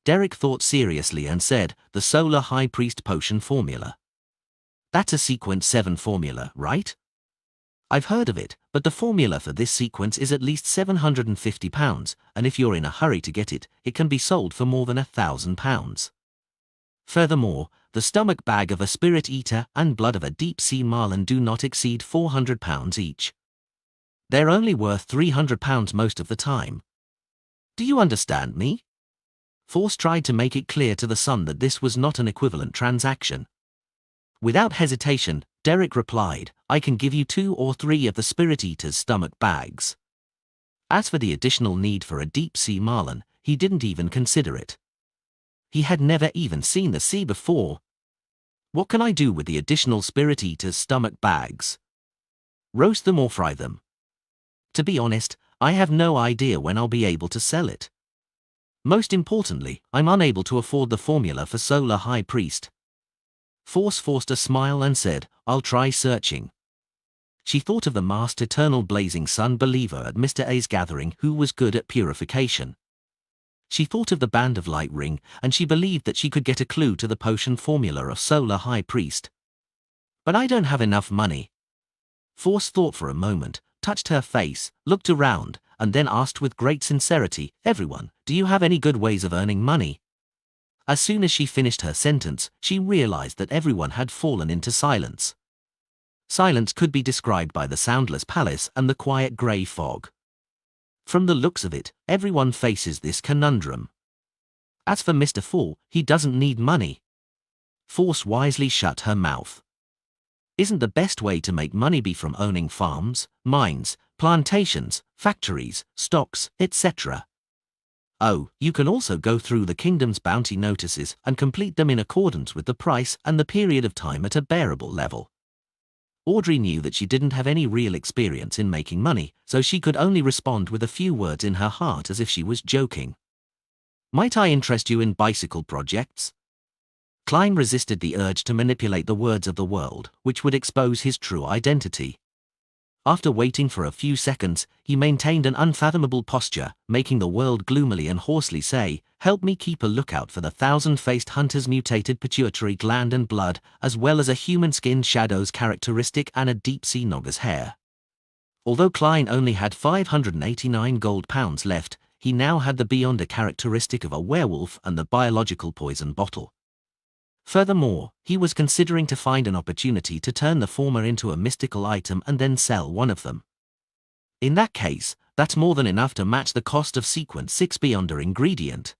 Derek thought seriously and said, the Solar High Priest potion formula. That's a sequence 7 formula, right? I've heard of it, but the formula for this sequence is at least £750, and if you're in a hurry to get it, it can be sold for more than £1,000. Furthermore, the stomach bag of a spirit eater and blood of a deep-sea marlin do not exceed £400 each. They're only worth £300 most of the time. Do you understand me? Force tried to make it clear to the son that this was not an equivalent transaction. Without hesitation, Derek replied, I can give you 2 or 3 of the spirit eater's stomach bags. As for the additional need for a deep-sea marlin, he didn't even consider it. He had never even seen the sea before. What can I do with the additional spirit eater's stomach bags? Roast them or fry them? To be honest, I have no idea when I'll be able to sell it. Most importantly, I'm unable to afford the formula for Solar High Priest. Force forced a smile and said, I'll try searching. She thought of the masked eternal blazing sun believer at Mr. A's gathering who was good at purification. She thought of the Band of Light ring, and she believed that she could get a clue to the potion formula of Solar High Priest. But I don't have enough money. Force thought for a moment, touched her face, looked around, and then asked with great sincerity, "Everyone, do you have any good ways of earning money?" As soon as she finished her sentence, she realized that everyone had fallen into silence. Silence could be described by the soundless palace and the quiet grey fog. From the looks of it, everyone faces this conundrum. As for Mr. Fool, he doesn't need money. Force wisely shut her mouth. Isn't the best way to make money be from owning farms, mines, plantations, factories, stocks, etc.? Oh, you can also go through the kingdom's bounty notices and complete them in accordance with the price and the period of time at a bearable level. Audrey knew that she didn't have any real experience in making money, so she could only respond with a few words in her heart as if she was joking. "Might I interest you in bicycle projects?" Klein resisted the urge to manipulate the words of the world, which would expose his true identity. After waiting for a few seconds, he maintained an unfathomable posture, making the world gloomily and hoarsely say, "Help me keep a lookout for the thousand-faced hunter's mutated pituitary gland and blood, as well as a human-skinned shadow's characteristic and a deep-sea nogger's hair." Although Klein only had 589 gold pounds left, he now had the beyond a characteristic of a werewolf and the biological poison bottle. Furthermore, he was considering to find an opportunity to turn the former into a mystical item and then sell one of them. In that case, that's more than enough to match the cost of Sequence 6 Beyonder ingredient.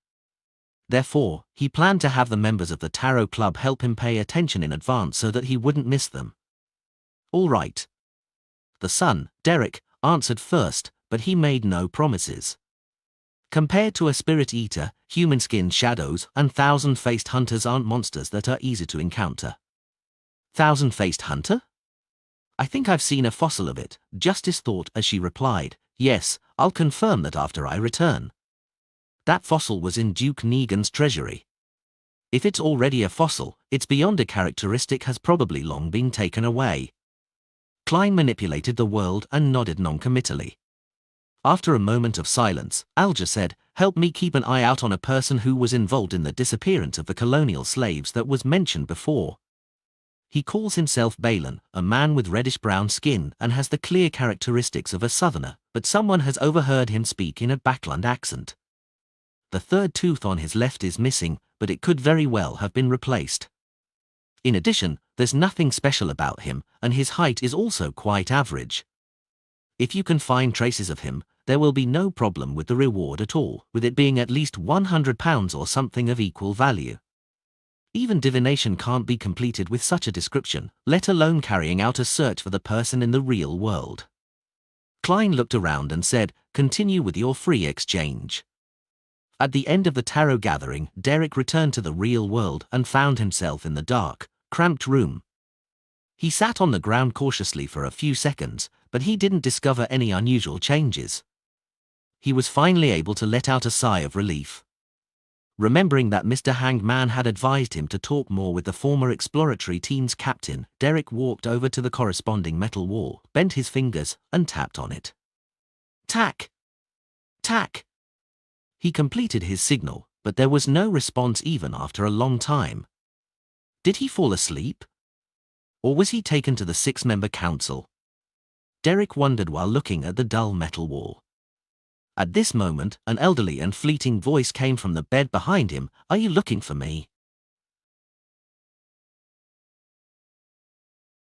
Therefore, he planned to have the members of the Tarot Club help him pay attention in advance so that he wouldn't miss them. All right. The son, Derek, answered first, but he made no promises. Compared to a spirit eater, human-skinned shadows and thousand-faced hunters aren't monsters that are easy to encounter. Thousand-faced hunter? I think I've seen a fossil of it, Justice thought as she replied, "Yes, I'll confirm that after I return." That fossil was in Duke Negan's treasury. If it's already a fossil, its beyond a characteristic has probably long been taken away. Klein manipulated the world and nodded noncommittally. After a moment of silence, Alger said, "Help me keep an eye out on a person who was involved in the disappearance of the colonial slaves that was mentioned before. He calls himself Balin, a man with reddish-brown skin and has the clear characteristics of a southerner, but someone has overheard him speak in a Backland accent. The third tooth on his left is missing, but it could very well have been replaced. In addition, there's nothing special about him, and his height is also quite average. If you can find traces of him, there will be no problem with the reward at all, with it being at least £100 or something of equal value. Even divination can't be completed with such a description, let alone carrying out a search for the person in the real world." Klein looked around and said, "Continue with your free exchange." At the end of the tarot gathering, Derek returned to the real world and found himself in the dark, cramped room. He sat on the ground cautiously for a few seconds, but he didn't discover any unusual changes. He was finally able to let out a sigh of relief. Remembering that Mr. Hanged Man had advised him to talk more with the former exploratory team's captain, Derek walked over to the corresponding metal wall, bent his fingers, and tapped on it. Tack! Tack! He completed his signal, but there was no response even after a long time. Did he fall asleep? Or was he taken to the six-member council? Derek wondered while looking at the dull metal wall. At this moment, an elderly and fleeting voice came from the bed behind him. "Are you looking for me?"